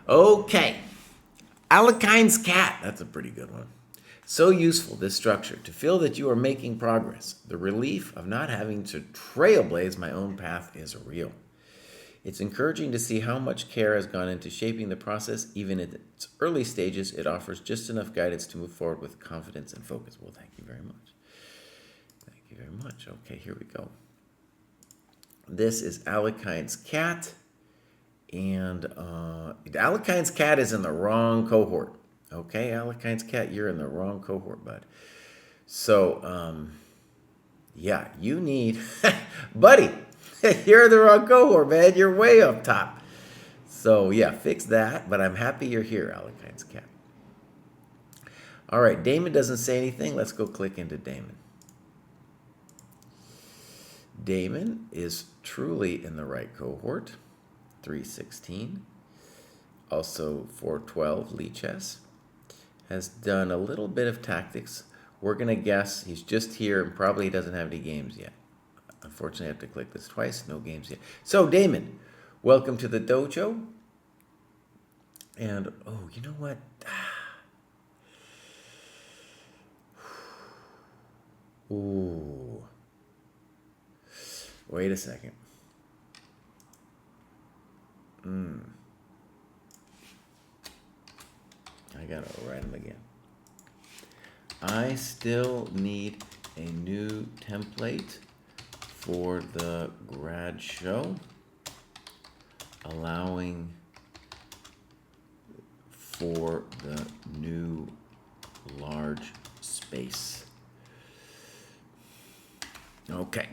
Okay. Alekine's cat. That's a pretty good one. So useful, this structure, to feel that you are making progress. The relief of not having to trailblaze my own path is real. It's encouraging to see how much care has gone into shaping the process. Even in its early stages, it offers just enough guidance to move forward with confidence and focus. Well, thank you very much. Thank you very much. Okay, here we go. This is Alekine's cat. And Alekine's cat is in the wrong cohort. Okay, Alekine's cat, you're in the wrong cohort, bud. So, yeah, you need, buddy, you're in the wrong cohort, man. You're way up top. So, yeah, fix that. But I'm happy you're here, Alekine's cat. All right, Damon doesn't say anything. Let's go click into Damon. Damon is truly in the right cohort. 316. Also 412 Lee Chess. Has done a little bit of tactics. We're going to guess he's just here and probably doesn't have any games yet. Unfortunately, I have to click this twice. No games yet. So, Damon, welcome to the dojo. And, oh, you know what? Ooh. Wait a second. I gotta write them again. I still need a new template for the grad show, allowing for the new large space. Okay,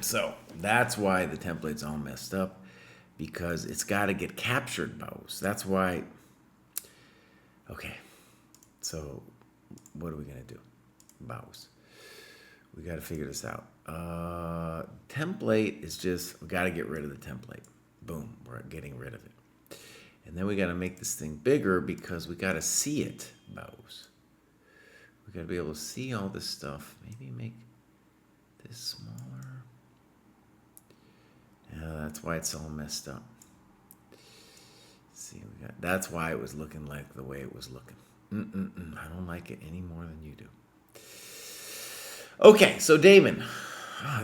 so that's why the template's all messed up, because it's got to get captured, Bows. That's why. Okay, so what are we going to do? Bows. We got to figure this out. Template is just, we got to get rid of the template. Boom, we're getting rid of it. And then we got to make this thing bigger because we got to see it, Bows. We got to be able to see all this stuff. Maybe make this smaller. Yeah, that's why it's all messed up. See, that's why it was looking like the way it was looking. I don't like it any more than you do. Okay, so Damon,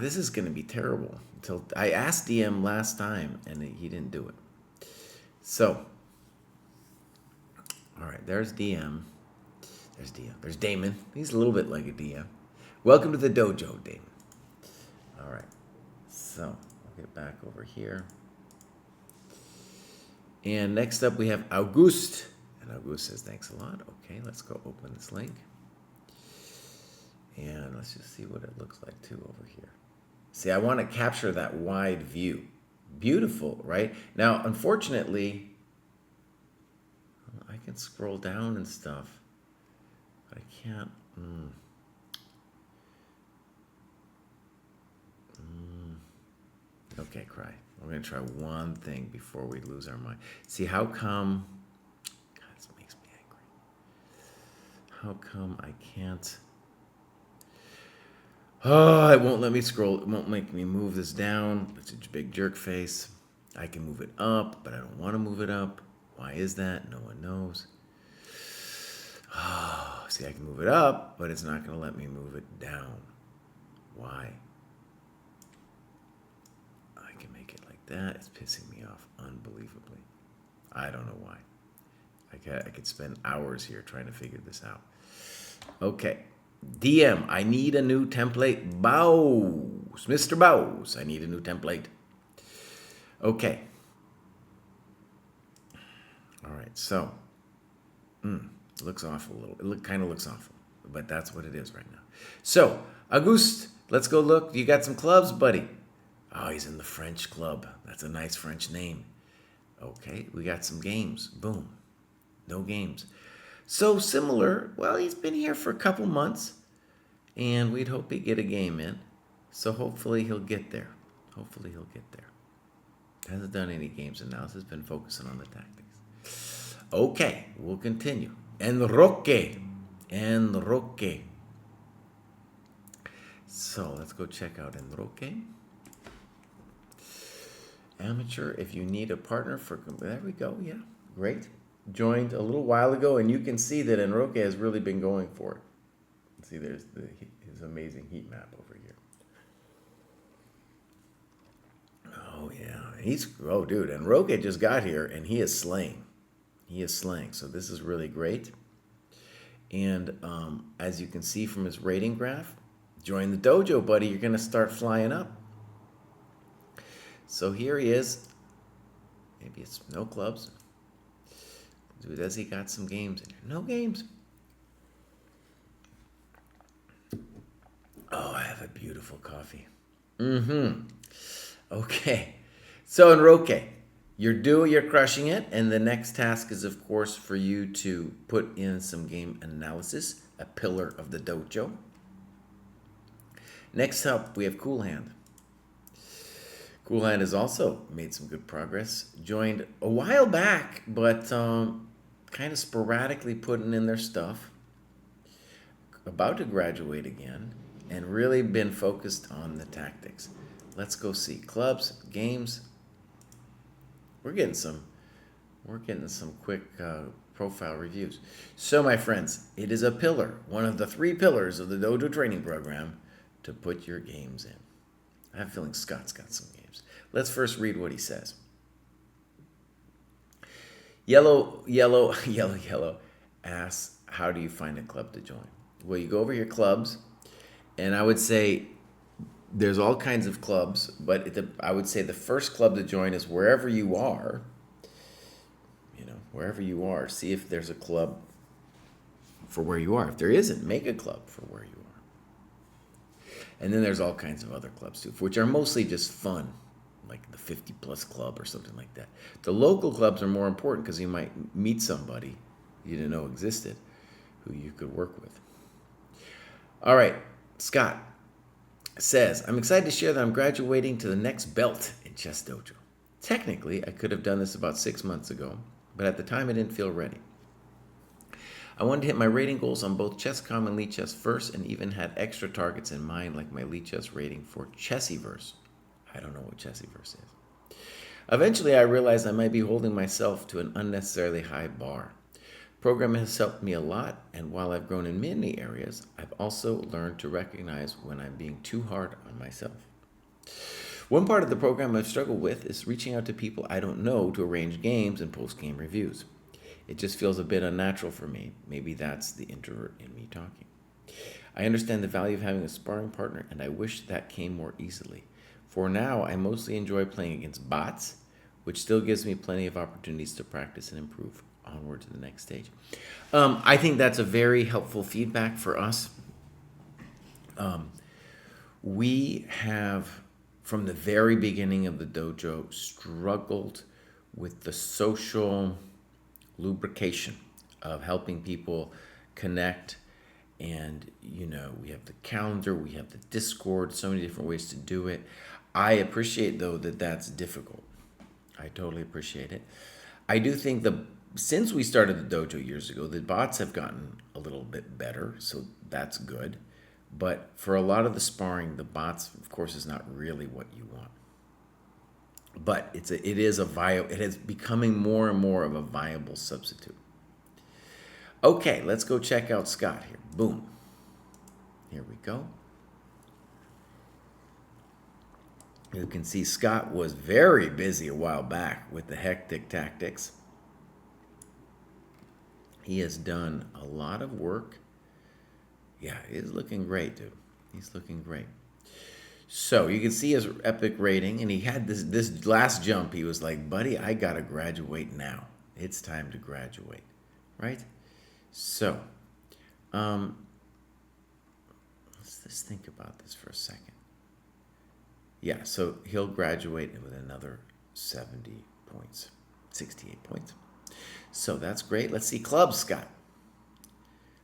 this is going to be terrible. Until I asked DM last time and he didn't do it. So, all right, there's DM. There's DM. There's Damon. He's a little bit like a DM. Welcome to the dojo, Damon. All right, so I'll get back over here. And next up we have August. And August says, thanks a lot. Okay, let's go open this link. And let's just see what it looks like too over here. See, I want to capture that wide view. Beautiful, right? Now, unfortunately, I can scroll down and stuff, but I can't. Okay, Kraai. We're going to try one thing before we lose our mind. See, how come... God, this makes me angry. How come I can't... Oh, it won't let me scroll. It won't make me move this down. It's a big jerk face. I can move it up, but I don't want to move it up. Why is that? No one knows. Oh, see, I can move it up, but it's not going to let me move it down. Why? That is pissing me off unbelievably. I don't know why. I could spend hours here trying to figure this out. Okay. DM, I need a new template. Bows. Mr. Bows, I need a new template. Okay. All right, so. It looks awful a little. It kind of looks awful, but that's what it is right now. So, Auguste, let's go look. You got some clubs, buddy? Oh, he's in the French club. That's a nice French name. Okay, we got some games. Boom. No games. So similar, well, he's been here for a couple months, and we'd hope he'd get a game in. So hopefully he'll get there. Hopefully he'll get there. Hasn't done any games analysis, been focusing on the tactics. Okay, we'll continue. Enroque. So let's go check out Enroque. Amateur, if you need a partner for... There we go, yeah. Great. Joined a little while ago, and you can see that Enroque has really been going for it. See, there's his amazing heat map over here. Oh, yeah. Dude, Enroque just got here, and he is slaying. He is slaying. So this is really great. And as you can see from his rating graph, join the dojo, buddy. You're going to start flying up. So here he is. Maybe it's no clubs. Dude, has he got some games in here? No games. Oh, I have a beautiful coffee. Okay. So Enroque, you're crushing it, and the next task is, of course, for you to put in some game analysis, a pillar of the dojo. Next up, we have Cool Hand. Cool Hand has also made some good progress. Joined a while back, but kind of sporadically putting in their stuff. About to graduate again, and really been focused on the tactics. Let's go see clubs, games. We're getting some quick profile reviews. So, my friends, it is a pillar, one of the 3 pillars of the Dojo Training Program, to put your games in. I have a feeling Scott's got some games. Let's first read what he says. Yellow asks, how do you find a club to join? Well, you go over your clubs, and I would say there's all kinds of clubs, but I would say the first club to join is wherever you are. Wherever you are, see if there's a club for where you are. If there isn't, make a club for where you are. And then there's all kinds of other clubs too, which are mostly just fun, like the 50 plus club or something like that. The local clubs are more important because you might meet somebody you didn't know existed who you could work with. All right, Scott says, I'm excited to share that I'm graduating to the next belt in Chess Dojo. Technically, I could have done this about 6 months ago, but at the time I didn't feel ready. I wanted to hit my rating goals on both ChessCom and Lichess first, and even had extra targets in mind, like my Lichess rating for Chessiverse. I don't know what Chessiverse is. Eventually, I realized I might be holding myself to an unnecessarily high bar. The program has helped me a lot, and while I've grown in many areas, I've also learned to recognize when I'm being too hard on myself. One part of the program I've struggled with is reaching out to people I don't know to arrange games and post-game reviews. It just feels a bit unnatural for me. Maybe that's the introvert in me talking. I understand the value of having a sparring partner, and I wish that came more easily. For now, I mostly enjoy playing against bots, which still gives me plenty of opportunities to practice and improve onward to the next stage. I think that's a very helpful feedback for us. We have, from the very beginning of the dojo, struggled with the social lubrication of helping people connect. And, we have the calendar, we have the Discord, so many different ways to do it. I appreciate, though, that that's difficult. I totally appreciate it. I do think since we started the dojo years ago, the bots have gotten a little bit better, so that's good. But for a lot of the sparring, the bots, of course, is not really what you want. But it is becoming more and more of a viable substitute. Okay, let's go check out Scott here. Boom. Here we go. You can see Scott was very busy a while back with the hectic tactics. He has done a lot of work. Yeah, he's looking great, dude. He's looking great. So you can see his epic rating, and he had this last jump. He was like, buddy, I got to graduate now. It's time to graduate, right? So let's just think about this for a second. Yeah, so he'll graduate with another 70 points, 68 points. So that's great. Let's see clubs, Scott.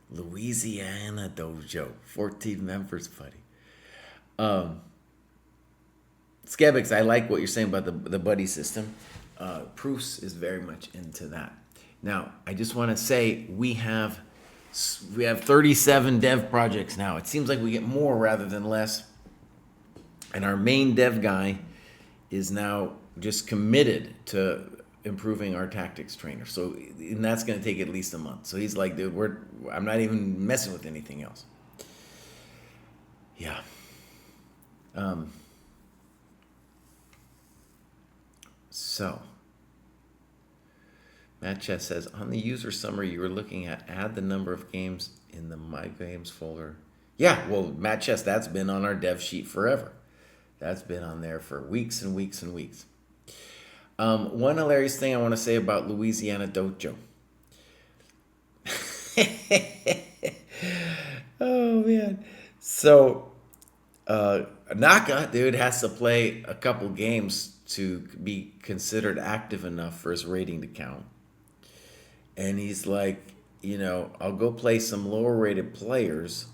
Louisiana Dojo, 14 members, buddy. Skebix, I like what you're saying about the buddy system. Pruess is very much into that. Now, I just want to say we have 37 dev projects now. It seems like we get more rather than less. And our main dev guy is now just committed to improving our tactics trainer. So, and that's going to take at least a month. So he's like, dude, I'm not even messing with anything else. Yeah. So, Matt Chess says, on the user summary you were looking at, add the number of games in the My Games folder. Yeah, well, Matt Chess, that's been on our dev sheet forever. That's been on there for weeks and weeks and weeks. One hilarious thing I want to say about Louisiana Dojo. Oh, man. So, Naka, dude, has to play a couple games to be considered active enough for his rating to count. And he's like, I'll go play some lower rated players.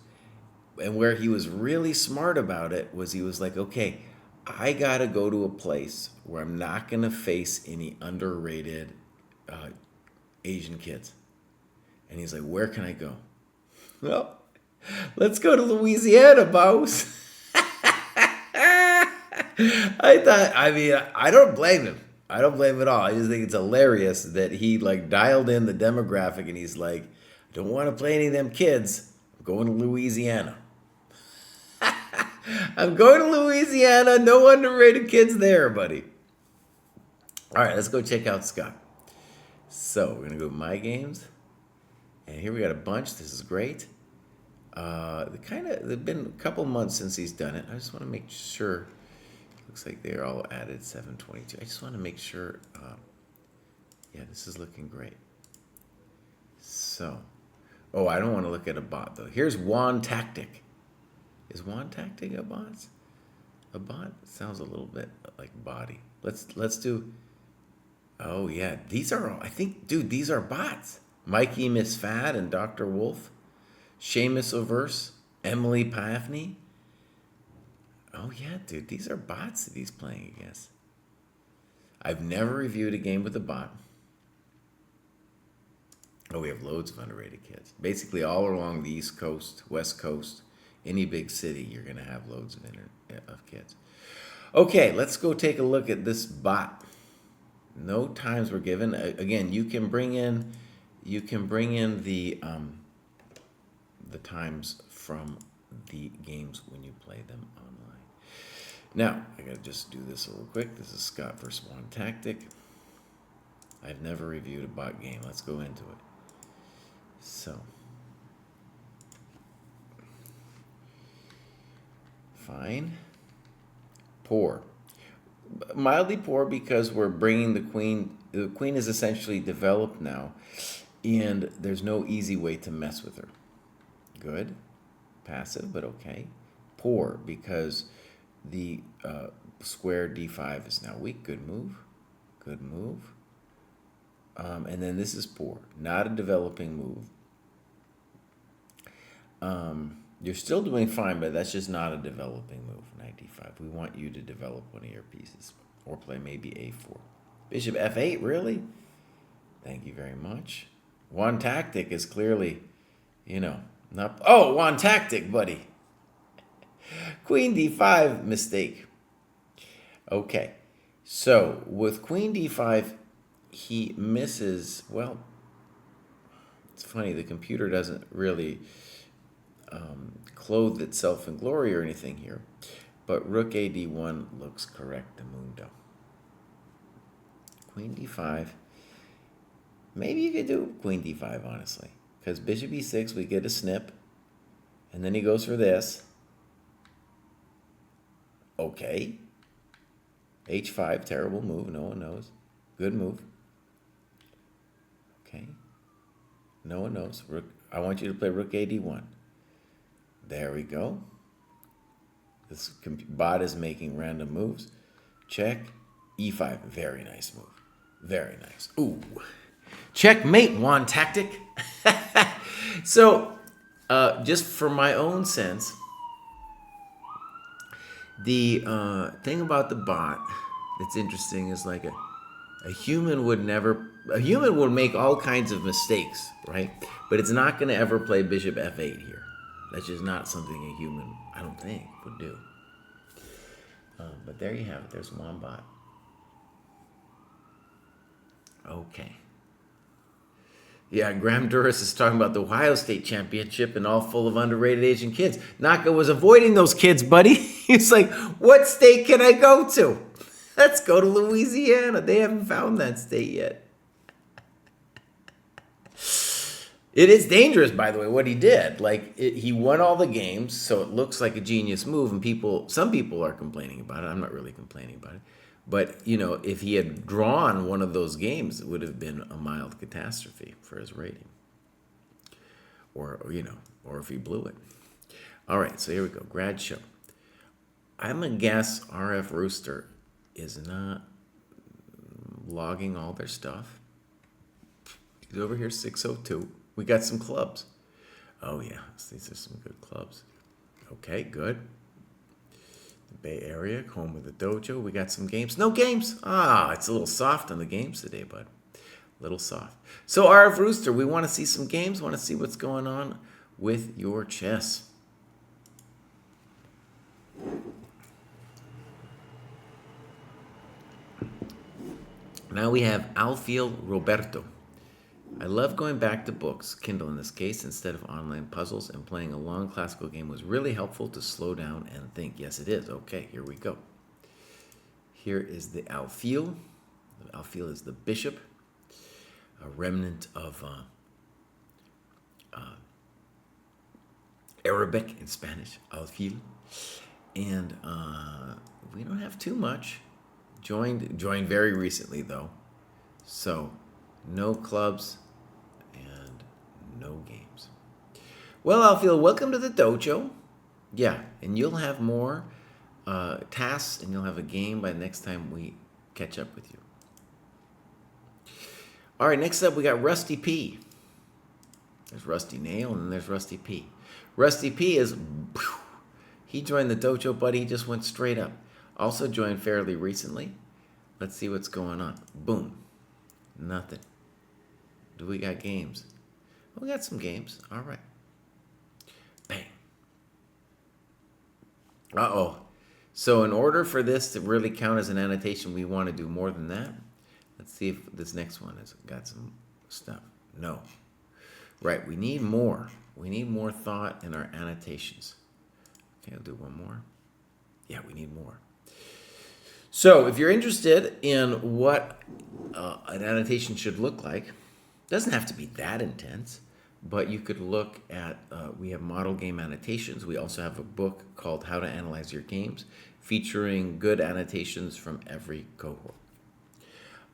And where he was really smart about it was he was like, okay, I got to go to a place where I'm not going to face any underrated Asian kids. And he's like, where can I go? Well, let's go to Louisiana, boss. I don't blame him. I don't blame him at all. I just think it's hilarious that he like dialed in the demographic and he's like, I don't want to play any of them kids. I'm going to Louisiana. I'm going to Louisiana. No underrated kids there, buddy. All right, let's go check out Scott. So we're going to go to My Games. And here we got a bunch. This is great. They've been a couple months since he's done it. I just want to make sure. Looks like they're all added 722. I just want to make sure. Yeah, this is looking great. So, I don't want to look at a bot though. Here's Juan Tactic. Is Juan Tactic a bot? A bot? Sounds a little bit like body. Let's do. Oh yeah, these are all. I think, dude, these are bots. Mikey Miss Fad and Dr. Wolf, Seamus O'Verse, Emily Pafney. Oh yeah, dude, these are bots that he's playing against. I've never reviewed a game with a bot. Oh, we have loads of underrated kids. Basically, all along the East Coast, West Coast, any big city, you're gonna have loads of kids. Okay, let's go take a look at this bot. No times were given. Again, you can bring in the times from the games when you play them online. Now, I gotta just do this real quick. This is Scott versus Juan Tactic. I've never reviewed a bot game. Let's go into it. So, fine. Poor. Mildly poor because we're bringing the queen. The queen is essentially developed now, and there's no easy way to mess with her. Good. Passive, but okay. Poor because the square d5 is now weak. Good move. Good move. And then this is poor. Not a developing move. You're still doing fine, but that's just not a developing move. Knight d5. We want you to develop one of your pieces. Or play maybe a4. Bishop f8, really? Thank you very much. Juan Tactic is clearly, not... Oh, Juan Tactic, buddy. Queen d5, mistake. Okay. So, with queen d5, he misses... Well, it's funny. The computer doesn't really... clothe itself in glory or anything here, but rook a d1 looks correctamundo. Queen d5. Maybe you could do queen d5, honestly, because bishop e6 we get a snip, and then he goes for this. Okay. h5, terrible move. No one knows. Good move. Okay. No one knows. Rook. I want you to play rook a d1. There we go. This bot is making random moves. Check. E5. Very nice move. Very nice. Ooh. Checkmate, Juan Tactic. So, just for my own sense, the thing about the bot that's interesting is like a human would make all kinds of mistakes, right? But it's not going to ever play bishop f8 here. That's just not something a human, I don't think, would do. But there you have it. There's one bot. Okay. Yeah, Graham Duras is talking about the Ohio State Championship and all full of underrated Asian kids. Naka was avoiding those kids, buddy. He's like, what state can I go to? Let's go to Louisiana. They haven't found that state yet. It is dangerous, by the way, what he did. He won all the games, so it looks like a genius move, and some people are complaining about it. I'm not really complaining about it. But, if he had drawn one of those games, it would have been a mild catastrophe for his rating. Or if he blew it. All right, so here we go. Grad show. I'm going to guess RF Rooster is not logging all their stuff. He's over here, 602. We got some clubs. Oh, yeah. These are some good clubs. Okay, good. The Bay Area, home of the dojo. We got some games. No games. It's a little soft on the games today, bud. A little soft. So, RF Rooster, we want to see some games. Want to see what's going on with your chess. Now we have Alfiel Roberto. I love going back to books, Kindle in this case, instead of online puzzles, and playing a long classical game was really helpful to slow down and think. Yes, it is. Okay, here we go. Here is the alfil. The alfil is the bishop, a remnant of Arabic and Spanish, alfil. And we don't have too much. Joined very recently, though. So, no clubs and no games. Well, Alfil, welcome to the dojo. Yeah, and you'll have more tasks, and you'll have a game by the next time we catch up with you. All right, next up we got Rusty P. There's Rusty Nail, and then there's Rusty P. Rusty P is, he joined the dojo, buddy. He just went straight up. Also joined fairly recently. Let's see what's going on. Boom. Nothing. Do we got games? We got some games. All right. Bang. Uh-oh. So in order for this to really count as an annotation, we want to do more than that. Let's see if this next one has got some stuff. No. Right, we need more. We need more thought in our annotations. Okay, I'll do one more. Yeah, we need more. So if you're interested in what an annotation should look like, it doesn't have to be that intense, but you could look at, we have model game annotations. We also have a book called How to Analyze Your Games, featuring good annotations from every cohort.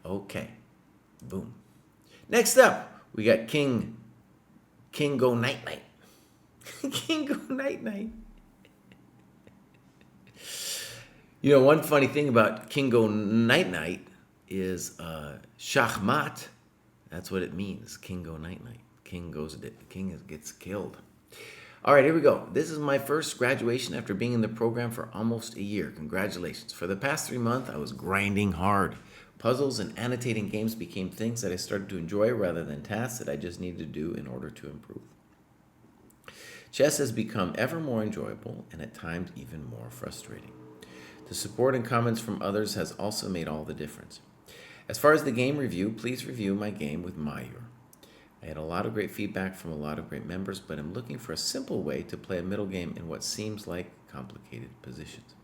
Okay, boom. Next up, we got King Go Night Night. King Go Night Night. You know, one funny thing about King Go Night Night is Shachmat. That's what it means, King Go Night Night. King gets killed. All right, here we go. This is my first graduation after being in the program for almost a year. Congratulations. For the past 3 months, I was grinding hard. Puzzles and annotating games became things that I started to enjoy rather than tasks that I just needed to do in order to improve. Chess has become ever more enjoyable and at times even more frustrating. The support and comments from others has also made all the difference. As far as the game review, please review my game with Mayur. I had a lot of great feedback from a lot of great members, but I'm looking for a simple way to play a middle game in what seems like complicated positions.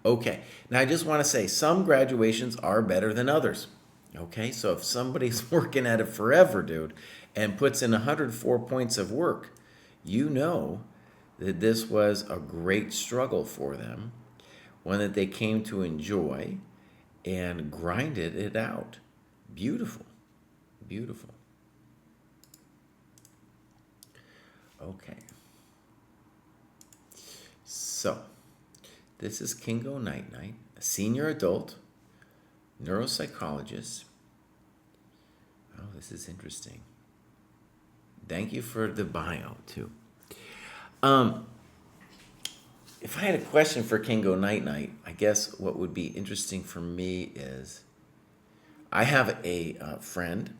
Okay, now I just want to say some graduations are better than others. Okay, so if somebody's working at it forever, dude, and puts in 104 points of work, you know that this was a great struggle for them, one that they came to enjoy and grinded it out. Beautiful, beautiful. Okay. So, this is King Go Night Night, a senior adult, neuropsychologist. Oh, this is interesting. Thank you for the bio, too. If I had a question for King Go Night Night, I guess what would be interesting for me is I have a friend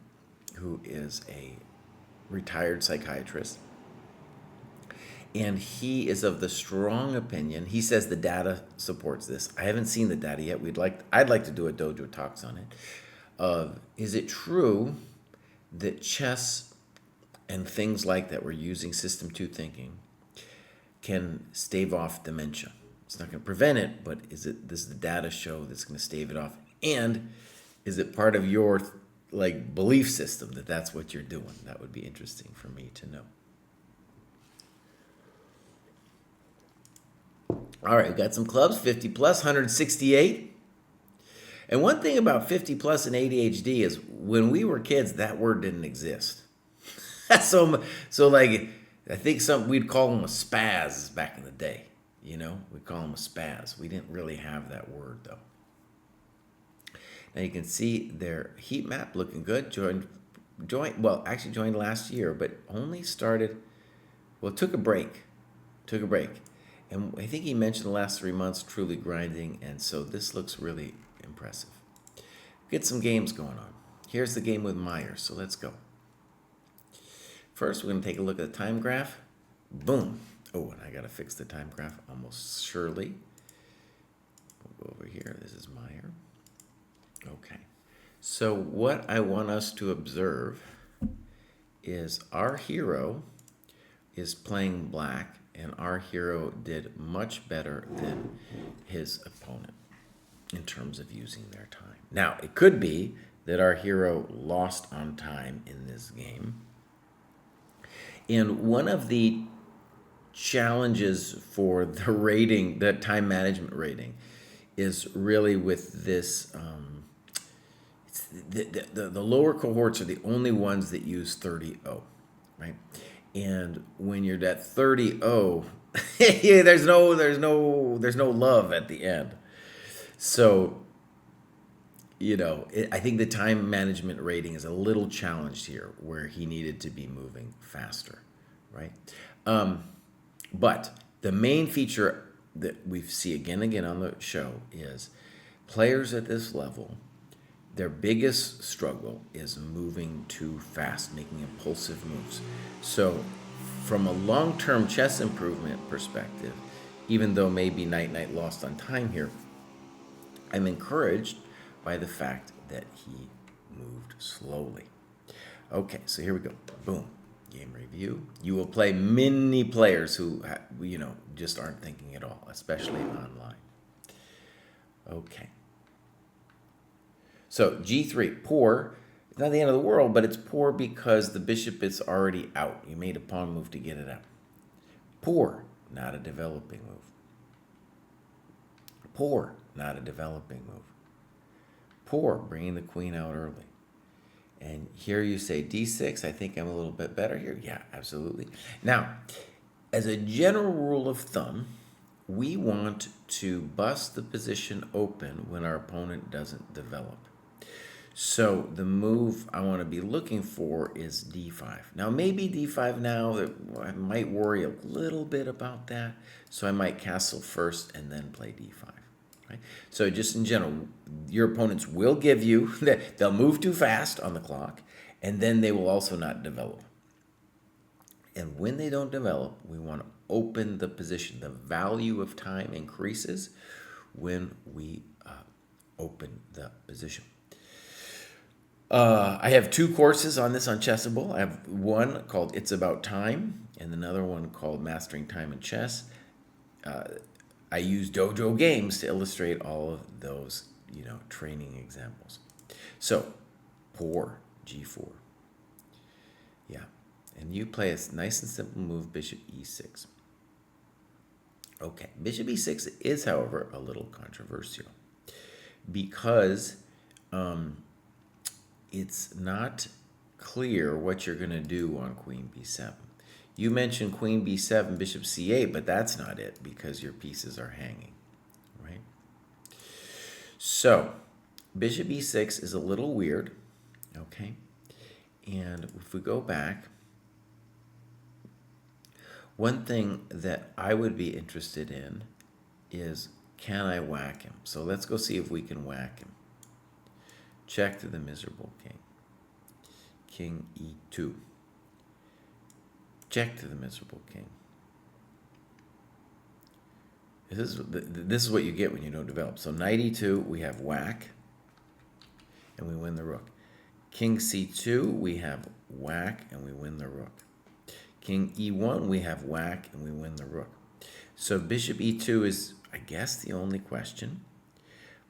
who is a retired psychiatrist, and he is of the strong opinion. He says the data supports this. I haven't seen the data yet. I'd like to do a Dojo Talks on it. is it true that chess and things like that, we're using system 2 thinking, can stave off dementia? It's not going to prevent it, but does the data show that's going to stave it off? And is it part of your like belief system that that's what you're doing? That would be interesting for me to know. All right, we got some clubs, 50 plus, 168. And one thing about 50 plus and ADHD is when we were kids, that word didn't exist. so like, I think we'd call them a spaz back in the day. You know, we'd call them a spaz. We didn't really have that word though. Now you can see their heat map looking good. Actually joined last year, but only started, took a break. And I think he mentioned the last 3 months truly grinding, and so this looks really impressive. Get some games going on. Here's the game with Myers, so let's go. First, we're going to take a look at the time graph. Boom. Oh, and I got to fix the time graph almost surely. We'll go over here. This is Meyer. Okay. So what I want us to observe is our hero is playing black, and our hero did much better than his opponent in terms of using their time. Now, it could be that our hero lost on time in this game. And one of the challenges for the rating, the time management rating, is really with this, the lower cohorts are the only ones that use 30-0, right? And when you're at 30-0, there's no love at the end. So, I think the time management rating is a little challenged here, where he needed to be moving faster, right? But the main feature that we see again and again on the show is players at this level, their biggest struggle is moving too fast, making impulsive moves. So from a long-term chess improvement perspective, even though maybe Night lost on time here, I'm encouraged by the fact that he moved slowly. Okay, so here we go. Boom. Game review. You will play many players who, just aren't thinking at all, especially online. Okay. So G3, poor. It's not the end of the world, but it's poor because the bishop is already out. You made a pawn move to get it out. Poor, not a developing move. Poor, not a developing move. Poor, bringing the queen out early. And here you say D6, I think I'm a little bit better here. Yeah, absolutely. Now, as a general rule of thumb, we want to bust the position open when our opponent doesn't develop. So the move I want to be looking for is D5. Now, maybe D5 now, I might worry a little bit about that. So I might castle first and then play D5. Right? So just in general, your opponents will give you, they'll move too fast on the clock, and then they will also not develop. And when they don't develop, we want to open the position. The value of time increases when we open the position. I have two courses on this on Chessable. I have one called It's About Time and another one called Mastering Time in Chess. I use Dojo games to illustrate all of those, training examples. So, poor, G4. Yeah. And you play a nice and simple move, Bishop E6. Okay. Bishop E6 is, however, a little controversial because it's not clear what you're going to do on Queen B7. You mentioned Queen B7, Bishop C8, but that's not it because your pieces are hanging, right? So, Bishop E6 is a little weird, okay? And if we go back, one thing that I would be interested in is, can I whack him? So let's go see if we can whack him. Check to the miserable king. King E2. Check to the miserable king. This is what you get when you don't develop. So knight E2, we have whack. and we win the rook. King c2, we have whack, and we win the rook. King e1, we have whack, and we win the rook. So bishop e2 is, I guess, the only question.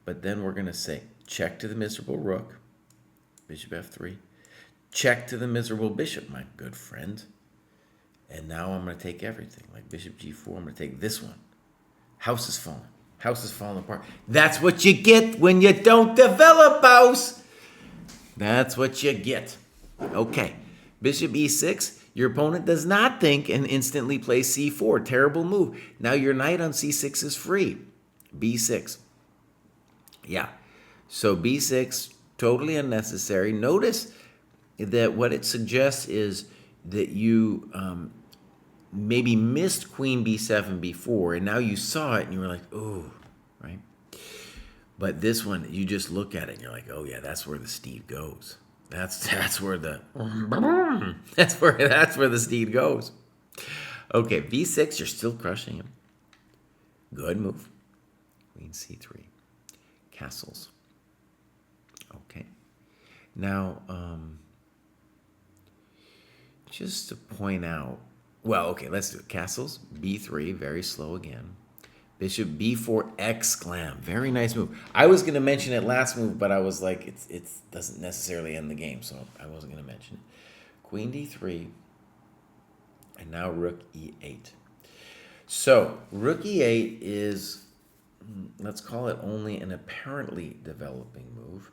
But then we're going to say check to the miserable rook, bishop f3. Check to the miserable bishop, my good friend. And now I'm going to take everything. Like bishop g4, I'm going to take this one. House is falling. House is falling apart. That's what you get when you don't develop house. That's what you get. Okay. Bishop e6. Your opponent does not think and instantly play c4. Terrible move. Now your knight on c6 is free. b6. Yeah. So b6, totally unnecessary. Notice that what it suggests is that you maybe missed queen b7 before, and now you saw it and you were like, oh, right? But this one, you just look at it and you're like, oh yeah, that's where the steed goes. That's where the that's where the steed goes. Okay, b6, you're still crushing him. Good move. Queen c3. Castles. Okay. Now, just to point out, well, okay, let's do it. Castles, b3, very slow again. Bishop b4, exclam, very nice move. I was going to mention it last move, but I was like, it doesn't necessarily end the game, so I wasn't going to mention it. Queen d3, and now rook e8. So rook e8 is, let's call it only an apparently developing move.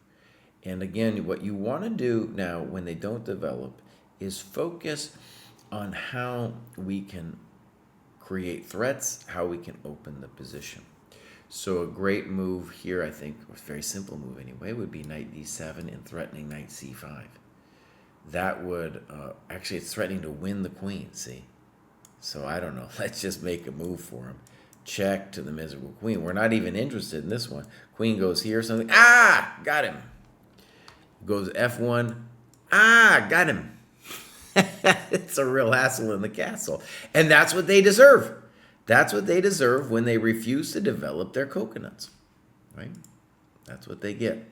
And again, what you want to do now when they don't develop is focus on how we can create threats, how we can open the position. So a great move here, I think, a very simple move anyway, would be knight d7 and threatening knight c5. That would, actually it's threatening to win the queen, see? So I don't know, let's just make a move for him. Check to the miserable queen. We're not even interested in this one. Queen goes here, something, got him. Goes f1, got him. It's a real hassle in the castle. And that's what they deserve. That's what they deserve when they refuse to develop their coconuts. Right? That's what they get.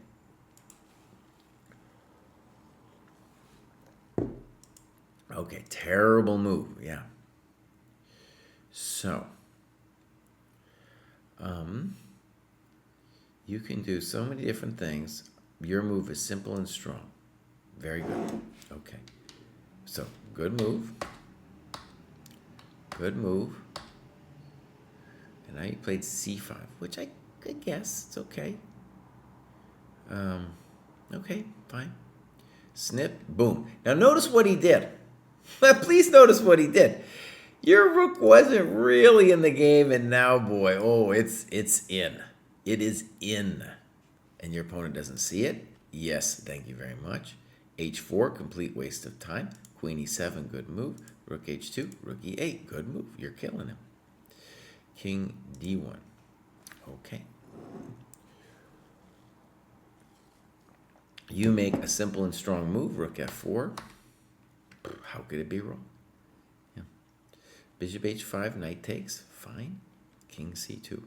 Okay, terrible move. Yeah. So, you can do so many different things. Your move is simple and strong. Very good. Okay. So, good move. Good move. And now you played c5, which I guess it's okay. Okay, fine. Snip, boom. Now notice what he did. Please notice what he did. Your rook wasn't really in the game, and now, boy, oh, it's in. It is in. And your opponent doesn't see it? Yes, thank you very much. h4, complete waste of time. Queen e7, good move. Rook h2, rook e8, good move. You're killing him. King d1. Okay. You make a simple and strong move, rook f4. How could it be wrong? Yeah. Bishop h5, knight takes. Fine. King c2.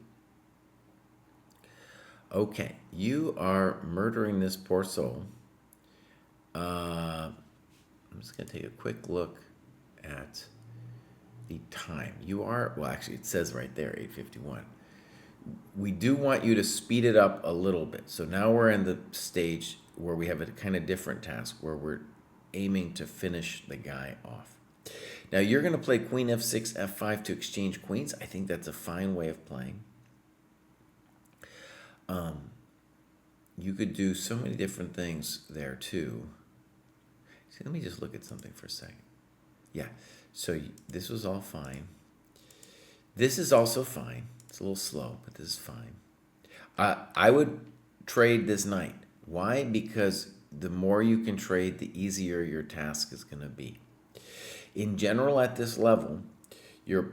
Okay, you are murdering this poor soul. I'm just going to take a quick look at the time. You are, well, actually, it says right there, 8:51. We do want you to speed it up a little bit. So now we're in the stage where we have a kind of different task where we're aiming to finish the guy off. Now, you're going to play queen f6, f5 to exchange queens. I think that's a fine way of playing. You could do so many different things there too. See, let me just look at something for a second. Yeah, so this was all fine. This is also fine. It's a little slow, but this is fine. I would trade this knight. Why? Because the more you can trade, the easier your task is going to be. In general, at this level, your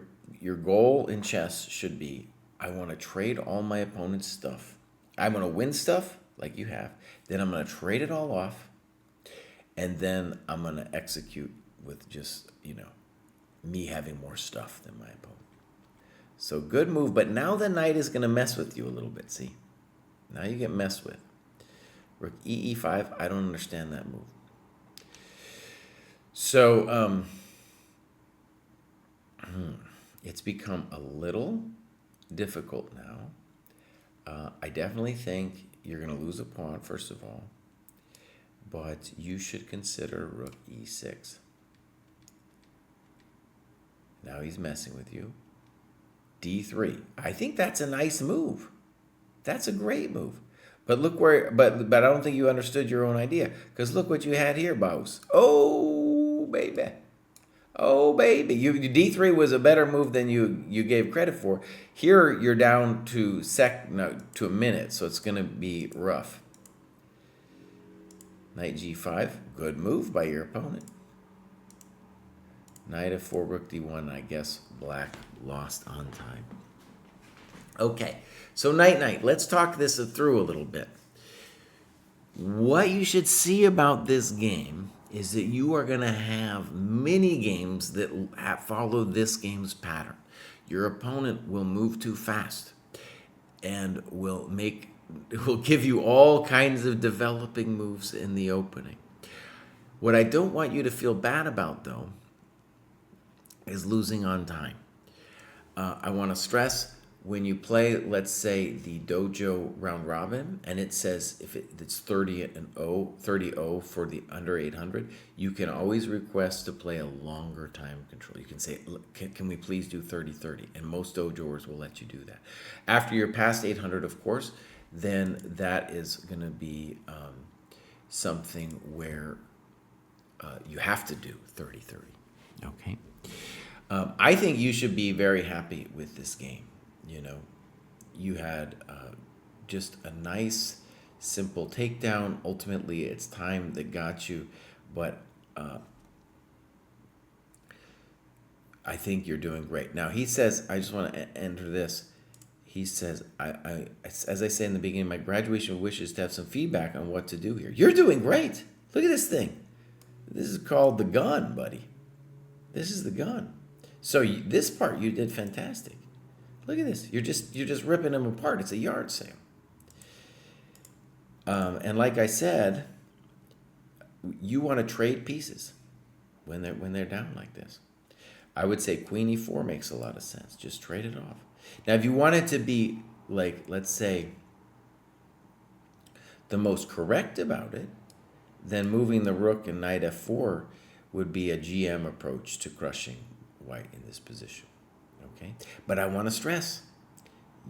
goal in chess should be, I want to trade all my opponent's stuff. I'm going to win stuff, like you have. Then I'm going to trade it all off. And then I'm going to execute with just, me having more stuff than my opponent. So good move. But now the knight is going to mess with you a little bit, see? Now you get messed with. Rook E5, I don't understand that move. So it's become a little difficult now. I definitely think you're going to lose a pawn, first of all, but you should consider Rook E6. Now he's messing with you. D3. I think that's a nice move. That's a great move. But look where, but I don't think you understood your own idea. Because look what you had here, Bows. Oh, baby. Oh, baby. D3 was a better move than you gave credit for. Here, you're down to to a minute, so it's going to be rough. Knight G5. Good move by your opponent. Knight F4, Rook D1. I guess black lost on time. Okay, so night. Let's talk this through a little bit. What you should see about this game is that you are going to have mini games that follow this game's pattern. Your opponent will move too fast and will give you all kinds of developing moves in the opening. What I don't want you to feel bad about, though, is losing on time. I want to stress, when you play, let's say, the dojo round robin, and it says if it's 30-0 for the under 800, you can always request to play a longer time control. You can say, can we please do 30-30? And most dojoers will let you do that. After you're past 800, of course, then that is going to be something where you have to do 30-30. Okay? I think you should be very happy with this game. You know, you had just a nice, simple takedown. Ultimately, it's time that got you, but I think you're doing great. Now, he says, I just want to enter this. He says, as I say in the beginning, my graduation wishes to have some feedback on what to do here. You're doing great. Look at this thing. This is called the gun, buddy. This is the gun. So this part, you did fantastic. Look at this. You're just ripping them apart. It's a yard sale. And like I said, you want to trade pieces when they're down like this. I would say Queen E4 makes a lot of sense. Just trade it off. Now, if you want it to be like, let's say, the most correct about it, then moving the rook and knight F4 would be a GM approach to crushing white in this position. Okay, but I want to stress,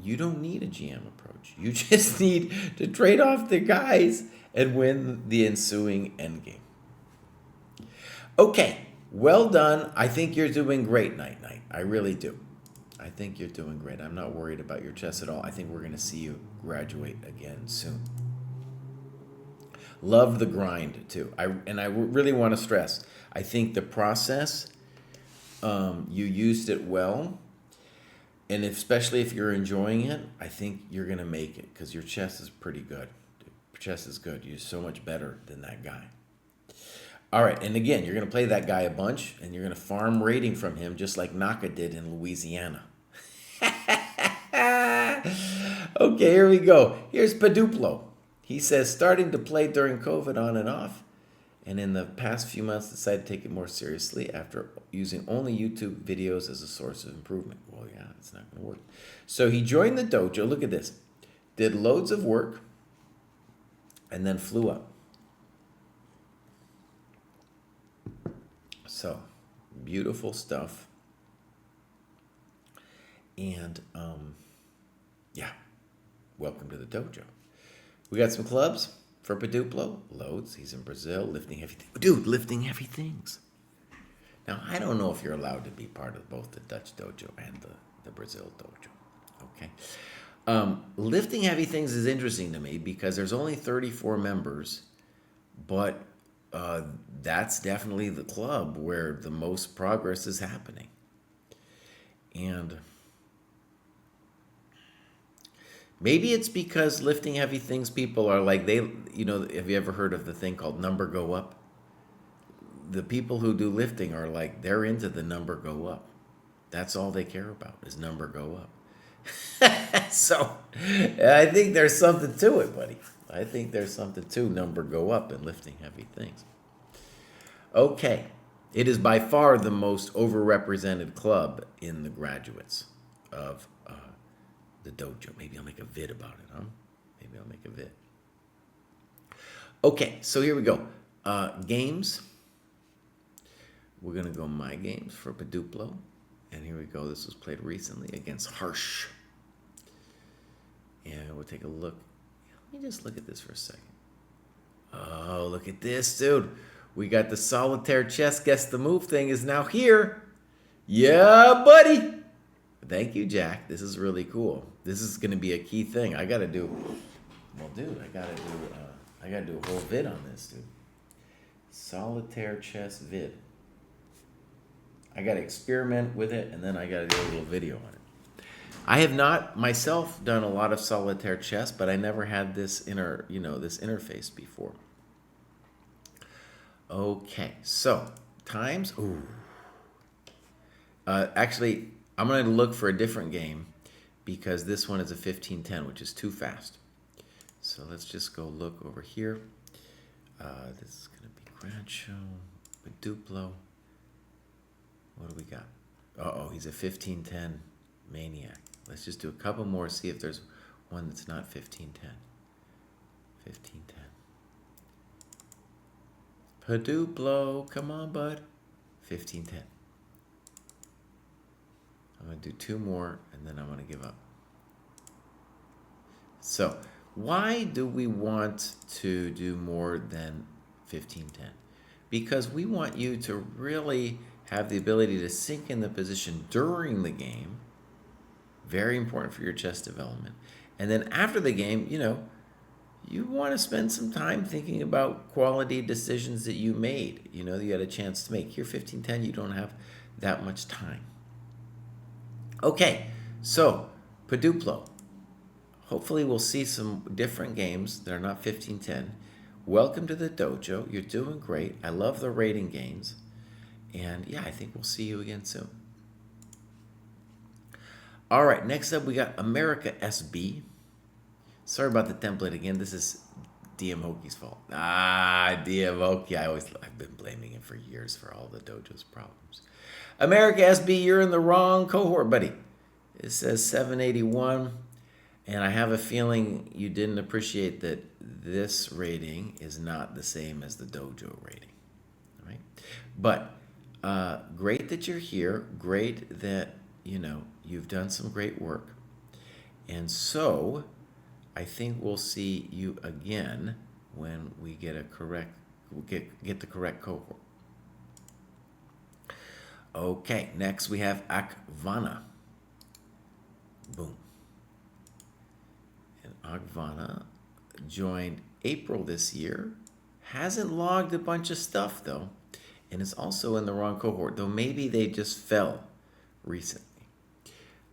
you don't need a GM approach. You just need to trade off the guys and win the ensuing endgame. Okay, well done. I think you're doing great, Night. I really do. I think you're doing great. I'm not worried about your chess at all. I think we're going to see you graduate again soon. Love the grind, too. I really want to stress, I think the process, you used it well. And especially if you're enjoying it, I think you're going to make it because your chess is pretty good. Chess is good. You're so much better than that guy. All right, and again, you're going to play that guy a bunch, and you're going to farm rating from him just like Naka did in Louisiana. Okay, here we go. Here's Paduplo. He says, starting to play during COVID on and off, and in the past few months decided to take it more seriously after using only YouTube videos as a source of improvement. Well, yeah, it's not going to work. So he joined the dojo. Look at this. Did loads of work and then flew up. So, beautiful stuff. And, yeah, welcome to the dojo. We got some clubs for Paduplo. Loads. He's in Brazil, lifting heavy things. Dude, lifting heavy things. Now, I don't know if you're allowed to be part of both the Dutch dojo and the Brazil dojo. Okay. Lifting heavy things is interesting to me because there's only 34 members, but that's definitely the club where the most progress is happening. And maybe it's because lifting heavy things, people are like, have you ever heard of the thing called number go up? The people who do lifting are like, they're into the number go up. That's all they care about is number go up. So I think there's something to it, buddy. I think there's something to number go up and lifting heavy things. Okay. It is by far the most overrepresented club in the graduates of the dojo. Maybe I'll make a vid about it, huh? Maybe I'll make a vid. Okay, so here we go. Games. We're going to go my games for Paduplo. And here we go. This was played recently against Harsh. And we'll take a look. Let me just look at this for a second. Oh, look at this, dude. We got the solitaire chess guess the move thing is now here. Yeah, buddy. Thank you, Jack. This is really cool. This is going to be a key thing. I got to do, well, dude, I got to do a whole vid on this, dude. Solitaire chess vid. I got to experiment with it, and then I got to do a little video on it. I have not myself done a lot of solitaire chess, but I never had this this interface before. Okay, so times. Ooh. Actually, I'm going to look for a different game because this one is a 15-10, which is too fast. So let's just go look over here. This is going to be Grancho, Duplo. What do we got? Uh-oh, he's a 15-10 maniac. Let's just do a couple more, see if there's one that's not 15-10. 15-10. Paduplo, come on, bud. 15-10. I'm going to do two more, and then I'm going to give up. So, why do we want to do more than 15-10? Because we want you to really have the ability to sink in the position during the game. Very important for your chess development. And then after the game, you want to spend some time thinking about quality decisions that you made, that you had a chance to make. Here, 15-10, you don't have that much time. Okay, so Paduplo. Hopefully we'll see some different games that are not 15-10. Welcome to the dojo. You're doing great. I love the rating gains. And yeah, I think we'll see you again soon. All right, next up we got America SB. Sorry about the template again. This is DM Hoki's fault. DM Hoki. I've been blaming him for years for all the dojo's problems. America SB, you're in the wrong cohort, buddy. It says 781, and I have a feeling you didn't appreciate that this rating is not the same as the dojo rating. All right? But great that you're here. Great that, you've done some great work. And so I think we'll see you again when we get get the correct cohort. Okay, next we have Akvana. Boom. And Akvana joined April this year. Hasn't logged a bunch of stuff though. And is also in the wrong cohort, though maybe they just fell recently.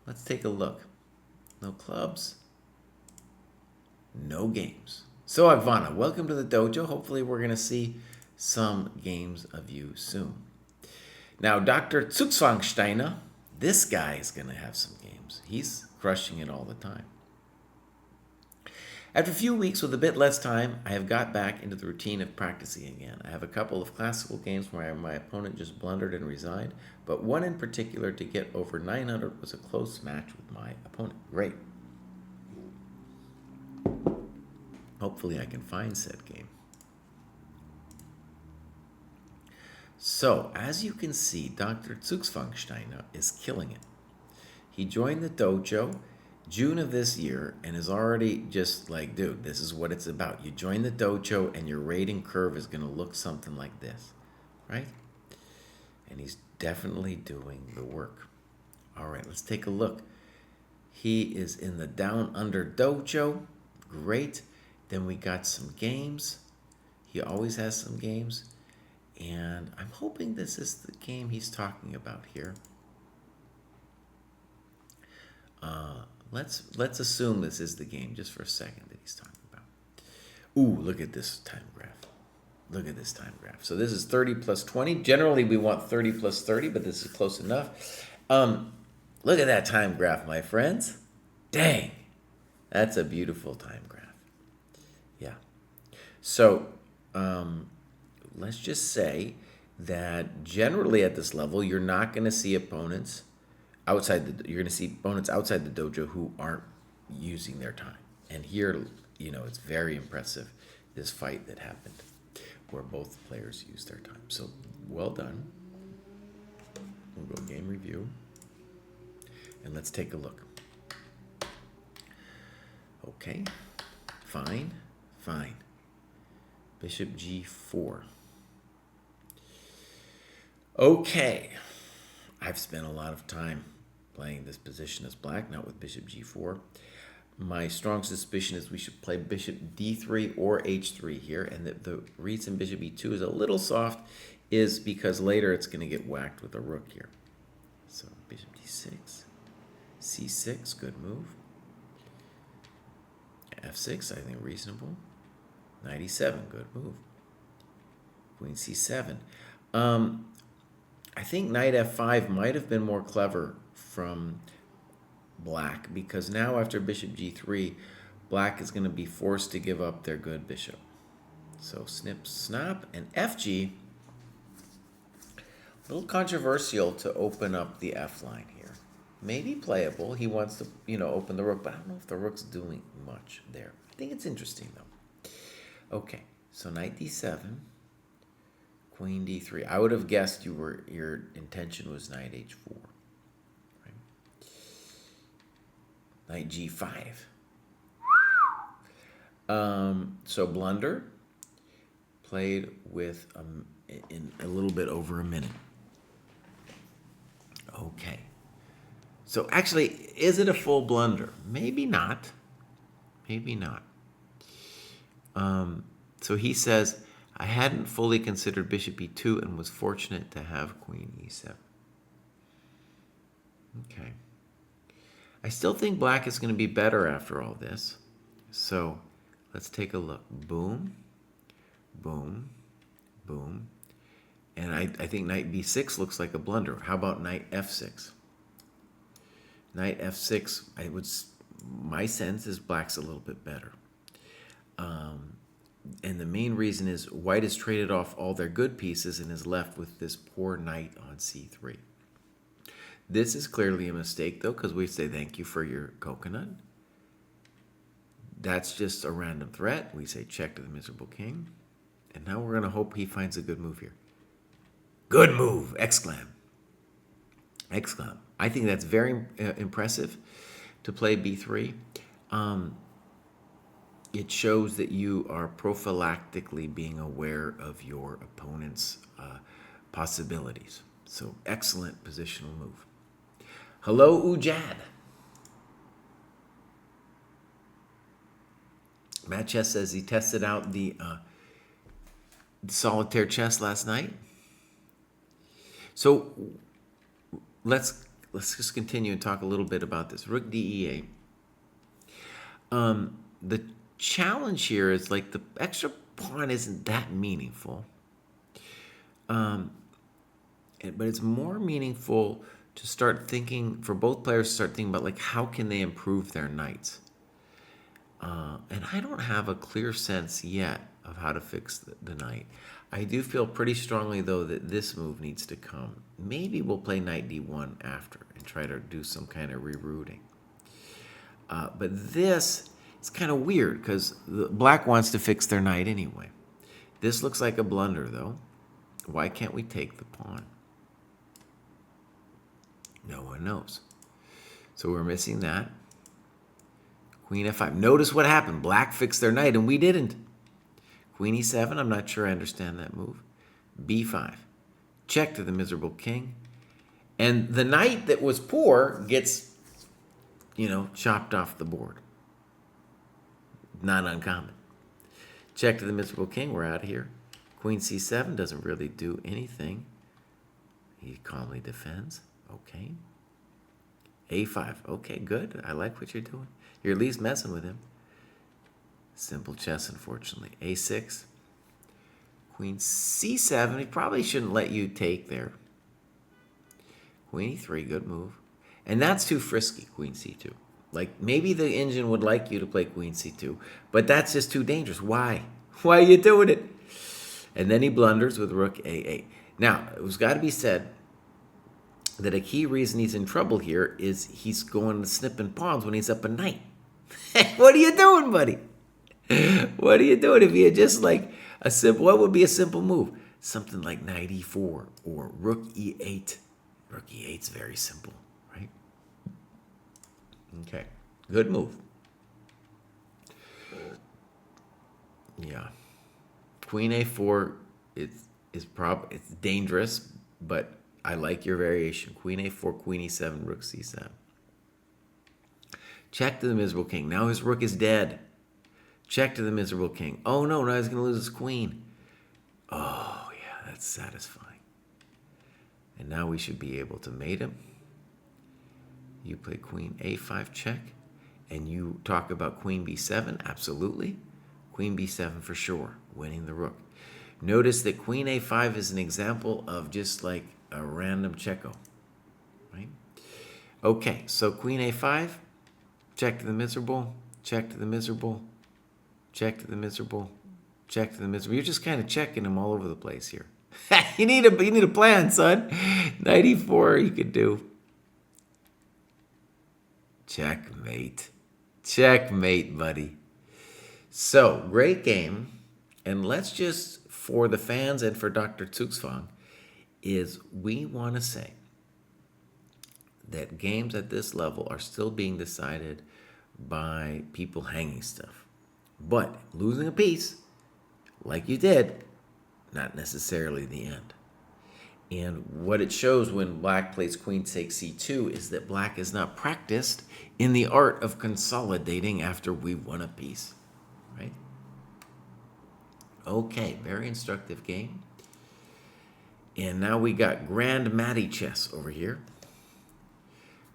Let's take a look. No clubs. No games. So Akvana, welcome to the dojo. Hopefully we're going to see some games of you soon. Now, Dr. Zugzwangsteiner, this guy is going to have some games. He's crushing it all the time. After a few weeks with a bit less time, I have got back into the routine of practicing again. I have a couple of classical games where my opponent just blundered and resigned, but one in particular to get over 900 was a close match with my opponent. Great. Hopefully I can find said game. So, as you can see, Dr. Zugzwangsteiner is killing it. He joined the dojo June of this year and is already just like, dude, this is what it's about. You join the dojo and your rating curve is going to look something like this, right? And he's definitely doing the work. All right, let's take a look. He is in the Down Under Dojo. Great. Then we got some games. He always has some games. And I'm hoping this is the game he's talking about here. Let's assume this is the game just for a second that he's talking about. Ooh, look at this time graph. Look at this time graph. So this is 30 plus 20. Generally, we want 30 plus 30, but this is close enough. Look at that time graph, my friends. Dang. That's a beautiful time graph. Yeah. So let's just say that generally at this level, you're not going to see opponents you're going to see opponents outside the dojo who aren't using their time. And here, it's very impressive, this fight that happened where both players used their time. So well done. We'll go game review. And let's take a look. Okay. Fine. Bishop g4. Okay. I've spent a lot of time playing this position as black, not with bishop g4. My strong suspicion is we should play bishop d3 or h3 here, and the reason bishop e2 is a little soft is because later it's going to get whacked with a rook here. So bishop d6, c6, good move. f6, I think reasonable. Knight e7, good move. Queen c7. I think knight f5 might have been more clever from black, because now after bishop g3, black is going to be forced to give up their good bishop. So snip, snap, and fg. A little controversial to open up the f line here. Maybe playable. He wants to, open the rook, but I don't know if the rook's doing much there. I think it's interesting though. Okay, so knight d7. Queen d3. I would have guessed your intention was knight h4. Right? Knight g5. So blunder played with in a little bit over a minute. Okay. So actually, is it a full blunder? Maybe not. Maybe not. So he says, I hadn't fully considered bishop e2 and was fortunate to have queen e7. Okay. I still think black is going to be better after all this. So let's take a look. Boom, boom, boom. And I think knight b6 looks like a blunder. How about knight f6? Knight f6, my sense is black's a little bit better. And the main reason is white has traded off all their good pieces and is left with this poor knight on c3. This is clearly a mistake, though, because we say thank you for your coconut. That's just a random threat. We say check to the miserable king. And now we're going to hope he finds a good move here. Good move! Exclam. Exclam. I think that's very impressive to play b3. It shows that you are prophylactically being aware of your opponent's possibilities. So excellent positional move. Hello, Ujad. Matt Chess says he tested out the solitaire chess last night. So let's just continue and talk a little bit about this. Rook d e8. The challenge here is like the extra pawn isn't that meaningful, but it's more meaningful to start thinking, for both players to start thinking about like how can they improve their knights. And I don't have a clear sense yet of how to fix the knight. I do feel pretty strongly though that this move needs to come. Maybe we'll play knight d1 after and try to do some kind of rerouting. But this, it's kind of weird because black wants to fix their knight anyway. This looks like a blunder, though. Why can't we take the pawn? No one knows. So we're missing that. Queen f5. Notice what happened. Black fixed their knight, and we didn't. Queen e7. I'm not sure I understand that move. b5. Check to the miserable king. And the knight that was poor gets, chopped off the board. Not uncommon. Check to the miserable king. We're out of here. Queen c7 doesn't really do anything. He calmly defends. Okay. a5. Okay, good. I like what you're doing. You're at least messing with him. Simple chess, unfortunately. a6. Queen c7. He probably shouldn't let you take there. Queen e3. Good move. And that's too frisky, queen c2. Like, maybe the engine would like you to play queen c2, but that's just too dangerous. Why? Why are you doing it? And then he blunders with rook a8. Now, it was got to be said that a key reason he's in trouble here is he's going to snipping pawns when he's up a knight. What are you doing, buddy? What are you doing? If you had just like a simple, what would be a simple move? Something like knight e4 or rook e8. Rook e8's very simple, right? Okay, good move. Yeah, queen a4 it's dangerous, but I like your variation. Queen a4, queen e7, rook c7. Check to the miserable king. Now his rook is dead. Check to the miserable king. Oh no, now he's going to lose his queen. Oh yeah, that's satisfying. And now we should be able to mate him. You play queen a5 check, and you talk about queen b7. Absolutely. Queen b7 for sure, winning the rook. Notice that queen a5 is an example of just like a random checko, right? Okay, so queen a5, check to the miserable, check to the miserable, check to the miserable, check to the miserable. You're just kind of checking them all over the place here. you need a plan, son. Knight e4 you could do. Checkmate. Checkmate, buddy. So, great game. And let's just, for the fans and for Dr. Zugzwang, is we want to say that games at this level are still being decided by people hanging stuff. But losing a piece, like you did, not necessarily the end. And what it shows when black plays queen takes c2 is that black is not practiced in the art of consolidating after we've won a piece, right? Okay, very instructive game. And now we got Grand Matty Chess over here.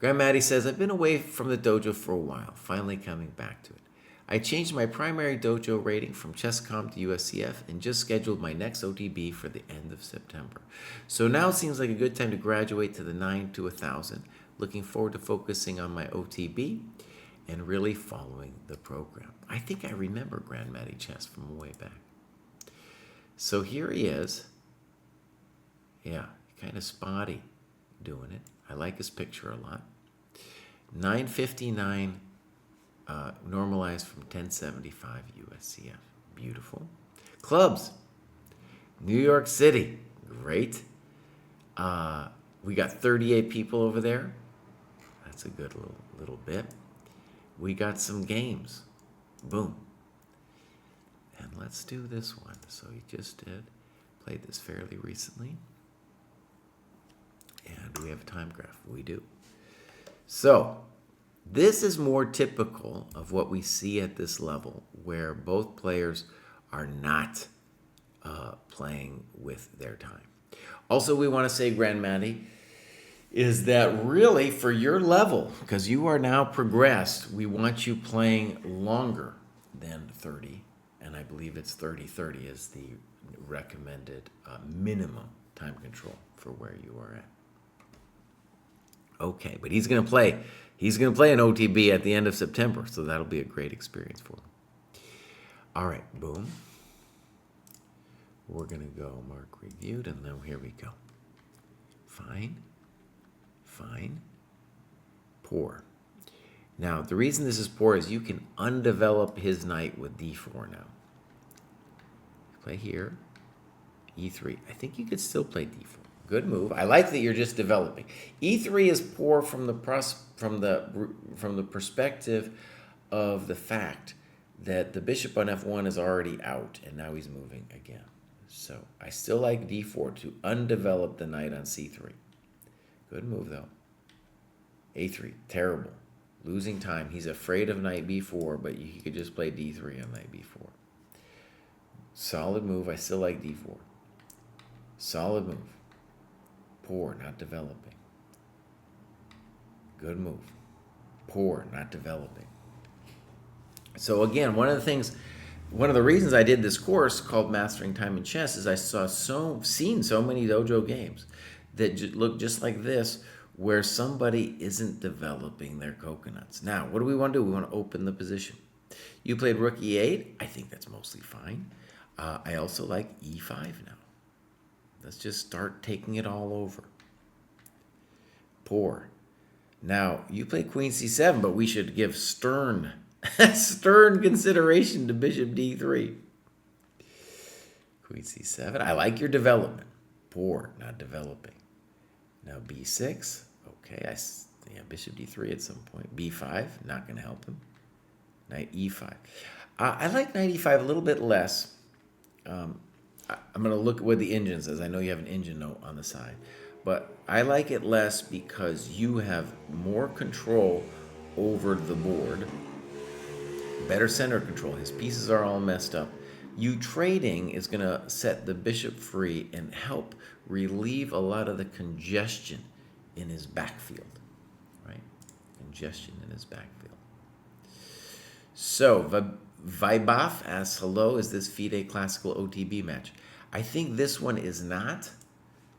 Grand Matty says, I've been away from the dojo for a while, finally coming back to it. I changed my primary dojo rating from ChessCom to USCF and just scheduled my next OTB for the end of September. So now seems like a good time to graduate to the 9 to 1,000. Looking forward to focusing on my OTB and really following the program. I think I remember Grand Matty Chess from way back. So here he is. Yeah, kind of spotty doing it. I like his picture a lot. 959 normalized from 1075 USCF. Beautiful. Clubs. New York City. Great. We got 38 people over there. That's a good little bit. We got some games. Boom. And let's do this one. So he just played this fairly recently. And do we have a time graph? We do. So this is more typical of what we see at this level, where both players are not playing with their time. Also, we want to say, Grand Matty, is that really for your level, because you are now progressed, we want you playing longer than 30. And I believe it's 30 is the recommended minimum time control for where you are at. Okay, but he's going to play an OTB at the end of September, so that'll be a great experience for him. All right, boom. We're going to go mark reviewed, and then here we go. Fine, fine, poor. Now, the reason this is poor is you can undevelop his knight with d4 now. Play here, e3. I think you could still play d4. Good move. I like that you're just developing. E3 is poor from the perspective of the fact that the bishop on f1 is already out, and now he's moving again. So I still like d4 to undevelop the knight on c3. Good move, though. a3, terrible. Losing time. He's afraid of knight b4, but he could just play d3 on knight b4. Solid move. I still like d4. Solid move. Poor, not developing. Good move. Poor, not developing. So again, one of the reasons I did this course called Mastering Time in Chess is I seen so many dojo games that look just like this, where somebody isn't developing their coconuts. Now, what do we want to do? We want to open the position. You played rook e8. I think that's mostly fine. I also like e5 now. Let's just start taking it all over. Poor. Now, you play queen c7, but we should give stern consideration to bishop d3. Queen c7. I like your development. Poor, not developing. Now b6. Okay, bishop d3 at some point. b5, not going to help him. Knight e5. I like knight e5 a little bit less. I'm going to look at what the engine says. I know you have an engine note on the side. But I like it less because you have more control over the board. Better center control. His pieces are all messed up. You trading is going to set the bishop free and help relieve a lot of the congestion in his backfield. Right? Congestion in his backfield. So, Vaibhav asks, hello, is this FIDE Classical OTB match? I think this one is not.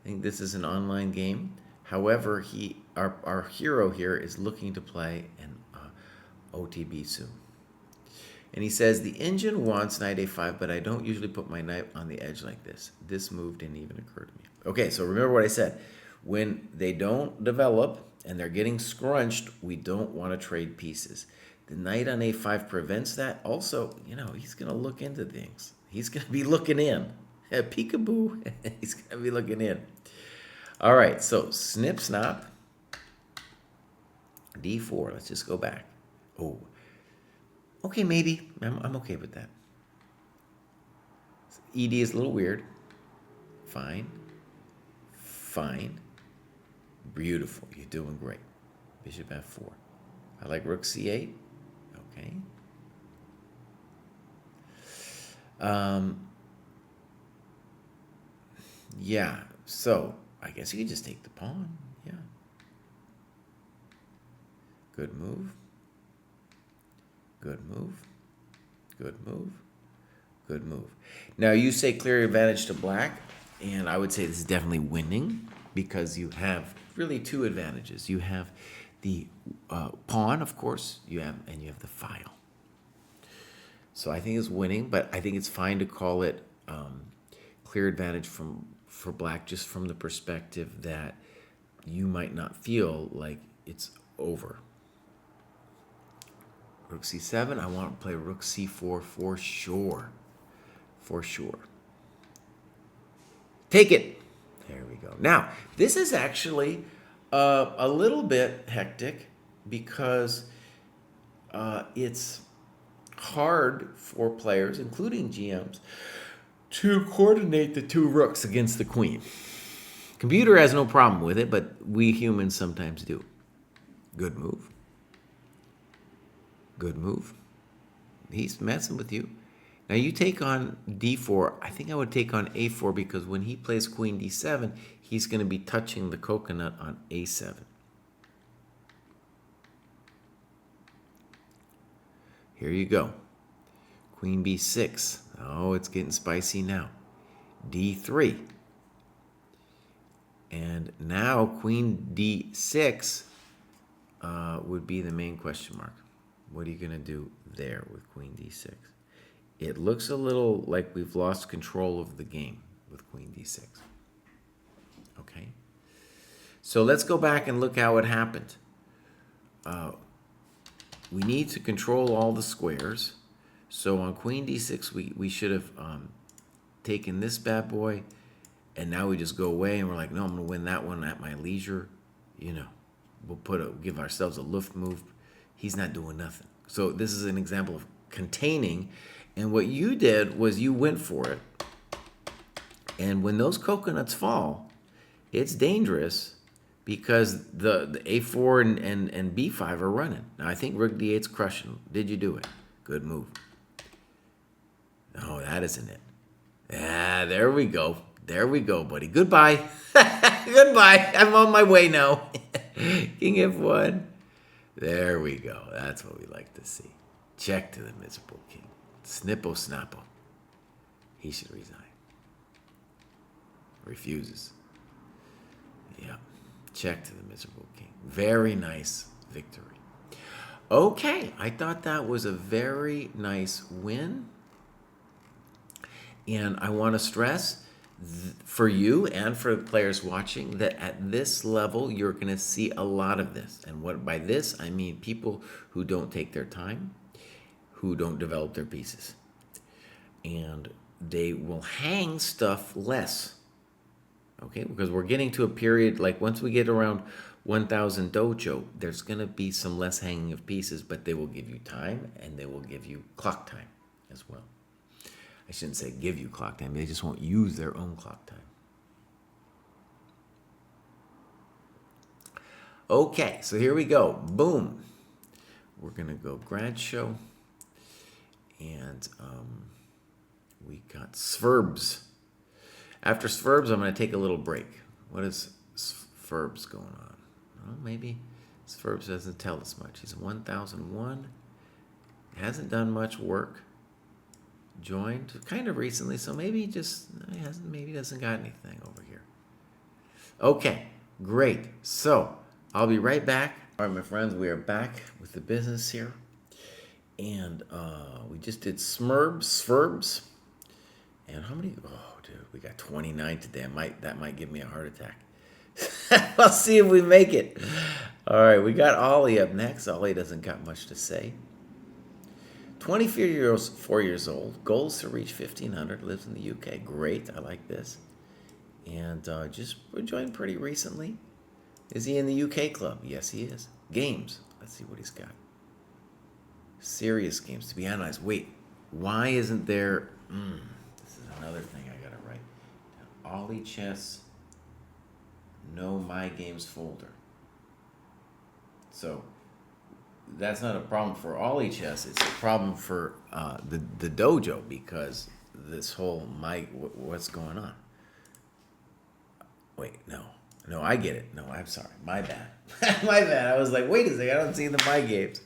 I think this is an online game. However, our hero here is looking to play an OTB soon. And he says, the engine wants knight a5, but I don't usually put my knight on the edge like this. This move didn't even occur to me. Okay, so remember what I said. When they don't develop and they're getting scrunched, we don't want to trade pieces. The knight on a5 prevents that. Also, he's going to look into things. He's going to be looking in. Peekaboo. He's going to be looking in. All right, so snip, snap. d4. Let's just go back. Oh. Okay, maybe. I'm okay with that. ED is a little weird. Fine. Fine. Beautiful. You're doing great. Bishop f4. I like rook c8. Okay. Yeah, so I guess you could just take the pawn. Yeah. Good move. Good move. Good move. Good move. Now you say clear advantage to black, and I would say this is definitely winning because you have really two advantages. You have the pawn, of course, and you have the file. So I think it's winning, but I think it's fine to call it clear advantage for black just from the perspective that you might not feel like it's over. Rook c7, I want to play rook c4 for sure. For sure. Take it. There we go. Now, this is actually a little bit hectic because it's hard for players, including GMs, to coordinate the two rooks against the queen. Computer has no problem with it, but we humans sometimes do. Good move. Good move. He's messing with you. Now you take on d4. I think I would take on a4 because when he plays queen d7, he's going to be touching the coconut on a7. Here you go. Queen b6. Oh, it's getting spicy now. d3. And now queen d6 would be the main question mark. What are you going to do there with queen d6? It looks a little like we've lost control of the game with queen d6. Okay? So let's go back and look how it happened. We need to control all the squares. So on queen d6, we should have taken this bad boy, and now we just go away, and we're like, no, I'm going to win that one at my leisure. We'll give ourselves a luft move. He's not doing nothing. So this is an example of containing, and what you did was you went for it. And when those coconuts fall, it's dangerous because the a4 and b5 are running. Now I think rook d8's crushing. Did you do it? Good move. No, that isn't it. Ah, there we go. There we go, buddy. Goodbye. Goodbye. I'm on my way now. King f1. There we go. That's what we like to see. Check to the miserable king. Snippo snappo. He should resign. Refuses. Yeah. Check to the miserable king. Very nice victory. Okay. I thought that was a very nice win. And I want to stress for you and for the players watching that at this level, you're going to see a lot of this. And what by this, I mean people who don't take their time, who don't develop their pieces. And they will hang stuff less. Okay, because we're getting to a period, like once we get around 1,000 dojo, there's going to be some less hanging of pieces, but they will give you time and they will give you clock time as well. I shouldn't say give you clock time. They just won't use their own clock time. Okay, so here we go. Boom. We're going to go grad show. And we got Sverbs. After Sverbs, I'm going to take a little break. What is Sverbs going on? Well, maybe Sverbs doesn't tell us much. He's 1001. Hasn't done much work. Joined kind of recently, so maybe maybe doesn't got anything over here. Okay, great. So I'll be right back. All right, my friends, we are back with the business here, and we just did Sverbs, and how many? Oh, dude, we got 29 today. That might give me a heart attack. Let's see if we make it. All right, we got Ollie up next. Ollie doesn't got much to say. 24 years old, goals to reach 1,500, lives in the UK. Great, I like this. And just joined pretty recently. Is he in the UK club? Yes, he is. Games, let's see what he's got. Serious games to be analyzed. Wait, why isn't there... this is another thing I gotta write. Ollie Chess, no My Games folder. So... that's not a problem for Ollie Chess. It's a problem for the dojo because this whole what's going on? Wait, no, I get it. No, I'm sorry, my bad, my bad. I was like, wait a second, I don't see the My Games.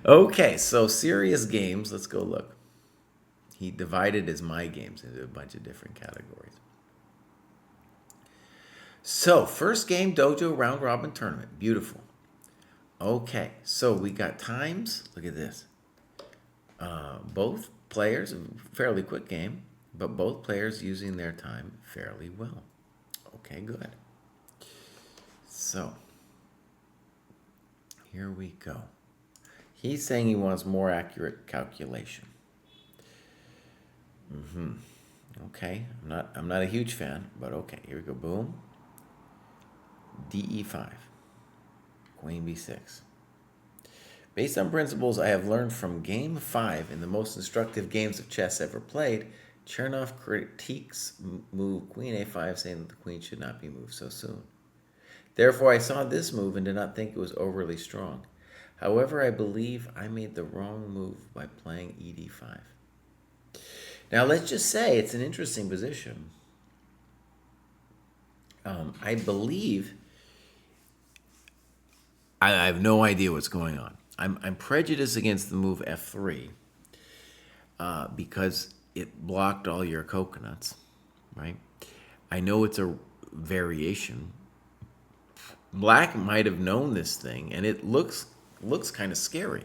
Okay, so serious games. Let's go look. He divided his My Games into a bunch of different categories. So first game, dojo round robin tournament. Beautiful. Okay, so we got times. Look at this. Both players, fairly quick game, but both players using their time fairly well. Okay, good. So, here we go. He's saying he wants more accurate calculation. Okay, I'm not a huge fan, but okay. Here we go. Boom. DE5. Queen b6. Based on principles I have learned from Game 5 in the most instructive games of chess ever played, Chernoff critiques move Queen a5, saying that the queen should not be moved so soon. Therefore, I saw this move and did not think it was overly strong. However, I believe I made the wrong move by playing ed5. Now, let's just say it's an interesting position. I believe... I have no idea what's going on. I'm prejudiced against the move f3 because it blocked all your coconuts, right? I know it's a variation. Black might have known this thing, and it looks kind of scary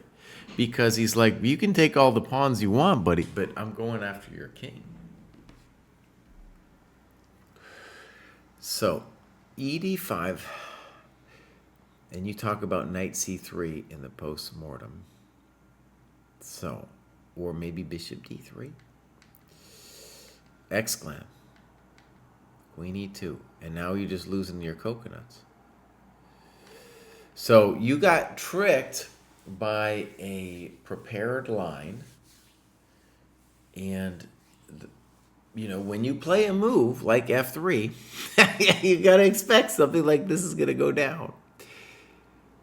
because he's like, you can take all the pawns you want, buddy, but I'm going after your king. So, ed5... and you talk about knight c3 in the post-mortem. So, or maybe bishop d3. Exclam. Queen e2. And now you're just losing your coconuts. So you got tricked by a prepared line. And, when you play a move like f3, you got to expect something like this is going to go down.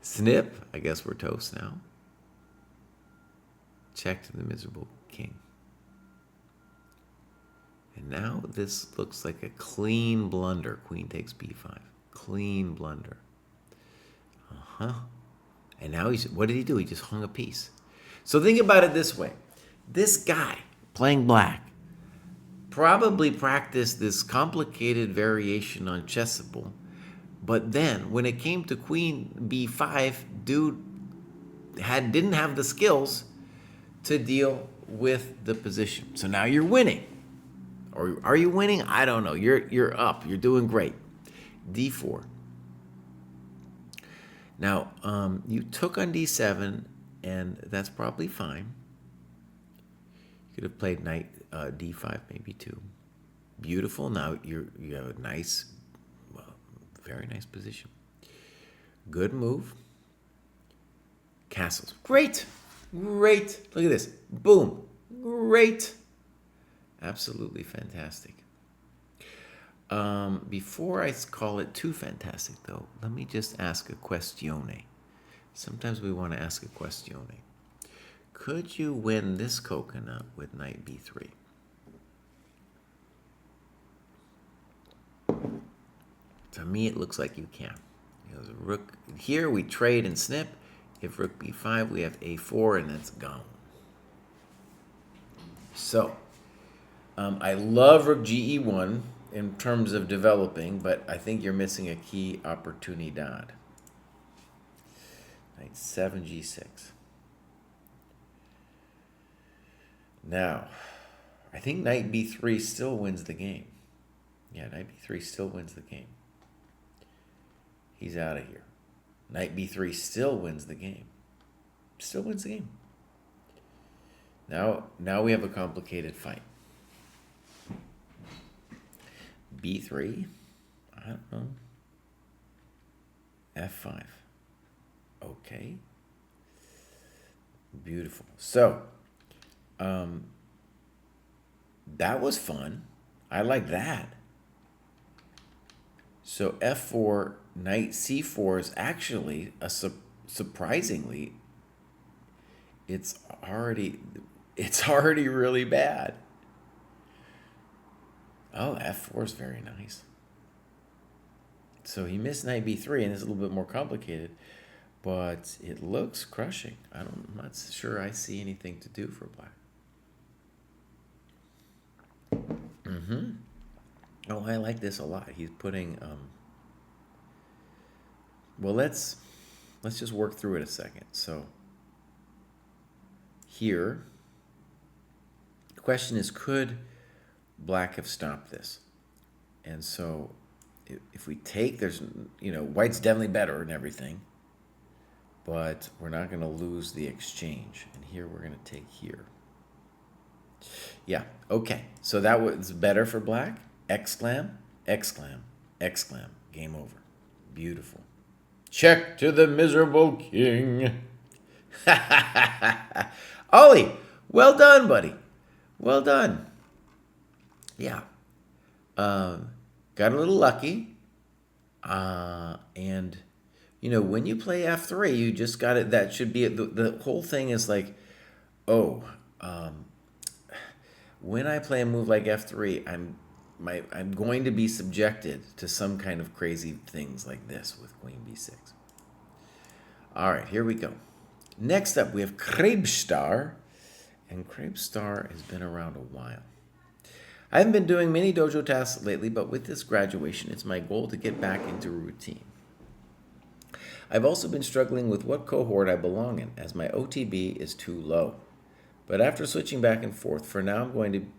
Snip, I guess we're toast now. Check to the miserable king. And now this looks like a clean blunder. Queen takes b5. Clean blunder. And now what did he do? He just hung a piece. So think about it this way. This guy playing black probably practiced this complicated variation on chessable. But then, when it came to queen b5, dude didn't have the skills to deal with the position. So now you're winning. Or are you winning? I don't know. You're up. You're doing great. D4. Now, you took on D7, and that's probably fine. You could have played knight D5 maybe too. Beautiful. Now you have a nice, well, very nice position. Good move. Castles. Great. Great. Look at this. Boom. Great. Absolutely fantastic. Before I call it too fantastic, though, let me just ask a questione. Sometimes we want to ask a questione. Could you win this coconut with knight b3? To me, it looks like you can. There's a rook. Here we trade and snip. If rook b5, we have a4, and that's gone. So, I love rook ge1 in terms of developing, but I think you're missing a key opportunidad. Knight 7 g6. Now, I think knight b3 still wins the game. Yeah, knight b3 still wins the game. He's out of here. Knight b3 still wins the game. Still wins the game. Now we have a complicated fight. b3. I don't know. f5. Okay. Beautiful. So, that was fun. I like that. So f4, knight c4 is actually a surprisingly, it's already really bad. Oh, f4 is very nice. So he missed knight b3, and it's a little bit more complicated, but it looks crushing. I'm not sure I see anything to do for black. Oh, I like this a lot. He's putting, well, let's just work through it a second. So here, the question is, could black have stopped this? And so if we take, there's, white's definitely better and everything, but we're not going to lose the exchange. And here we're going to take here. Yeah, okay. So that was better for black. Exclam, exclam, exclam. Game over. Beautiful. Check to the miserable king. Ollie, well done, buddy. Well done. Yeah. Got a little lucky. And, when you play f3, you just got it. That should be, the whole thing is like, when I play a move like f3, I'm going to be subjected to some kind of crazy things like this with queen b6. All right, here we go. Next up, we have Krebstar, and Krebstar has been around a while. I haven't been doing many dojo tasks lately, but with this graduation, it's my goal to get back into a routine. I've also been struggling with what cohort I belong in, as my OTB is too low. But after switching back and forth, for now I'm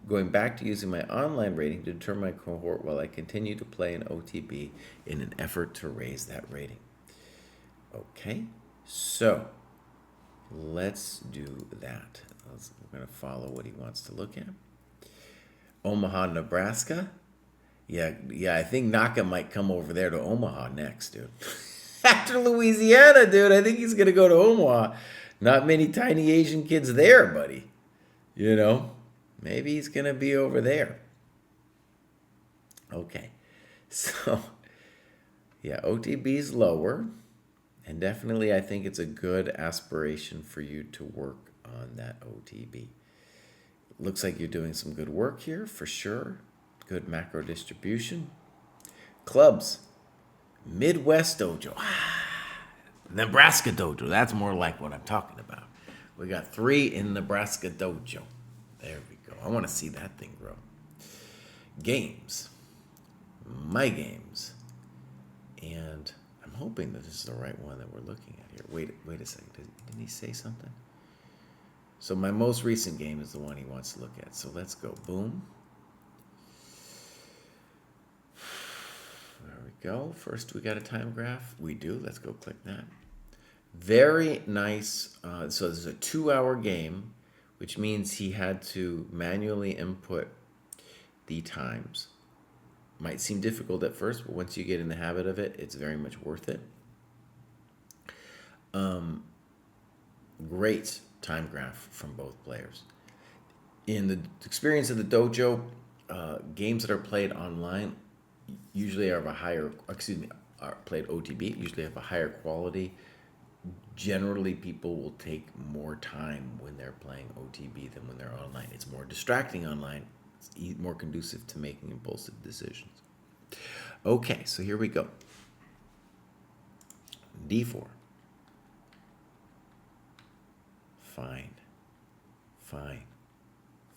going back to using my online rating to determine my cohort while I continue to play an OTB in an effort to raise that rating. Okay, so let's do that. We're going to follow what he wants to look at. Omaha, Nebraska. Yeah, I think Naka might come over there to Omaha next, dude. After Louisiana, dude, I think he's going to go to Omaha. Not many tiny Asian kids there, buddy. Maybe he's going to be over there. Okay. So, yeah, OTB's lower. And definitely I think it's a good aspiration for you to work on that OTB. Looks like you're doing some good work here, for sure. Good macro distribution. Clubs. Midwest Dojo. Nebraska Dojo. That's more like what I'm talking about. We got 3 in Nebraska Dojo. There we go. I want to see that thing grow. Games. My games. And I'm hoping that this is the right one that we're looking at here. Wait a second. Didn't he say something? So my most recent game is the one he wants to look at. So let's go. Boom. go. First, we got a time graph. We do. Let's go click that. Very nice. So this is a 2-hour game, which means he had to manually input the times. Might seem difficult at first, but once you get in the habit of it, it's very much worth it. Great time graph from both players. In the experience of the dojo, games that are played online usually are of a higher, are played OTB, usually have a higher quality. Generally, people will take more time when they're playing OTB than when they're online. It's more distracting online. It's more conducive to making impulsive decisions. Okay, so here we go. D4. Fine. Fine.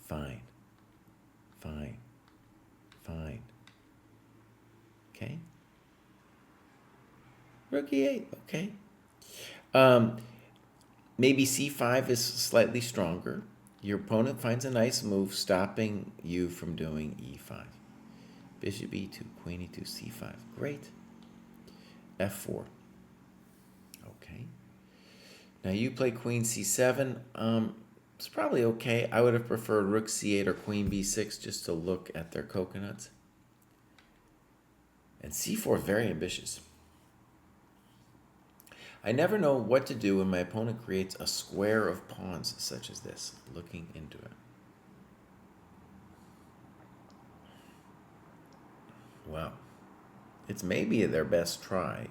Fine. Fine. Fine. Okay. Rook E8. Okay. Maybe C5 is slightly stronger. Your opponent finds a nice move, stopping you from doing E5. Bishop E2, Queen E2, C5. Great. F4. Okay. Now you play Queen C7. It's probably okay. I would have preferred Rook C8 or Queen B6 just to look at their coconuts. And C4 is very ambitious. I never know what to do when my opponent creates a square of pawns such as this, looking into it. Wow. It's maybe their best try.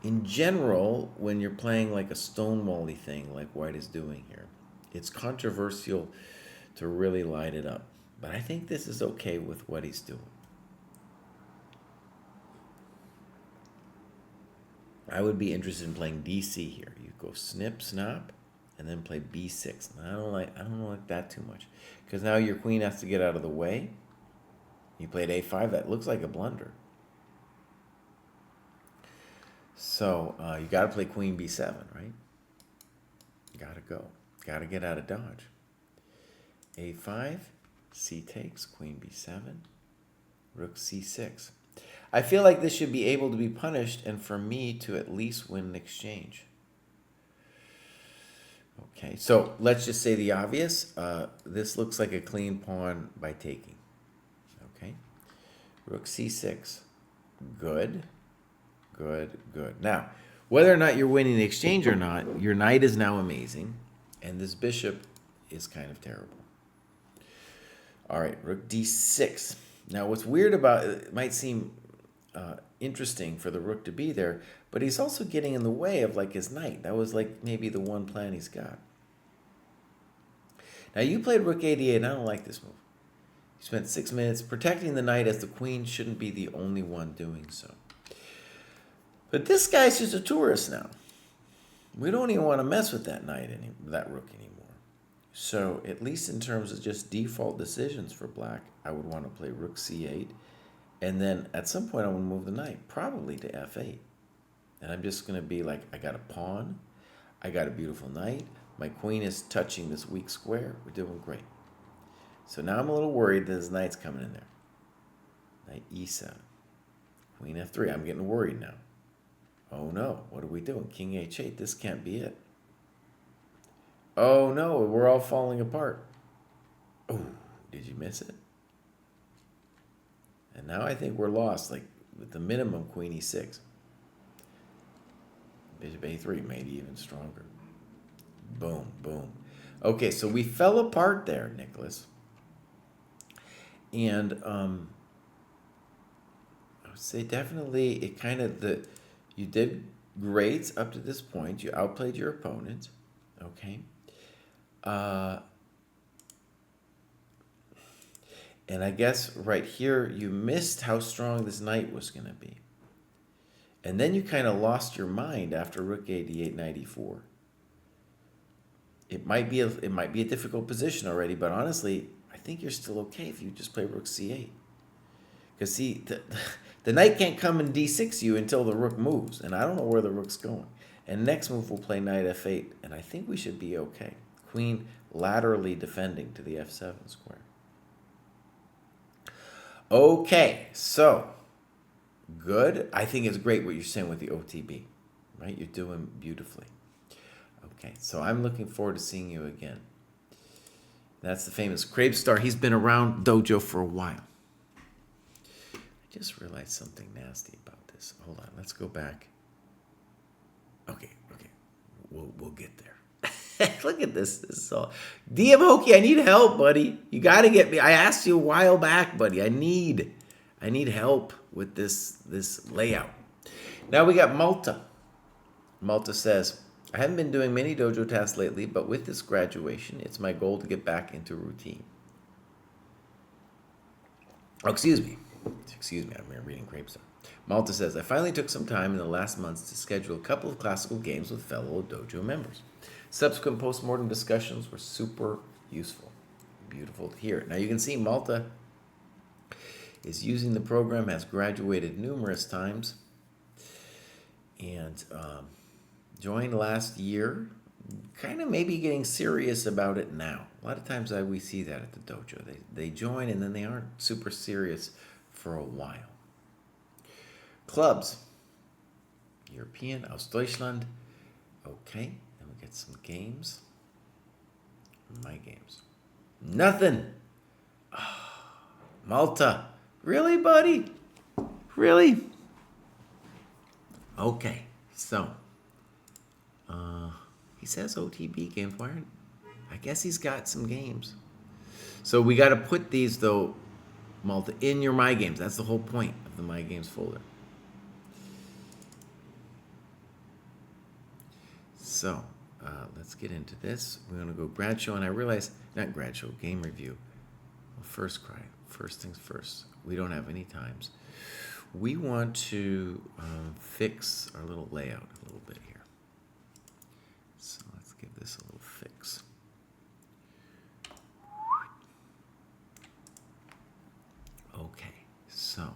In general, when you're playing like a stonewall-y thing like White is doing here, it's controversial to really light it up. But I think this is okay with what he's doing. I would be interested in playing DC here. You go snip, snap, and then play B6. And I don't like that too much, because now your queen has to get out of the way. You played A5. That looks like a blunder. So you got to play Queen B7, right? Got to go. Got to get out of dodge. A5, C takes, Queen B7, Rook C6. I feel like this should be able to be punished and for me to at least win an exchange. Okay, so let's just say the obvious. This looks like a clean pawn by taking. Okay, Rook C6. Good, good, good. Now, whether or not you're winning the exchange or not, your knight is now amazing, and this bishop is kind of terrible. All right, Rook D6. Now, what's weird about it, it might seem interesting for the rook to be there, but he's also getting in the way of like his knight. That was like maybe the one plan he's got. Now you played Rook A8. I don't like this move. You spent 6 minutes protecting the knight, as the queen shouldn't be the only one doing so. But this guy's just a tourist now. We don't even want to mess with that knight that rook anymore. So at least in terms of just default decisions for black, I would want to play Rook C8. And then at some point, I'm going to move the knight, probably to F8. And I'm just going to be like, I got a pawn. I got a beautiful knight. My queen is touching this weak square. We're doing great. So now I'm a little worried that his knight's coming in there. Knight E7. Queen F3. I'm getting worried now. Oh, no. What are we doing? King H8. This can't be it. Oh, no. We're all falling apart. Oh, did you miss it? And now I think we're lost, like with the minimum Queen E6. Bishop A3, maybe even stronger. Boom, boom. Okay, so we fell apart there, Nicholas. And I would say definitely it kind of, you did great up to this point. You outplayed your opponent, okay? And I guess right here, you missed how strong this knight was going to be. And then you kind of lost your mind after Rook A8, Knight E4. It might be a difficult position already, but honestly, I think you're still okay if you just play Rook C8. Because see, the knight can't come and D6 you until the rook moves, and I don't know where the rook's going. And next move, we'll play Knight F8, and I think we should be okay. Queen laterally defending to the F7 square. Okay, so good. I think it's great what you're saying with the OTB, right? You're doing beautifully. Okay, so I'm looking forward to seeing you again. That's the famous Crave Star. He's been around Dojo for a while. I just realized something nasty about this. Hold on, let's go back. Okay. We'll get there. Look at this. This is all. DM Hokie, I need help, buddy. You got to get me. I asked you a while back, buddy. I need help with this layout. Now we got Malta. Malta says, I haven't been doing many dojo tasks lately, but with this graduation, it's my goal to get back into routine. Oh, excuse me. I'm reading Crepes. Malta says, I finally took some time in the last months to schedule a couple of classical games with fellow dojo members. Subsequent postmortem discussions were super useful. Beautiful to hear. Now you can see Malta is using the program, has graduated numerous times, and joined last year, kind of maybe getting serious about it now. A lot of times we see that at the dojo. They join and then they aren't super serious for a while. Clubs. European, aus Deutschland. Okay, then we get some games. My games. Nothing. Oh, Malta. Really, buddy? Really? Okay, so he says OTB game fire. I guess he's got some games. So we got to put these, though, Malta, in your My Games. That's the whole point of the My Games folder. So let's get into this. We're going to go grad show, and I realize, not grad show, game review. Well, first cry. First things first. We don't have any times. We want to fix our little layout a little bit here. So let's give this a little fix. Okay, so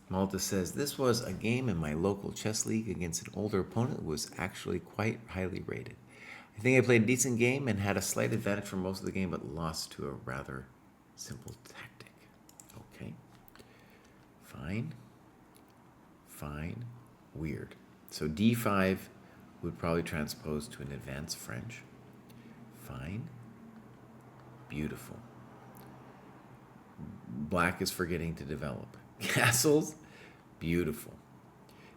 Malta says, this was a game in my local chess league against an older opponent who was actually quite highly rated. I think I played a decent game and had a slight advantage for most of the game, but lost to a rather simple tactic. Okay. Fine. Weird. So D5 would probably transpose to an advanced French. Fine. Beautiful. Black is forgetting to develop. Castles. Beautiful.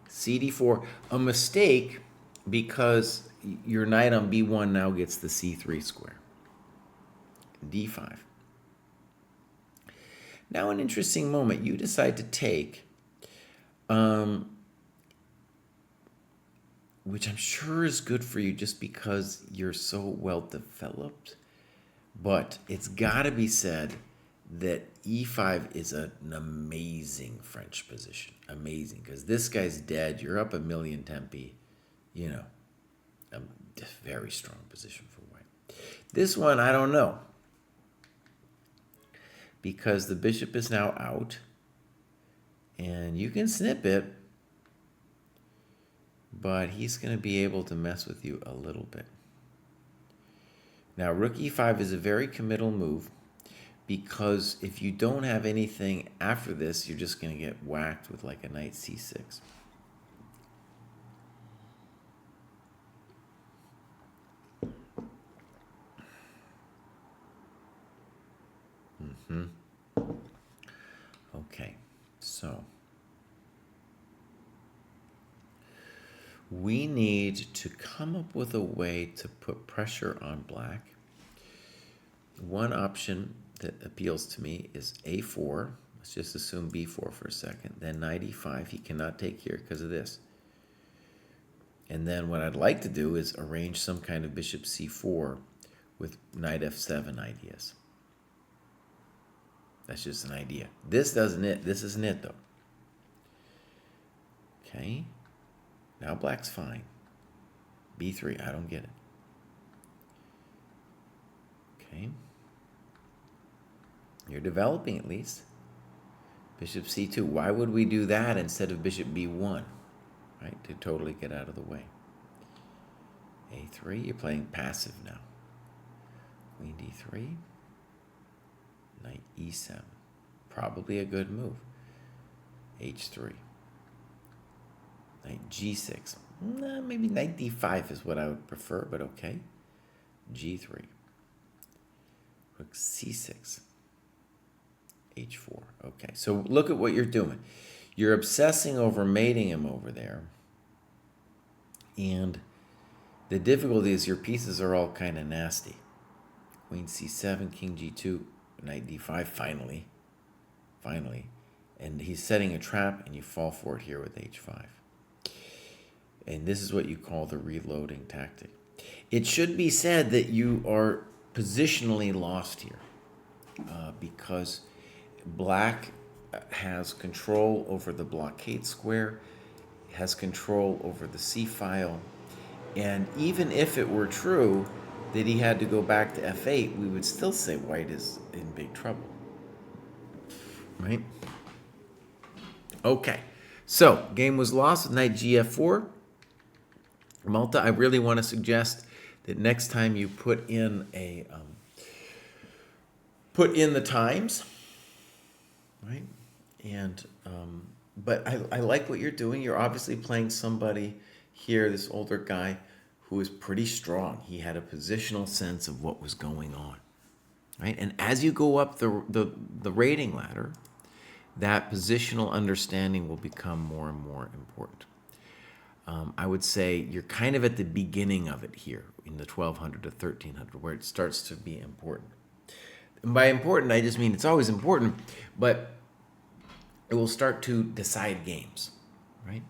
CD4. A mistake because your knight on B1 now gets the C3 square. D5. Now an interesting moment. You decide to take, which I'm sure is good for you just because you're so well developed. But it's got to be said that E5 is an amazing French position. Amazing. Because this guy's dead. You're up a million tempi. You know, a very strong position for white. This one, I don't know. Because the bishop is now out. And you can snip it. But he's going to be able to mess with you a little bit. Now, rook e5 is a very committal move. Because if you don't have anything after this, you're just going to get whacked with like a knight c6. Okay, so we need to come up with a way to put pressure on black. One option that appeals to me is a4. Let's just assume b4 for a second. Then knight e5. He cannot take here because of this. And then what I'd like to do is arrange some kind of bishop c4 with knight f7 ideas. That's just an idea. This isn't it though. Okay. Now black's fine. b3, I don't get it. Okay. You're developing at least. Bishop c2. Why would we do that instead of bishop b1? Right? To totally get out of the way. a3. You're playing passive now. Queen d3. Knight e7. Probably a good move. H3. Knight G6. Maybe Knight D5 is what I would prefer, but okay. G3. Rook C6. H4. Okay, so look at what you're doing. You're obsessing over mating him over there. And the difficulty is your pieces are all kind of nasty. Queen C7, King G2, Knight D5, finally. And he's setting a trap, and you fall for it here with H5. And this is what you call the reloading tactic. It should be said that you are positionally lost here because black has control over the blockade square, has control over the C file, and even if it were true that he had to go back to F8, we would still say white is in big trouble, right? Okay, so game was lost with Knight GF4. Malta, I really want to suggest that next time you put in the times, right? And but I like what you're doing. You're obviously playing somebody here, this older guy, who is pretty strong. He had a positional sense of what was going on, right? And as you go up the rating ladder, that positional understanding will become more and more important. I would say you're kind of at the beginning of it here in the 1200 to 1300, where it starts to be important. And by important, I just mean it's always important, but it will start to decide games, right?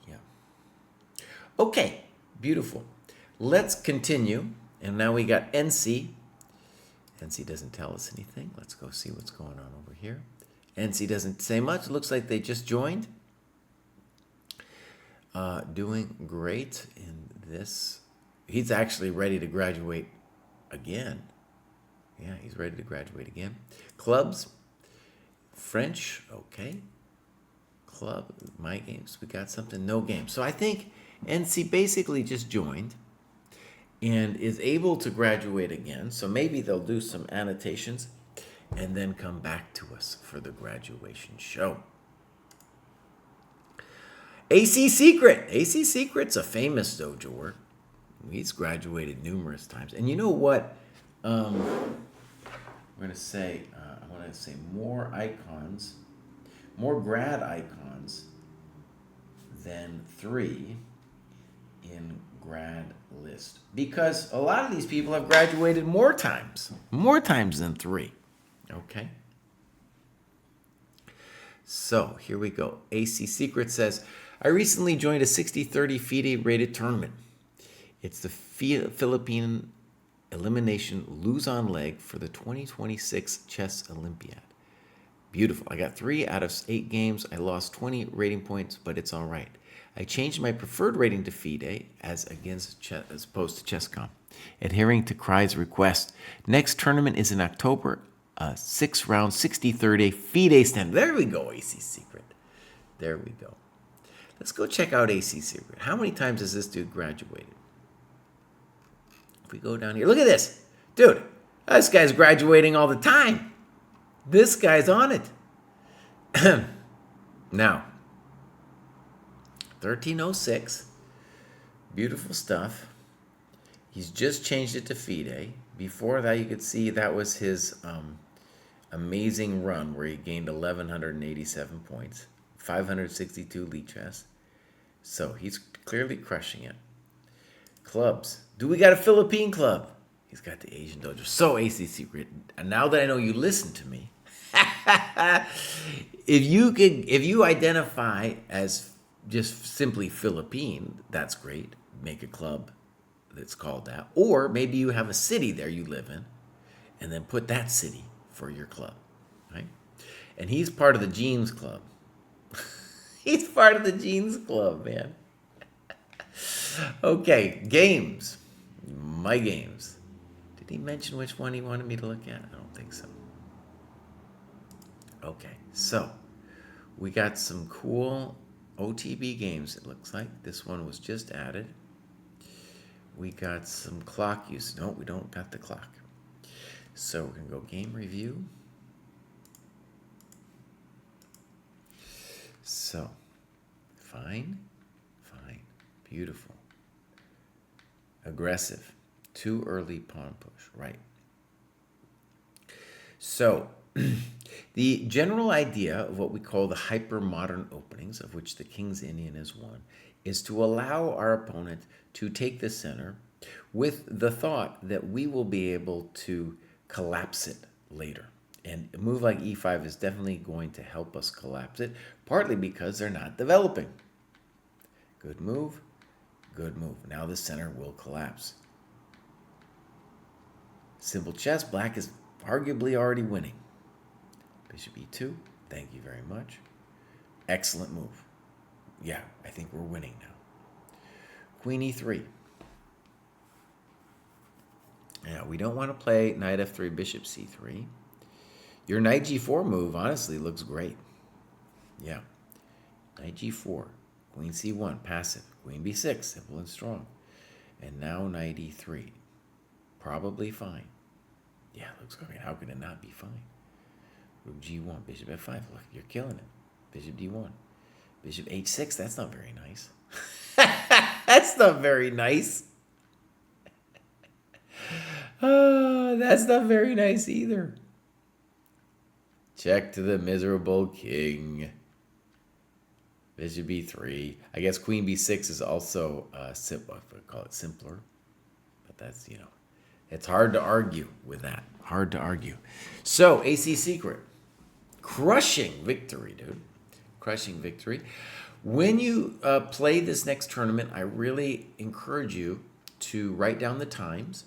Yeah. Okay, beautiful. Let's continue. And now we got NC. NC doesn't tell us anything. Let's go see what's going on over here. NC doesn't say much. Looks like they just joined. Doing great in this. He's actually ready to graduate again. Yeah, he's ready to graduate again. Clubs. French. Okay. Club. My games. We got something. No game. So I think NC basically just joined and is able to graduate again. So maybe they'll do some annotations and then come back to us for the graduation show. AC Secret. AC Secret's a famous dojoer. He's graduated numerous times. And you know what? I'm going to say, I want to say more icons, more grad icons than 3 in grad list. Because a lot of these people have graduated more times than 3. Okay? So here we go. AC Secret says, I recently joined a 60-30 FIDE rated tournament. It's the Philippine elimination lose-on leg for the 2026 Chess Olympiad. Beautiful. I got 3 out of 8 games. I lost 20 rating points, but it's all right. I changed my preferred rating to FIDE as opposed to ChessCom, adhering to Krai's request. Next tournament is in October. 6-round, 60-30 FIDE stand. There we go, AC Secret. There we go. Let's go check out AC Secret. How many times has this dude graduated? If we go down here, look at this. Dude, this guy's graduating all the time. This guy's on it. Now, 1306. Beautiful stuff. He's just changed it to FIDE. Before that, you could see that was his amazing run where he gained 1,187 points, 562 Lichess. So he's clearly crushing it. Clubs. Do we got a Philippine club? He's got the Asian dojo. So AC Secret. And now that I know you listen to me, if you identify as just simply Philippine, that's great. Make a club that's called that. Or maybe you have a city there you live in, and then put that city for your club, right? And he's part of the Jeans Club. He's part of the Jeans Club, man. Okay, games. My games. Did he mention which one he wanted me to look at? I don't think so. Okay, so we got some cool OTB games, it looks like. This one was just added. We got some clock use. No, we don't got the clock. So we're going to go game review. So, fine, fine, beautiful. Aggressive, too early pawn push, right. So, the general idea of what we call the hyper-modern openings, of which the King's Indian is one, is to allow our opponent to take the center with the thought that we will be able to collapse it later. And a move like e5 is definitely going to help us collapse it, partly because they're not developing. Good move, good move. Now the center will collapse. Simple chess, black is arguably already winning. Bishop e2, thank you very much. Excellent move. Yeah, I think we're winning now. Queen e3. Now, we don't want to play knight f3, bishop c3. Your knight g4 move, honestly, looks great. Yeah. Knight g4, queen c1, passive. Queen b6, simple and strong. And now knight e3. Probably fine. Yeah, looks good. I mean, how can it not be fine? Rook g1, bishop f5. Look, you're killing it. Bishop d1. Bishop h6. That's not very nice. That's not very nice. That's not very nice either. Check to the miserable king. Bishop b3. I guess queen b6 is also I call it simpler. But that's, it's hard to argue with that. Hard to argue. So, AC secret. Crushing victory, dude. Crushing victory. When you play this next tournament, I really encourage you to write down the times.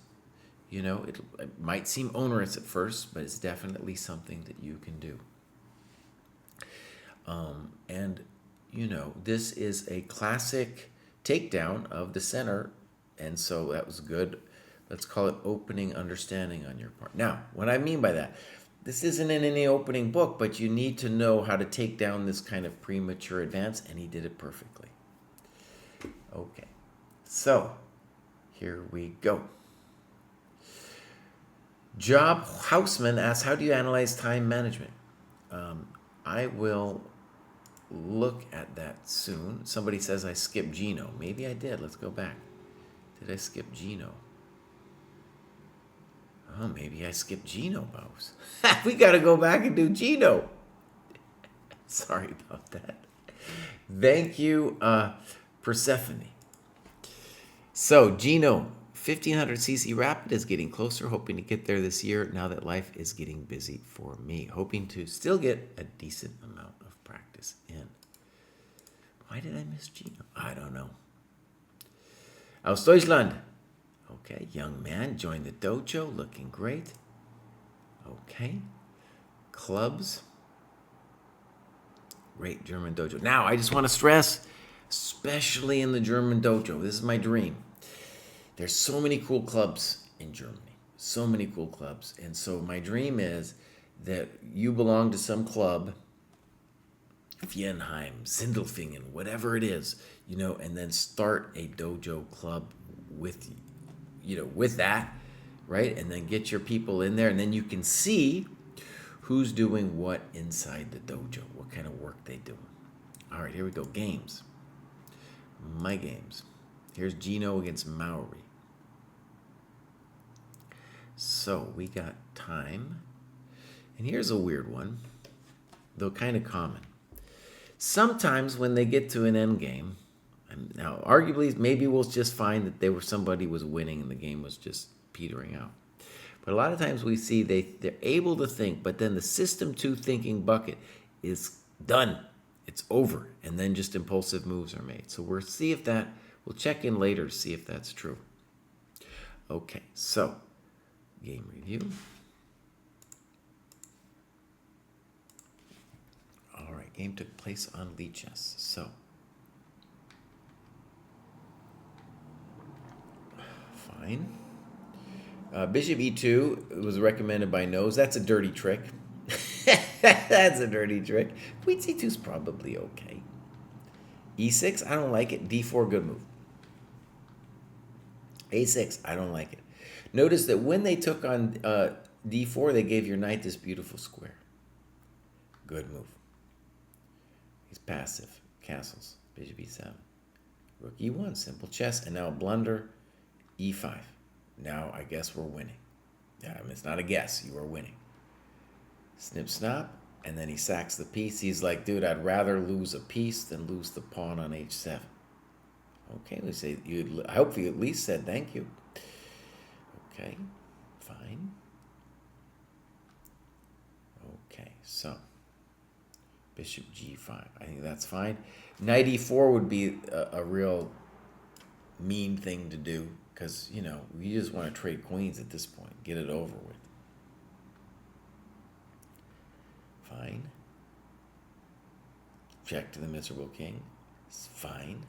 It might seem onerous at first, but it's definitely something that you can do. This is a classic takedown of the center, and so that was good. Let's call it opening understanding on your part. Now, what I mean by that, this isn't in any opening book, but you need to know how to take down this kind of premature advance, and he did it perfectly. Okay, so here we go. Job Houseman asks, how do you analyze time management? I will look at that soon. Somebody says I skipped Gino. Maybe I did. Let's go back. Did I skip Gino? Oh, maybe I skipped Gino, Bows. We got to go back and do Gino. Sorry about that. Thank you, Persephone. So, Gino, 1500cc Rapid is getting closer, hoping to get there this year now that life is getting busy for me. Hoping to still get a decent amount of practice in. Why did I miss Gino? I don't know. Aus Deutschland. Okay, young man, joined the dojo, looking great. Okay. Clubs. Great German dojo. Now, I just want to stress, especially in the German dojo, this is my dream. There's so many cool clubs in Germany. So many cool clubs. And so my dream is that you belong to some club, Vienheim, Sindelfingen, whatever it is, and then start a dojo club with that, right? And then get your people in there, and then you can see who's doing what inside the dojo, what kind of work they do. All right, here we go. Games. My games. Here's Gino against Maori. So we got time. And here's a weird one, though kind of common. Sometimes when they get to an end game, now arguably maybe we'll just find that somebody was winning and the game was just petering out. But a lot of times we see they're able to think, but then the system 2 thinking bucket is done. It's over. And then just impulsive moves are made. So we'll check in later to see if that's true. Okay, so game review. All right, game took place on Lichess. So, fine. Bishop e2 was recommended by Nose. That's a dirty trick. That's a dirty trick. Queen c2 is probably okay. e6, I don't like it. d4, good move. a6, I don't like it. Notice that when they took on d4, they gave your knight this beautiful square. Good move. He's passive. Castles. Bishop e7. Rook e1, simple chess. And now a blunder, e5. Now I guess we're winning. Yeah, I mean, it's not a guess. You are winning. Snip, snap. And then he sacks the piece. He's like, dude, I'd rather lose a piece than lose the pawn on h7. Okay, we say I hope you at least said thank you. Okay, fine. Okay, so bishop g5. I think that's fine. Knight e4 would be a real mean thing to do because, you know, you just want to trade queens at this point. Get it over with. Fine. Check to the miserable king. It's fine.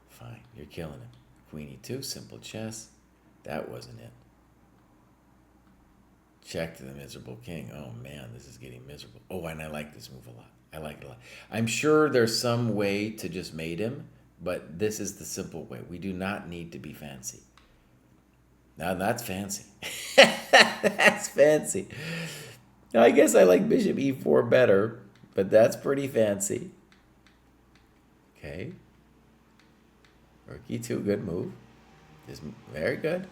Fine. You're killing it. Queen e2, simple chess. That wasn't it. Check to the miserable king. Oh, man, this is getting miserable. Oh, and I like this move a lot. I like it a lot. I'm sure there's some way to just mate him, but this is the simple way. We do not need to be fancy. Now, that's fancy. That's fancy. Now, I guess I like bishop e4 better, but that's pretty fancy. Okay. Rook e2, good move. Is very good.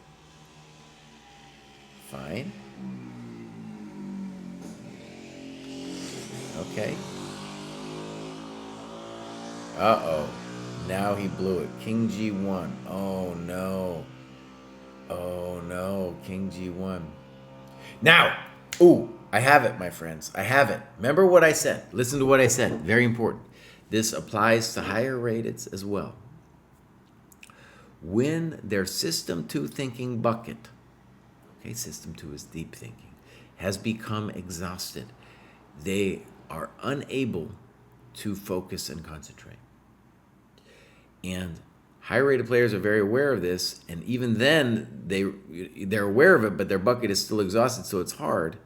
Fine. Okay. Uh-oh. Now he blew it. King g1. Oh, no. Oh, no. King g1. Now! Ooh, I have it, my friends. I have it. Remember what I said. Listen to what I said. Very important. This applies to higher rated as well. When their system 2 thinking bucket, okay, system 2 is deep thinking, has become exhausted, they are unable to focus and concentrate. And high-rated players are very aware of this, and even then, they're aware of it, but their bucket is still exhausted, so it's hard.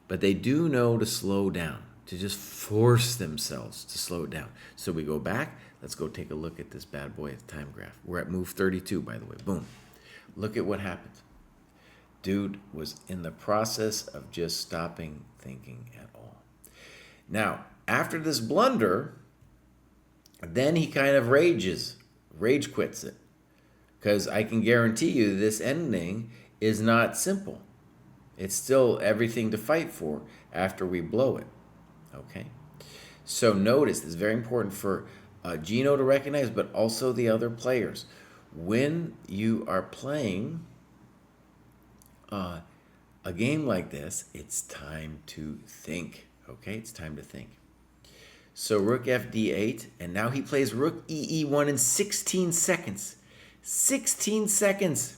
But they do know to slow down, to just force themselves to slow it down. So we go back. Let's go take a look at this bad boy at the time graph. We're at move 32, by the way. Boom. Look at what happened. Dude was in the process of just stopping thinking at all. Now, after this blunder, then he kind of rage quits it. Because I can guarantee you this ending is not simple. It's still everything to fight for after we blow it. Okay? So notice, this is very important for Gino to recognize, but also the other players. When you are playing a game like this, it's time to think. Okay? It's time to think. So rook fd8, and now he plays rook e1 in 16 seconds. 16 seconds.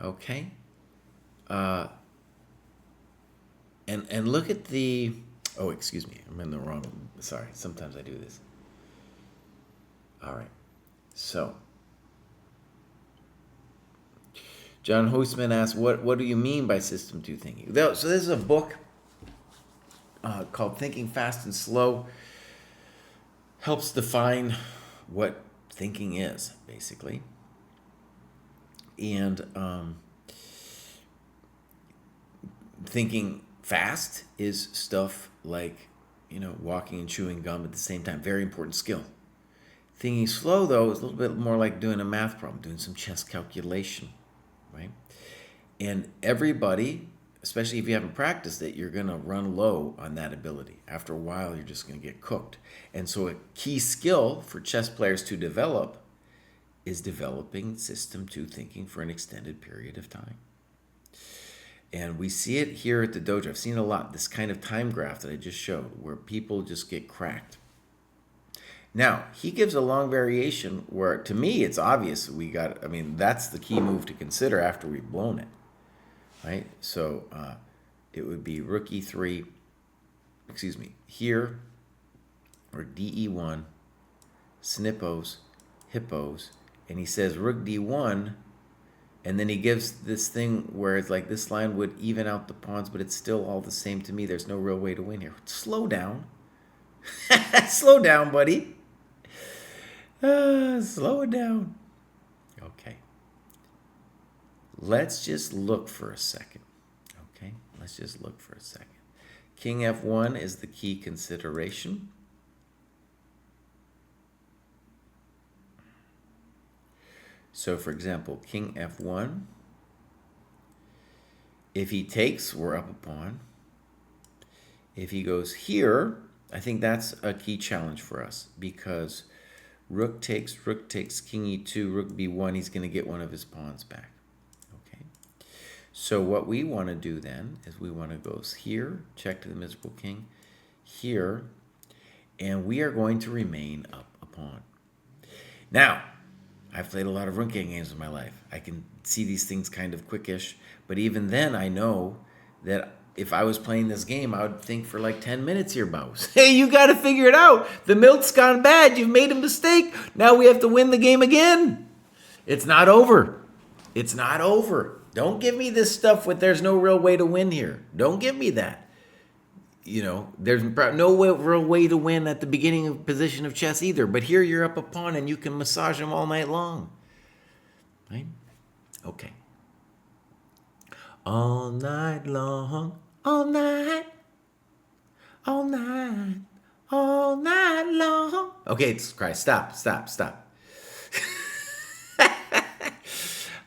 Okay? And look at the... Oh, excuse me. I'm in the wrong... Sorry. Sometimes I do this. All right. So, John Hoosman asks, what do you mean by system 2 thinking? So this is a book called Thinking Fast and Slow. Helps define what thinking is, basically. And thinking fast is stuff like, you know, walking and chewing gum at the same time. Very important skill. Thinking slow, though, is a little bit more like doing a math problem, doing some chess calculation, right? And everybody, especially if you haven't practiced it, you're going to run low on that ability. After a while, you're just going to get cooked. And so a key skill for chess players to develop is developing system 2 thinking for an extended period of time. And we see it here at the dojo. I've seen a lot, this kind of time graph that I just showed, where people just get cracked. Now, he gives a long variation where, to me, it's obvious that's the key move to consider after we've blown it, right? So it would be rook e3, here, or de1, snippos, hippos, and he says rook d1, and then he gives this thing where it's like this line would even out the pawns, but it's still all the same to me. There's no real way to win here. Slow down. Slow down, buddy. Slow it down. Okay. Let's just look for a second. Okay? Let's just look for a second. King F1 is the key consideration. So, for example, King F1. If he takes, we're up a pawn. If he goes here, I think that's a key challenge for us because rook takes, king e2, rook b1, he's going to get one of his pawns back. Okay. So what we want to do then is we want to go here, check to the miserable king, here, and we are going to remain up a pawn. Now, I've played a lot of rook games in my life. I can see these things kind of quickish, but even then I know that if I was playing this game, I would think for like 10 minutes here, Bows. Hey, you got to figure it out. The milk's gone bad. You've made a mistake. Now we have to win the game again. It's not over. It's not over. Don't give me this stuff with there's no real way to win here. Don't give me that. You know, there's no real way to win at the beginning of position of chess either. But here you're up a pawn and you can massage them all night long. Right? Okay. All night long. All night. All night. All night long. Okay, Kraai, stop.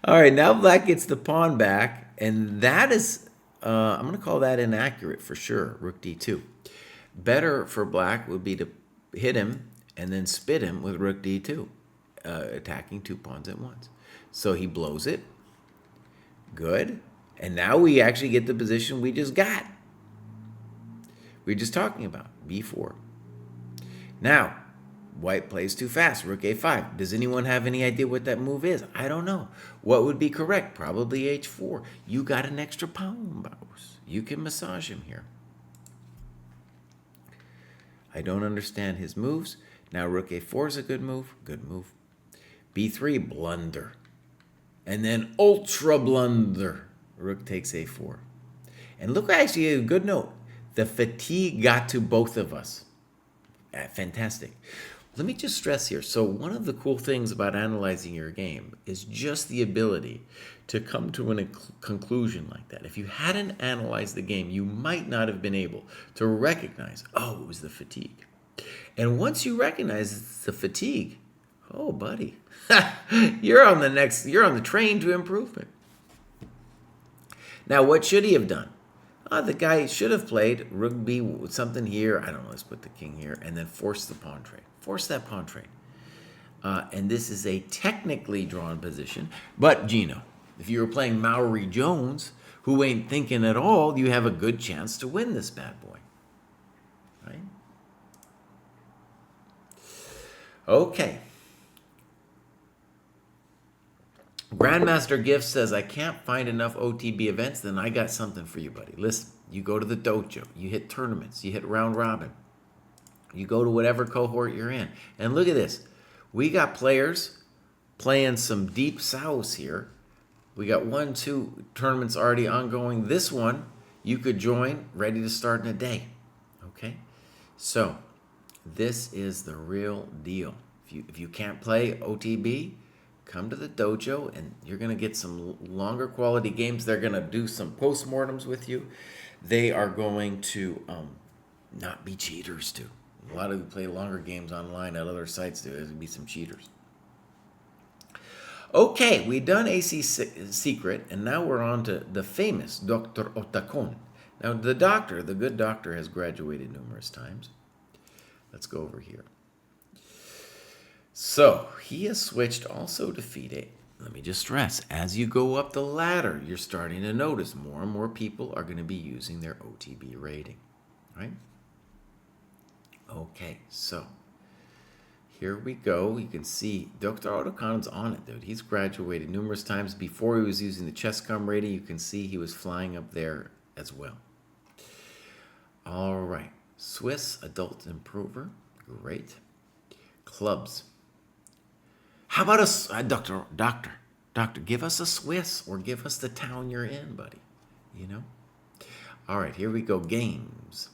All right, now black gets the pawn back. And that is... I'm going to call that inaccurate for sure, rook d2. Better for black would be to hit him and then spit him with rook d2, attacking 2 pawns at once. So he blows it. Good. And now we actually get the position we just got. We were just talking about, b4. Now, white plays too fast, rook a5. Does anyone have any idea what that move is? I don't know. What would be correct? Probably h4. You got an extra pawn, Bows. You can massage him here. I don't understand his moves. Now rook a4 is a good move. Good move. b3, blunder. And then ultra blunder. Rook takes a4. And look, actually, a good note. The fatigue got to both of us. Fantastic. Let me just stress here. So one of the cool things about analyzing your game is just the ability to come to a conclusion like that. If you hadn't analyzed the game, you might not have been able to recognize, oh, it was the fatigue. And once you recognize it's the fatigue, oh, buddy, you're on the train to improvement. Now, what should he have done? The guy should have played rook b something here. I don't know. Let's put the king here and then force the pawn trade. Force that pawn trade. And this is a technically drawn position. But, Gino, if you were playing Maori Jones, who ain't thinking at all, you have a good chance to win this bad boy. Right? Okay. Grandmaster Gift says, I can't find enough OTB events, then I got something for you, buddy. Listen, you go to the dojo, you hit tournaments, you hit round robin, you go to whatever cohort you're in. And look at this. We got players playing some deep souths here. We got 1, 2 tournaments already ongoing. This one, you could join, ready to start in a day. Okay? So, this is the real deal. If you can't play OTB, come to the dojo and you're going to get some longer quality games. They're going to do some postmortems with you. They are going to not be cheaters too. A lot of you play longer games online at other sites. There's going to be some cheaters. Okay, we've done AC Secret, and now we're on to the famous Dr. Otacon. Now, the good doctor, has graduated numerous times. Let's go over here. So, he has switched also to FIDE. Let me just stress, as you go up the ladder, you're starting to notice more and more people are going to be using their OTB rating, right? Okay, so here we go. You can see Dr. Otacon's on it, dude. He's graduated numerous times. Before he was using the ChessCom rating, you can see he was flying up there as well. All right, Swiss Adult Improver, great. Clubs. How about a doctor, give us a Swiss or give us the town you're in, buddy. You know? All right, here we go. Games.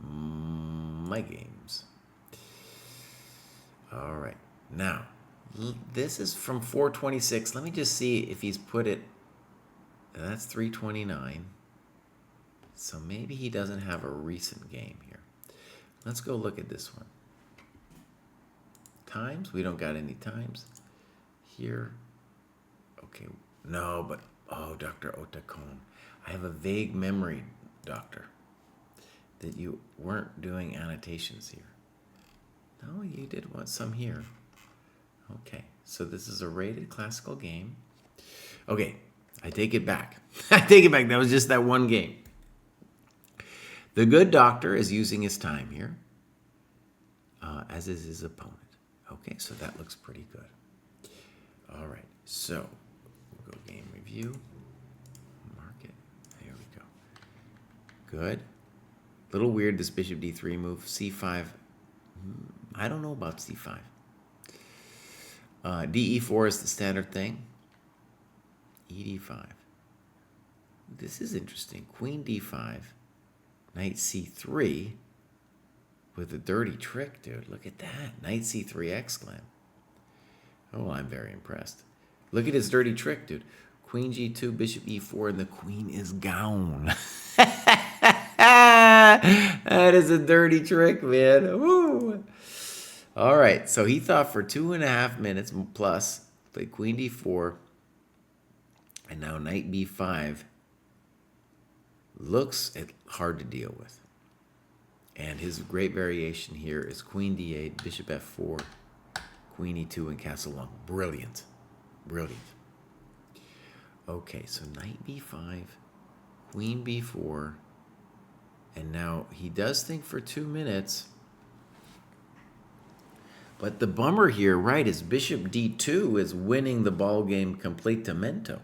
My games. All right. Now, this is from 426. Let me just see if he's put it. That's 329. So maybe he doesn't have a recent game here. Let's go look at this one. Times? We don't got any times. Here. Okay. No, but... Oh, Dr. Otakon. I have a vague memory, Doctor, that you weren't doing annotations here. No, you did want some here. Okay. So this is a rated classical game. Okay. I take it back. I take it back. That was just that one game. The good doctor is using his time here, as is his opponent. Okay, so that looks pretty good. All right, so we'll go game review, mark it. There we go. Good. Little weird, this bishop d3 move. c5. I don't know about c5. de4 is the standard thing. ed5. This is interesting. Queen d5. Knight c3 with a dirty trick, dude. Look at that. Knight c3 exclam. Oh, I'm very impressed. Look at his dirty trick, dude. Queen g2, bishop e4, and the queen is gone. That is a dirty trick, man. Woo. All right, so he thought for 2.5 minutes plus, played queen d4, and now knight b5 looks hard to deal with. And his great variation here is queen d8, bishop f4, queen e2, and castle long. Brilliant. Brilliant. Okay, so knight b5, queen b4, and now he does think for 2 minutes. But the bummer here, right, is bishop d2 is winning the ball game completamento.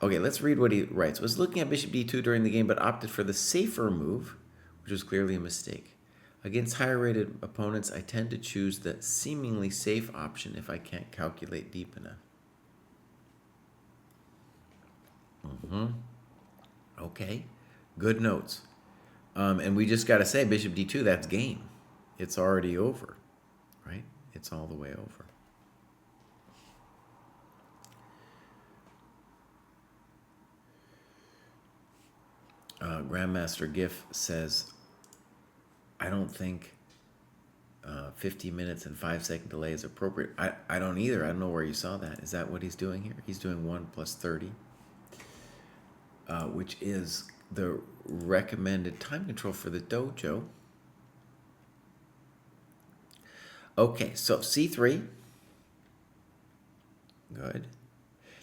Okay, let's read what he writes. Was looking at bishop d2 during the game, but opted for the safer move, which was clearly a mistake. Against higher-rated opponents, I tend to choose the seemingly safe option if I can't calculate deep enough. Okay, good notes. And we just got to say, bishop d2, that's game. It's already over, right? It's all the way over. Grandmaster GIF says, I don't think 50 minutes and 5-second delay is appropriate. I don't either. I don't know where you saw that. Is that what he's doing here? He's doing 1 plus 30, which is the recommended time control for the dojo. Okay, so c3. Good.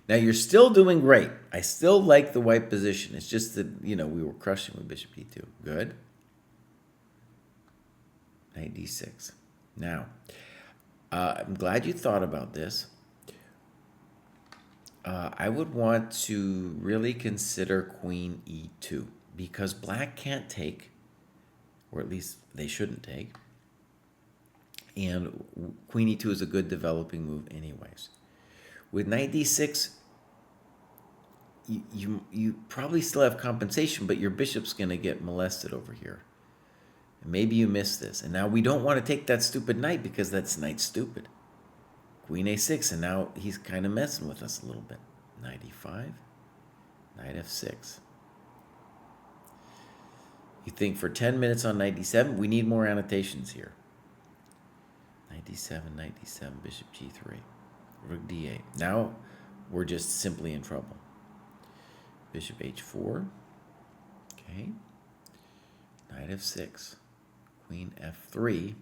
Now you're still doing great. I still like the white position. It's just that, we were crushing with bishop e2. Good. Knight d6. Now, I'm glad you thought about this. I would want to really consider queen e2 because black can't take, or at least they shouldn't take. And queen e2 is a good developing move anyways. With knight d6, you probably still have compensation, but your bishop's going to get molested over here. And maybe you missed this. And now we don't want to take that stupid knight because that's knight stupid. Queen a6, and now he's kind of messing with us a little bit. Knight e5, knight f6. You think for 10 minutes on knight d7, we need more annotations here. Knight d7, bishop g3, rook d8. Now we're just simply in trouble. Bishop h4, okay. Knight f6, queen f3.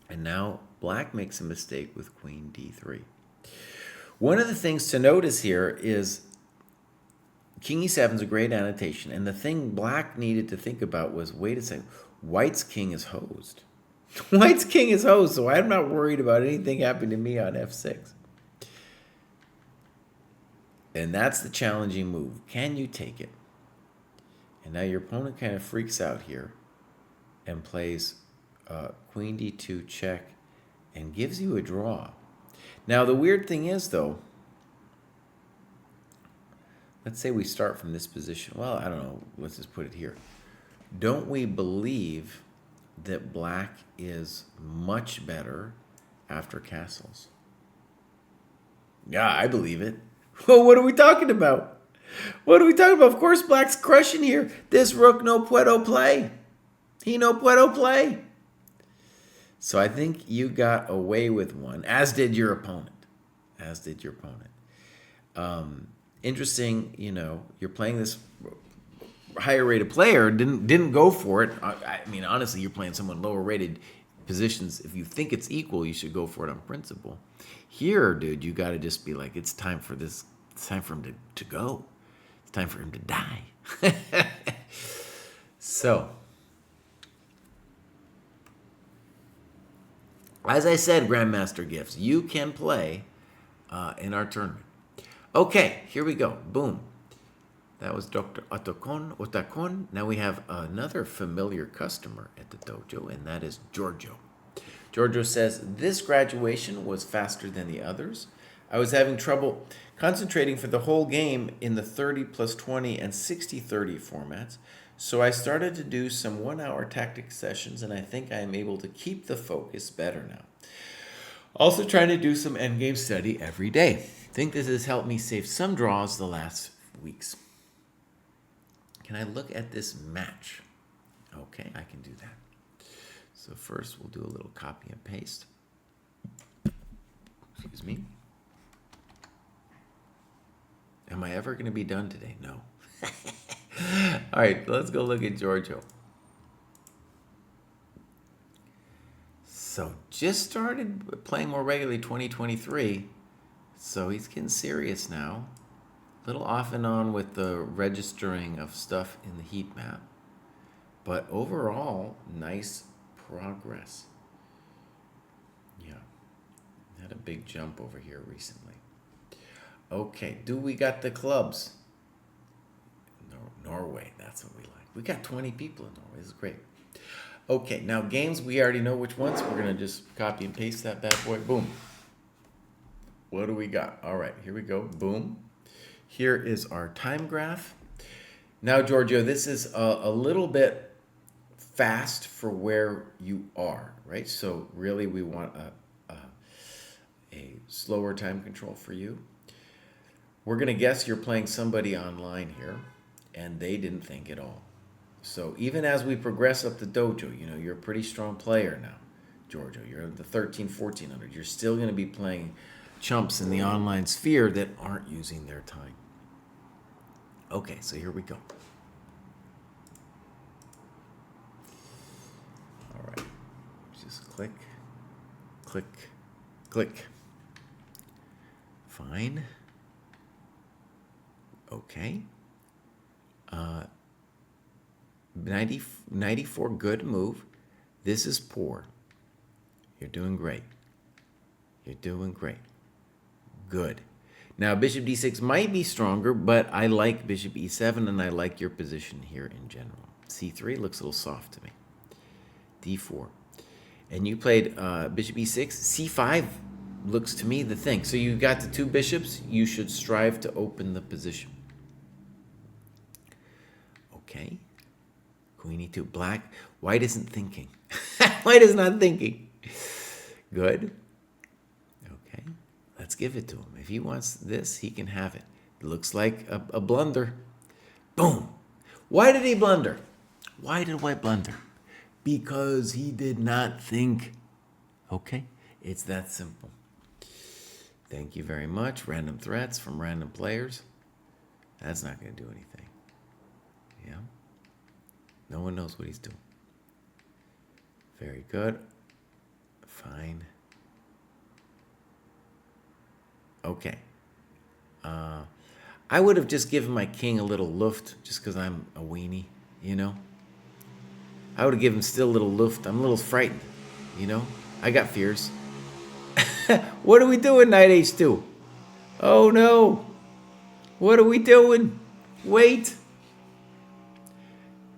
And now black makes a mistake with queen d3. One of the things to notice here is king e7 is a great annotation. And the thing black needed to think about was, wait a second, white's king is hosed. White's king is hosed, so I'm not worried about anything happening to me on f6. And that's the challenging move. Can you take it? And now your opponent kind of freaks out here and plays queen d2 check and gives you a draw. Now the weird thing is, though, let's say we start from this position. Well, I don't know. Let's just put it here. Don't we believe that black is much better after castles? Yeah, I believe it. Well, what are we talking about? What are we talking about? Of course, black's crushing here. This rook no puedo play. He no puedo play. So I think you got away with one, as did your opponent. As did your opponent. Interesting, you're playing this higher rated player, didn't go for it. I mean, honestly, you're playing someone lower rated positions. If you think it's equal, you should go for it on principle. Here, dude, you got to just be like, it's time for this. It's time for him to go. It's time for him to die. So, as I said, Grandmaster Gifts, you can play in our tournament. Okay, here we go. Boom. That was Dr. Otacon. Now we have another familiar customer at the dojo, and that is Giorgio. Giorgio says, this graduation was faster than the others. I was having trouble concentrating for the whole game in the 30 plus 20 and 60-30 formats, so I started to do some 1-hour tactic sessions, and I think I am able to keep the focus better now. Also trying to do some endgame study every day. I think this has helped me save some draws the last weeks. Can I look at this match? Okay, I can do that. So first we'll do a little copy and paste. Excuse me. Am I ever going to be done today? No. All right, let's go look at Giorgio. So just started playing more regularly 2023. So he's getting serious now. A little off and on with the registering of stuff in the heat map. But overall, nice progress. Yeah. Had a big jump over here recently. Okay, do we got the clubs? Norway, that's what we like. We got 20 people in Norway. This is great. Okay, now games, we already know which ones. We're going to just copy and paste that bad boy. Boom. What do we got? All right, here we go. Boom. Here is our time graph. Now, Giorgio, this is a little bit fast for where you are, right? So really we want a slower time control for you. We're going to guess you're playing somebody online here, and they didn't think at all. So even as we progress up the dojo, you're a pretty strong player now, Giorgio. You're in the 13, 1400. You're still going to be playing chumps in the online sphere that aren't using their time. Okay, so here we go. All right, just click, click, click. Fine. Okay. 94, good move. This is poor. You're doing great. You're doing great. Good. Now, bishop d6 might be stronger, but I like bishop e7, and I like your position here in general. c3 looks a little soft to me. d4. And you played bishop e6. c5 looks to me the thing. So you got the two bishops. You should strive to open the position. Okay. Queen e2. Black. White isn't thinking. White is not thinking. Good. Okay. Let's give it to him. If he wants this, he can have it. It looks like a blunder. Boom. Why did he blunder? Why did White blunder? Because he did not think. Okay? It's that simple. Thank you very much. Random threats from random players. That's not going to do anything. Yeah? No one knows what he's doing. Very good. Fine. Okay. I would have just given my king a little luft just because I'm a weenie, I would have given him still a little luft. I'm a little frightened, I got fears. What are we doing, knight h2? Oh, no. What are we doing? Wait.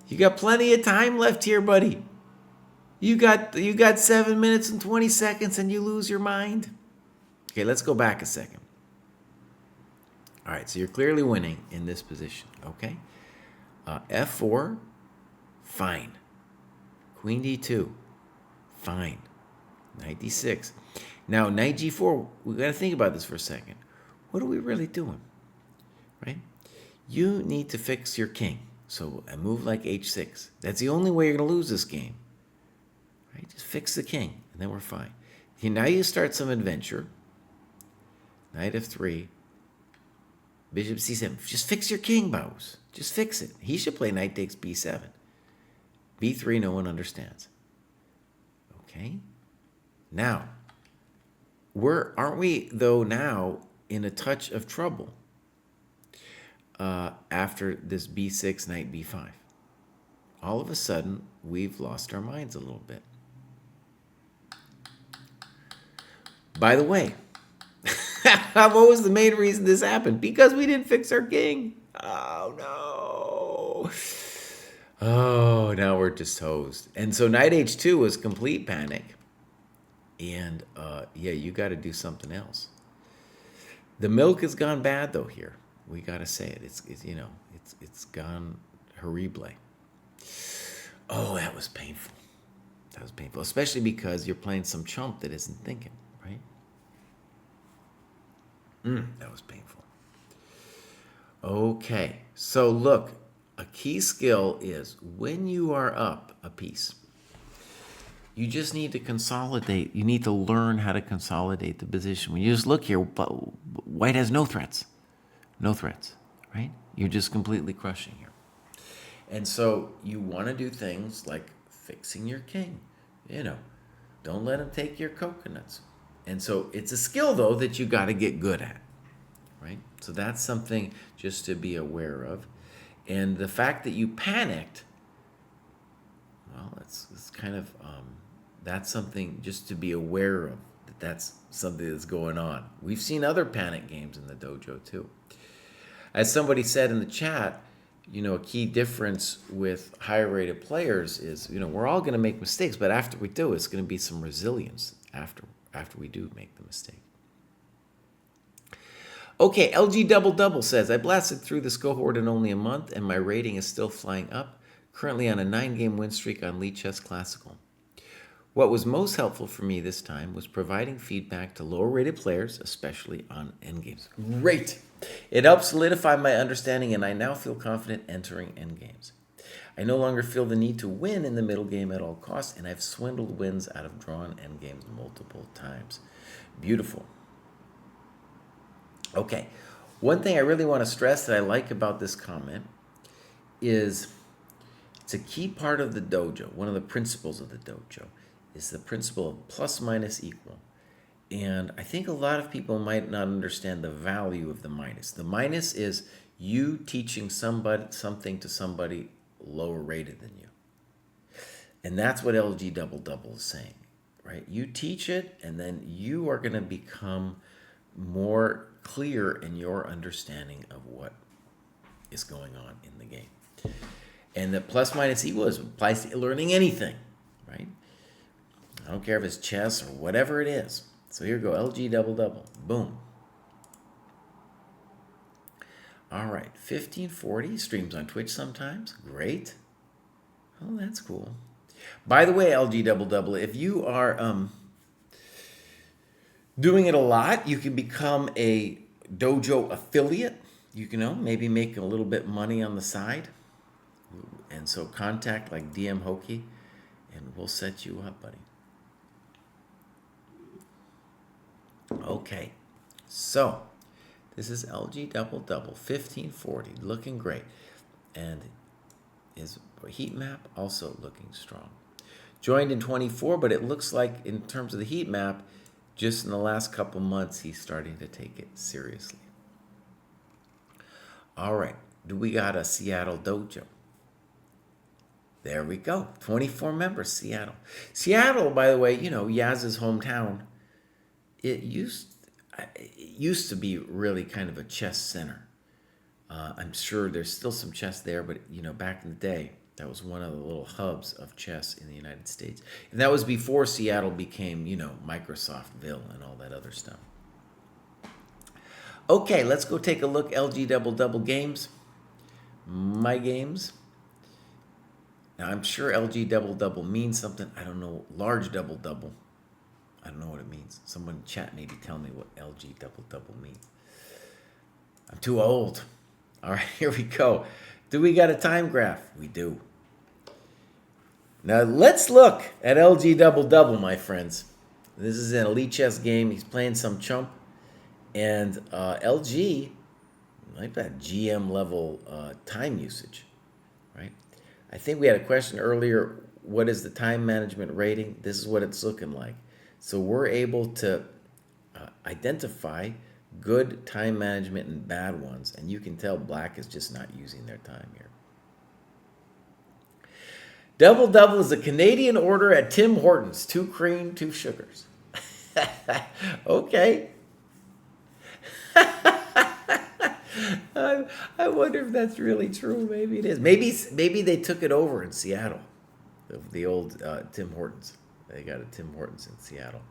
You got plenty of time left here, buddy. You got 7 minutes and 20 seconds and you lose your mind. Okay, let's go back a second. All right, so you're clearly winning in this position, okay? f4, fine. Queen d2, fine. Knight d6. Now, knight g4, we got to think about this for a second. what are we really doing, right? You need to fix your king. So a move like h6. That's the only way you're going to lose this game, right? Just fix the king, and then we're fine. Now you start some adventure. Knight f3, bishop c7. Just fix your king, Bows. Just fix it. He should play knight takes b7. b3, no one understands. Okay? Now, aren't we, though, now in a touch of trouble after this b6, knight b5? All of a sudden, we've lost our minds a little bit. By the way, what was the main reason this happened? Because we didn't fix our king. Oh, no. Oh, now we're just hosed. And so knight h2 was complete panic. And, yeah, you got to do something else. The milk has gone bad, though, here. We got to say it. It's gone horrible. Oh, that was painful. That was painful, especially because you're playing some chump that isn't thinking, right? That was painful. Okay, so look, a key skill is when you are up a piece, you just need to consolidate. You need to learn how to consolidate the position. When you just look here, white has no threats. No threats, right? You're just completely crushing here. And so you want to do things like fixing your king. Don't let him take your coconuts. And so it's a skill, though, that you got to get good at, right? So that's something just to be aware of. And the fact that you panicked, well, it's kind of, that's something just to be aware of, that's something that's going on. We've seen other panic games in the dojo, too. As somebody said in the chat, a key difference with higher rated players is, we're all going to make mistakes, but after we do, it's going to be some resilience after we do make the mistake. Okay, LG Double Double says, I blasted through this cohort in only a month, and my rating is still flying up. Currently on a 9-game win streak on Lead Chess Classical. What was most helpful for me this time was providing feedback to lower-rated players, especially on endgames. Great! It helped solidify my understanding, and I now feel confident entering endgames. I no longer feel the need to win in the middle game at all costs, and I've swindled wins out of drawn endgames multiple times. Beautiful. Okay, one thing I really want to stress that I like about this comment is it's a key part of the dojo. One of the principles of the dojo is the principle of plus minus equal. And I think a lot of people might not understand the value of the minus. The minus is you teaching something to somebody lower rated than you. And that's what LG Double Double is saying, right? You teach it, and then you are going to become more clear in your understanding of what is going on in the game. And the plus minus equal applies to learning anything, right? I don't care if it's chess or whatever it is. So here we go, LG Double Double. Boom. All right, 1540 streams on Twitch sometimes. Great. Oh, that's cool. By the way, LG Double Double, if you are doing it a lot, you can become a dojo affiliate. You can maybe make a little bit money on the side. And so contact like DM Hokie, and we'll set you up, buddy. Okay, so this is LG Double Double 1540, looking great, and his heat map also looking strong. Joined in 24, but it looks like in terms of the heat map, just in the last couple months, he's starting to take it seriously. All right, we got a Seattle dojo. There we go, 24 members, Seattle. Seattle, by the way, Yaz's hometown. It used to be really kind of a chess center. I'm sure there's still some chess there, but back in the day, that was one of the little hubs of chess in the United States. And that was before Seattle became, Microsoftville and all that other stuff. Okay, let's go take a look. LG Double Double games. My games. Now, I'm sure LG Double Double means something. I don't know. Large Double Double. I don't know what it means. Someone in chat maybe tell me what LG Double Double means. I'm too old. All right, here we go. Do we got a time graph? We do. Now let's look at LG Double Double, my friends. This is an elite chess game. He's playing some chump. And LG, like that GM level time usage, right? I think we had a question earlier, what is the time management rating? This is what it's looking like. So we're able to identify good time management and bad ones. And you can tell black is just not using their time here. Double Double is a Canadian order at Tim Hortons. 2 cream, 2 sugars. Okay. I wonder if that's really true. Maybe it is. Maybe they took it over in Seattle. The old Tim Hortons. They got a Tim Hortons in Seattle.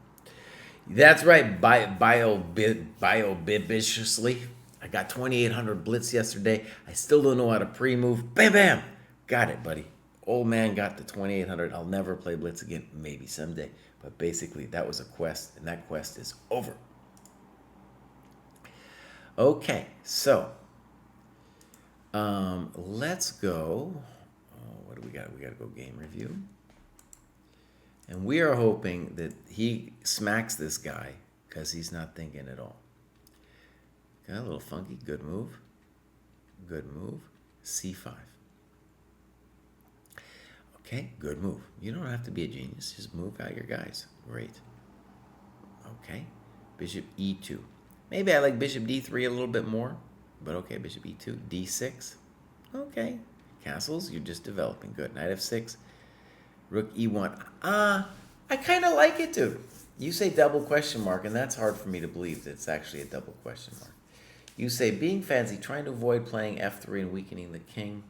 That's right. Biobibiciously. I got 2,800 blitz yesterday. I still don't know how to pre-move. Bam, bam. Got it, buddy. Old man got the 2,800. I'll never play blitz again. Maybe someday. But basically, that was a quest, and that quest is over. Okay, so let's go. What do we got? We got to go game review. And we are hoping that he smacks this guy because he's not thinking at all. Got a little funky. Good move. Good move. C5. Okay, good move. You don't have to be a genius. Just move out your guys. Great. Okay. Bishop E2. Maybe I like bishop D3 a little bit more. But okay, bishop E2. D6. Okay. Castles, you're just developing. Good. Knight F6. Rook E1. I kind of like it, dude. You say double question mark, and that's hard for me to believe that it's actually a double question mark. You say being fancy, trying to avoid playing F3 and weakening the king.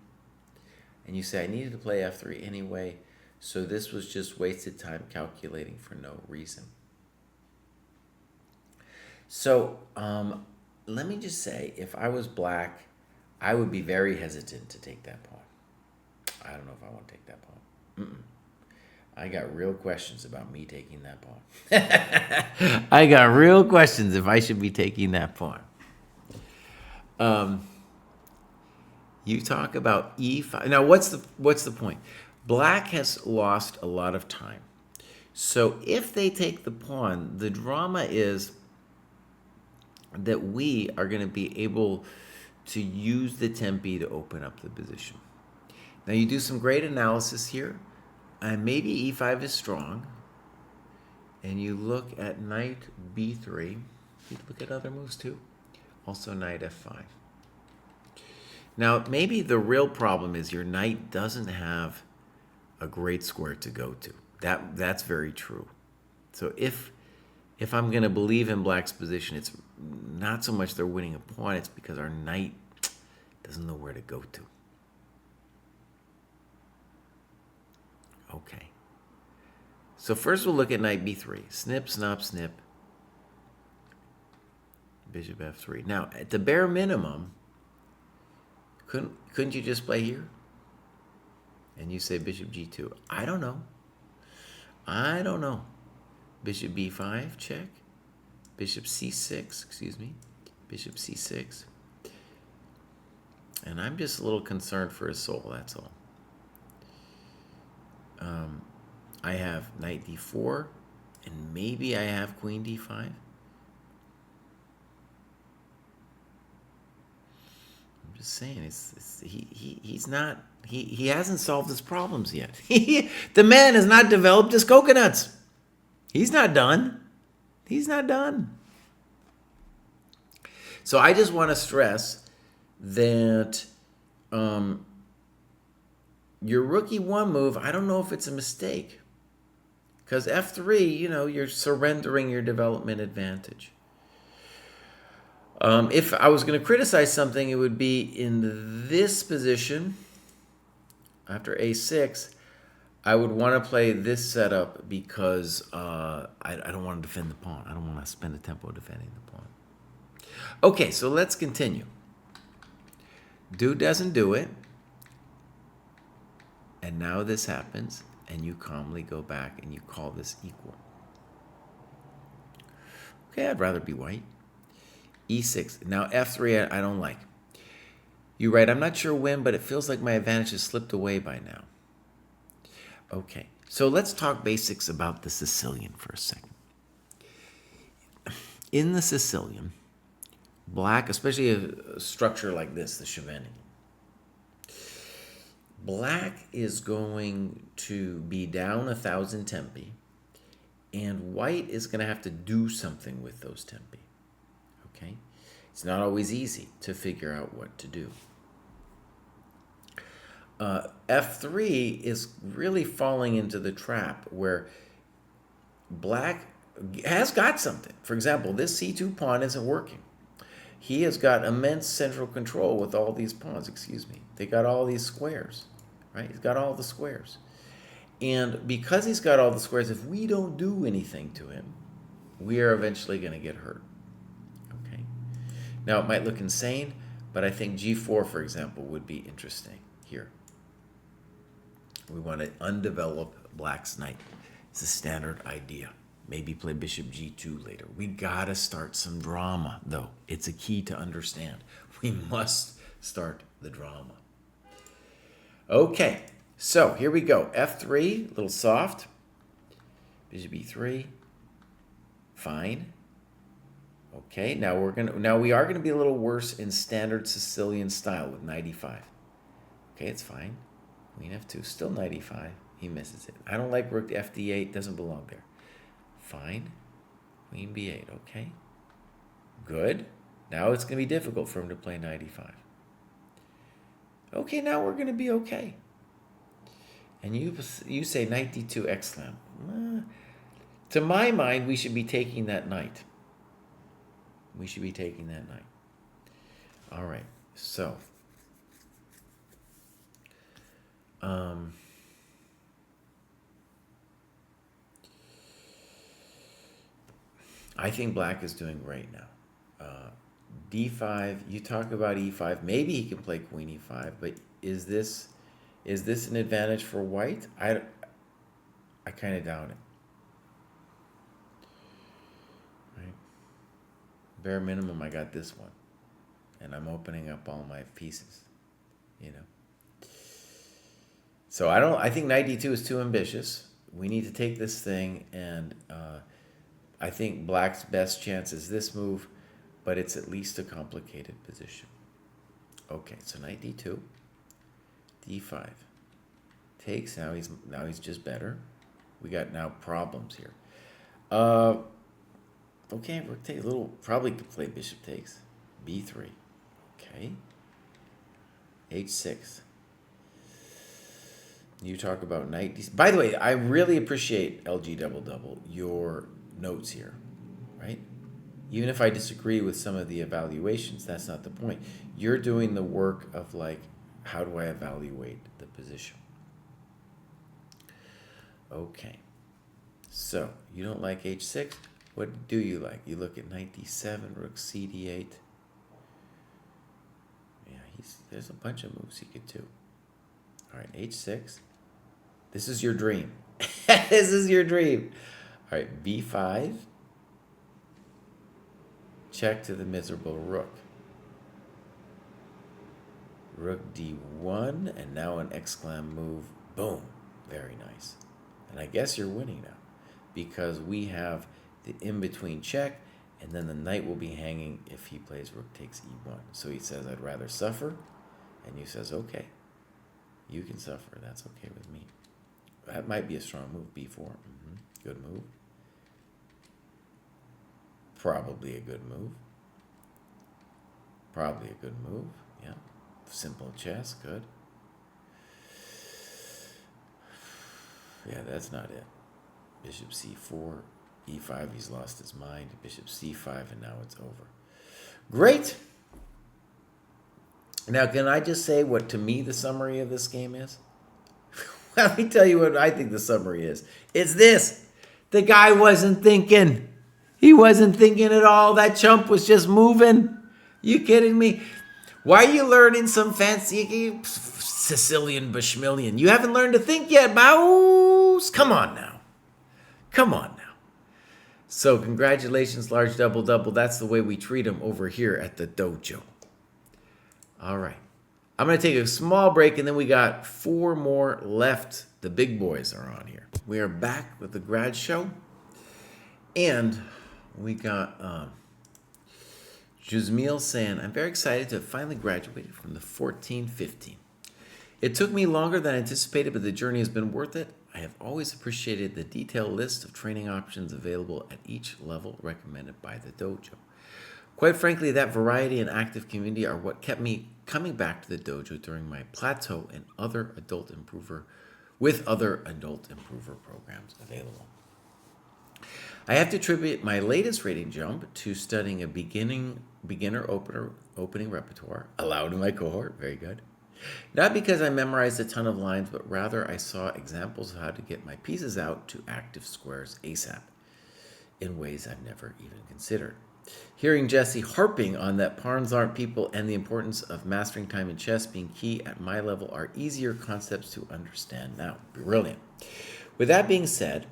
And you say, I needed to play F3 anyway, so this was just wasted time calculating for no reason. So let me just say, if I was black, I would be very hesitant to take that pawn. I don't know if I want to take that pawn. I got real questions about me taking that pawn. I got real questions if I should be taking that pawn. You talk about E5. Now, what's the point? Black has lost a lot of time. So if they take the pawn, the drama is that we are going to be able to use the tempi to open up the position. Now, you do some great analysis here. And maybe E5 is strong. And you look at knight B3. You look at other moves too. Also knight F5. Now, maybe the real problem is your knight doesn't have a great square to go to. That's very true. So if I'm going to believe in black's position, it's not so much they're winning a pawn, it's because our knight doesn't know where to go to. Okay. So first we'll look at knight B3. Snip, snop, snip. Bishop F3. Now, at the bare minimum, couldn't you just play here? And you say bishop G2. I don't know. Bishop B5, check. Bishop C6, excuse me. Bishop C6. And I'm just a little concerned for his soul, that's all. I have knight D4, and maybe I have queen D5. I'm just saying, he hasn't solved his problems yet. The man has not developed his coconuts. He's not done. He's not done. So I just want to stress that your rook E1 move, I don't know if it's a mistake. Because F3, you're surrendering your development advantage. If I was going to criticize something, it would be in this position, after A6, I would want to play this setup because I don't want to defend the pawn. I don't want to spend the tempo defending the pawn. Okay, so let's continue. Dude doesn't do it. And now this happens, and you calmly go back and you call this equal. Okay, I'd rather be white. E6. Now F3 I don't like. You write, I'm not sure when, but it feels like my advantage has slipped away by now. Okay, so let's talk basics about the Sicilian for a second. In the Sicilian, black, especially a structure like this, the Schiavone, black is going to be down 1,000 tempi, and white is going to have to do something with those tempi. Okay? It's not always easy to figure out what to do. F3 is really falling into the trap where black has got something. For example, this C2 pawn isn't working. He has got immense central control with all these pawns, They got all these squares, right? He's got all the squares. And because he's got all the squares, if we don't do anything to him, we are eventually going to get hurt. Okay. Now, it might look insane, but I think G4, for example, would be interesting here. We want to undevelop black's knight. It's a standard idea. Maybe play bishop G2 later. We got to start some drama, though. It's a key to understand. We must start the drama. Okay, so here we go. F3, a little soft. Bishop E3. Fine. Okay, now we are gonna be a little worse in standard Sicilian style with knight E5. Okay, it's fine. Queen F2, still knight E5. He misses it. I don't like rook to FD8, doesn't belong there. Fine. Queen B8, okay. Good. Now it's gonna be difficult for him to play knight E5. Okay, now we're gonna be okay. And you say knight D2 exclam. To my mind, we should be taking that knight. We should be taking that knight. All right, so I think black is doing great now. D5, you talk about E5. Maybe he can play queen E5, but is this an advantage for white? I kind of doubt it. Right? Bare minimum, I got this one, and I'm opening up all my pieces. So I think knight D2 is too ambitious. We need to take this thing, and I think black's best chance is this move, but it's at least a complicated position. Okay, so knight D2, D5 takes. Now he's just better. We got now problems here. Okay, rook takes. Probably could play bishop takes. B3. Okay. H6. You talk about knight D. By the way, I really appreciate LG your notes here, right? Even if I disagree with some of the evaluations, that's not the point. You're doing the work of how do I evaluate the position? Okay. So, you don't like H6. What do you like? You look at knight D7, rook CD8. Yeah, there's a bunch of moves he could do. All right, H6. This is your dream. This is your dream. All right, B5. Check to the miserable rook. Rook D1, and now an exclam move. Boom. Very nice. And I guess you're winning now, because we have the in-between check, and then the knight will be hanging if he plays rook takes E1. So he says, I'd rather suffer, and you says, okay, you can suffer. That's okay with me. That might be a strong move, B4. Good move. Probably a good move. Probably a good move, yeah. Simple chess, good. Yeah, that's not it. Bishop C4, E5, he's lost his mind. Bishop C5, and now it's over. Great! Now, can I just say what, to me, the summary of this game is? Let me tell you what I think the summary is. It's this. The guy wasn't thinking. He wasn't thinking at all. That chump was just moving. You kidding me? Why are you learning some fancy Sicilian Bashmillion? You haven't learned to think yet, Mouse. Come on now. Come on now. So congratulations, large double-double. That's the way we treat them over here at the dojo. All right. I'm going to take a small break, and then we got 4 more left. The big boys are on here. We are back with the grad show, and we got Juzmil saying, I'm very excited to have finally graduated from the 14-15. It took me longer than anticipated, but the journey has been worth it. I have always appreciated the detailed list of training options available at each level recommended by the dojo. Quite frankly, that variety and active community are what kept me coming back to the dojo during my plateau and other adult improver programs available. I have to attribute my latest rating jump to studying a beginner opening repertoire allowed in my cohort. Very good. Not because I memorized a ton of lines, but rather I saw examples of how to get my pieces out to active squares ASAP in ways I've never even considered. Hearing Jesse harping on that pawns aren't people and the importance of mastering time in chess being key at my level are easier concepts to understand now. Brilliant. With that being said,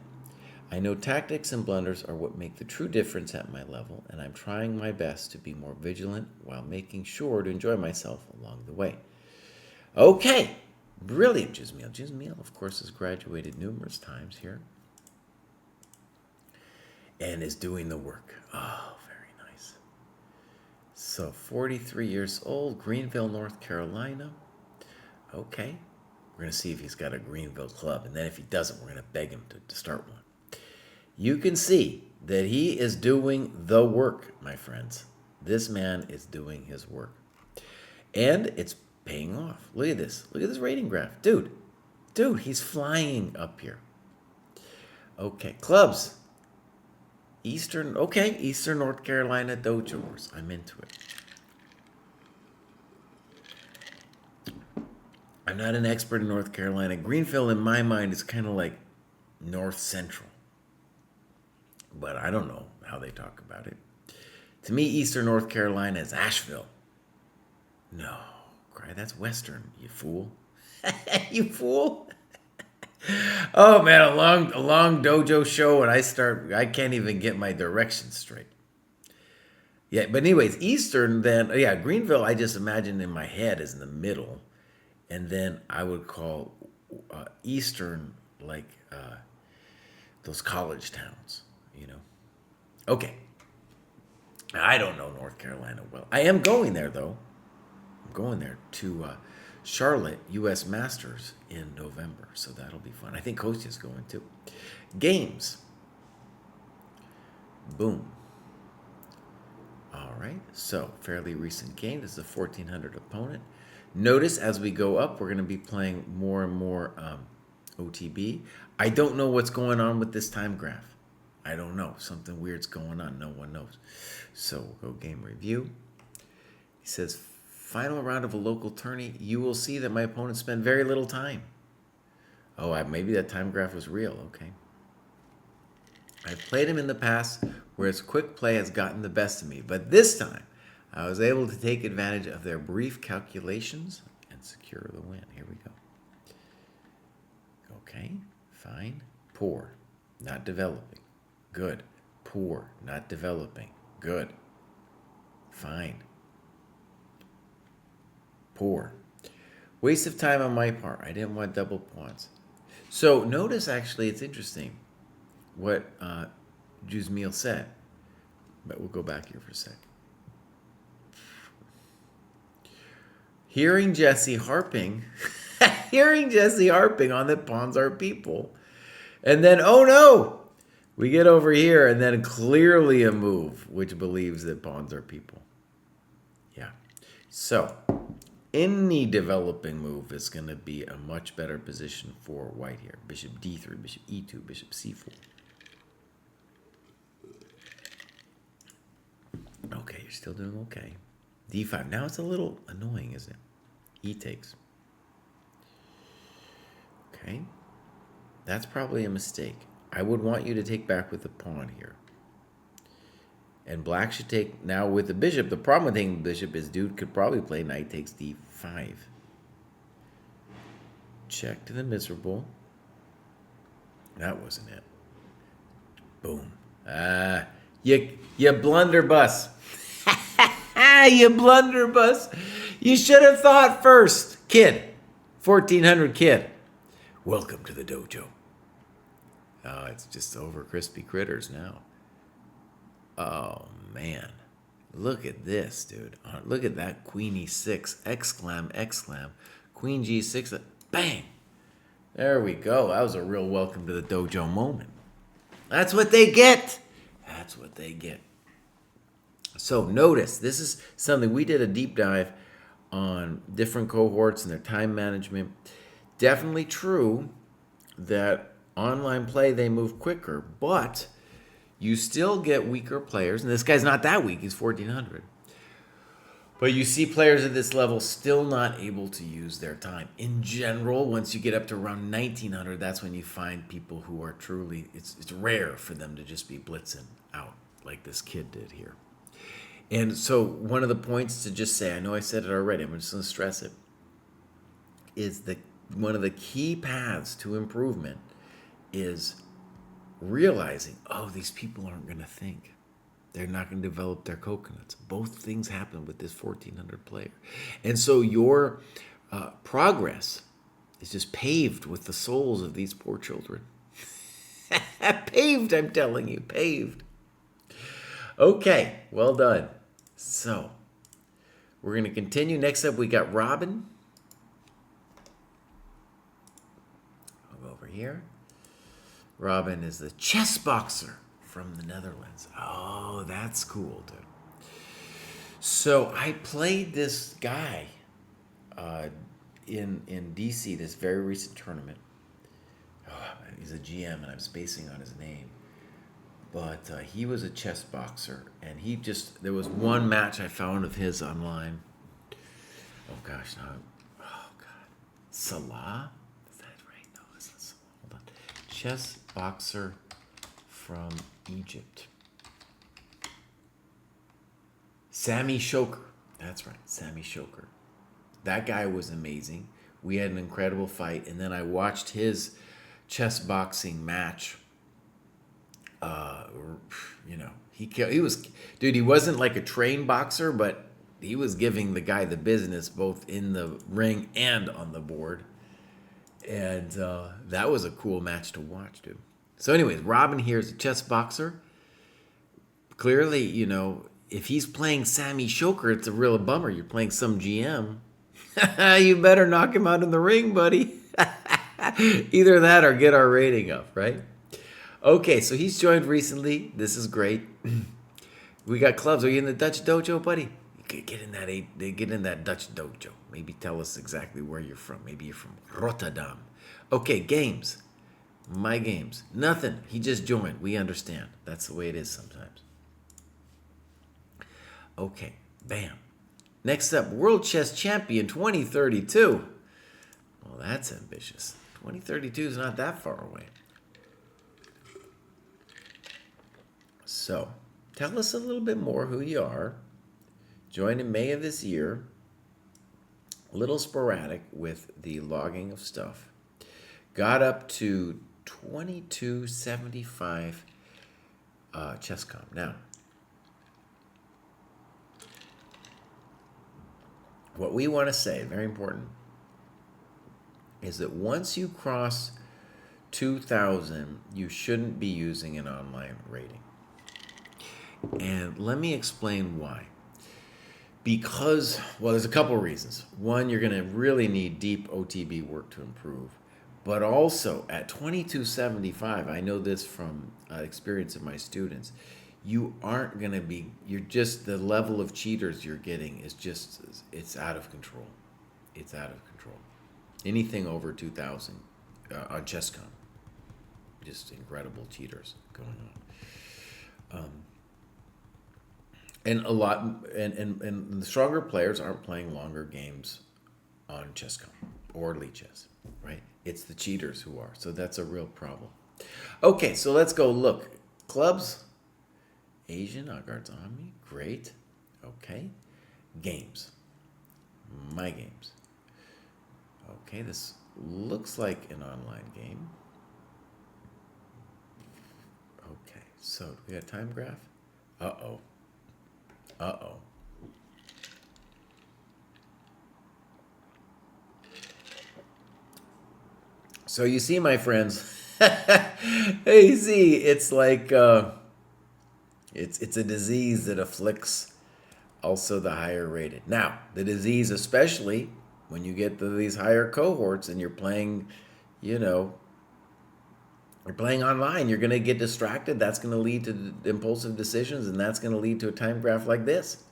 I know tactics and blunders are what make the true difference at my level, and I'm trying my best to be more vigilant while making sure to enjoy myself along the way. Okay, brilliant, Juzmil. Juzmil, of course, has graduated numerous times here and is doing the work. Oh, very nice. So, 43 years old, Greenville, North Carolina. Okay, we're going to see if he's got a Greenville club, and then if he doesn't, we're going to beg him to start one. You can see that he is doing the work, my friends. This man is doing his work. And it's paying off. Look at this. Look at this rating graph. Dude, he's flying up here. Okay, clubs. Eastern North Carolina Dojo Wars. I'm into it. I'm not an expert in North Carolina. Greenville, in my mind, is kind of like North Central. But I don't know how they talk about it. To me, Eastern North Carolina is Asheville. No, Cry, that's Western, you fool. You fool. Oh man, a long dojo show and I can't even get my directions straight. Yeah, but anyways, Eastern then, yeah, Greenville I just imagine in my head is in the middle. And then I would call Eastern like those college towns, you know. Okay. I don't know North Carolina well. I am going there, though. I'm going there to Charlotte U.S. Masters in November, so that'll be fun. I think Kostya's going, too. Games. Boom. All right, so fairly recent game. This is a 1,400 opponent. Notice as we go up, we're going to be playing more and more OTB. I don't know what's going on with this time graph. I don't know. Something weird's going on. No one knows. So we'll go game review. He says, final round of a local tourney. You will see that my opponent spent very little time. Oh, maybe that time graph was real. Okay. I've played him in the past where his quick play has gotten the best of me. But this time, I was able to take advantage of their brief calculations and secure the win. Here we go. Okay, fine. Poor, not developing. Good. Poor, not developing. Good. Fine. Poor. Waste of time on my part. I didn't want double pawns. So notice, actually, it's interesting what Juzmil said. But we'll go back here for a sec. Hearing Jesse harping on that pawns are people. And then, oh no, we get over here and then clearly a move which believes that pawns are people. Yeah. So any developing move is going to be a much better position for white here. Bishop d3, bishop e2, bishop c4. Okay, you're still doing okay. d5. Now it's a little annoying, isn't it? E takes. Okay. That's probably a mistake. I would want you to take back with the pawn here. And black should take now with the bishop. The problem with taking the bishop is dude could probably play knight takes d5. Check to the miserable. That wasn't it. Boom. You blunderbuss. You blunderbuss. You should have thought first. Kid. 1400 kid. Welcome to the dojo. Oh, it's just over crispy critters now. Oh, man. Look at this, dude. Look at that queen e6. Exclam, exclam. Queen g6. Bang. There we go. That was a real welcome to the dojo moment. That's what they get. That's what they get. So notice, this is something we did a deep dive on different cohorts and their time management. Definitely true that online play, they move quicker, but you still get weaker players. And this guy's not that weak. He's 1400. But you see players at this level still not able to use their time. In general, once you get up to around 1900, that's when you find people who are truly, it's rare for them to just be blitzing out like this kid did here. And so one of the points to just say, I know I said it already, I'm just going to stress it, is that one of the key paths to improvement is realizing, oh, these people aren't going to think. They're not going to develop their coconuts. Both things happen with this 1400 player. And so your progress is just paved with the souls of these poor children. Paved, I'm telling you, paved. Okay, well done. So we're going to continue. Next up, we got Robin. I'll go over here. Robin is the chess boxer from the Netherlands. Oh, that's cool, dude. So I played this guy in DC, this very recent tournament. Oh, he's a GM, and I'm spacing on his name. But he was a chess boxer, and there was one match I found of his online. Oh, gosh, no. Oh, God. Salah? Is that right? No, it's not Salah. Hold on. Chess boxer from Egypt. Sammy Shoker. That's right, Sammy Shoker. That guy was amazing. We had an incredible fight, and then I watched his chess boxing match. He was, dude, he wasn't like a trained boxer, but he was giving the guy the business both in the ring and on the board. And that was a cool match to watch, dude. So anyways, Robin here is a chess boxer. Clearly, if he's playing Sammy Shoker, it's a real bummer. You're playing some GM. You better knock him out in the ring, buddy. Either that or get our rating up, right? Okay, so he's joined recently. This is great. We got clubs. Are you in the Dutch dojo, buddy? Get in that Dutch dojo. Maybe tell us exactly where you're from. Maybe you're from Rotterdam. Okay, games. My games. Nothing. He just joined. We understand. That's the way it is sometimes. Okay, bam. Next up, World Chess Champion 2032. Well, that's ambitious. 2032 is not that far away. So, tell us a little bit more who you are. Joined in May of this year. A little sporadic with the logging of stuff. Got up to 2275 ChessCom. Now, what we want to say, very important, is that once you cross 2,000, you shouldn't be using an online rating. And let me explain why. Because, well, there's a couple of reasons. One, you're going to really need deep OTB work to improve. But also, at 2275, I know this from experience of my students, you aren't going to be, the level of cheaters you're getting is just, it's out of control. It's out of control. Anything over 2,000 on ChessCom, just incredible cheaters going on. And a lot, and the stronger players aren't playing longer games on ChessCom or Lichess, right? It's the cheaters who are. So that's a real problem. Okay, so let's go look. Clubs, Asian, Agard's Omni, great. Okay, games, my games. Okay, this looks like an online game. Okay, So, do we got a time graph? Uh-oh. Uh-oh. So you see, my friends, you see, it's like it's a disease that afflicts also the higher rated. Now, the disease, especially when you get to these higher cohorts and you're playing, you know, you're playing online, you're going to get distracted. That's going to lead to impulsive decisions, and that's going to lead to a time graph like this.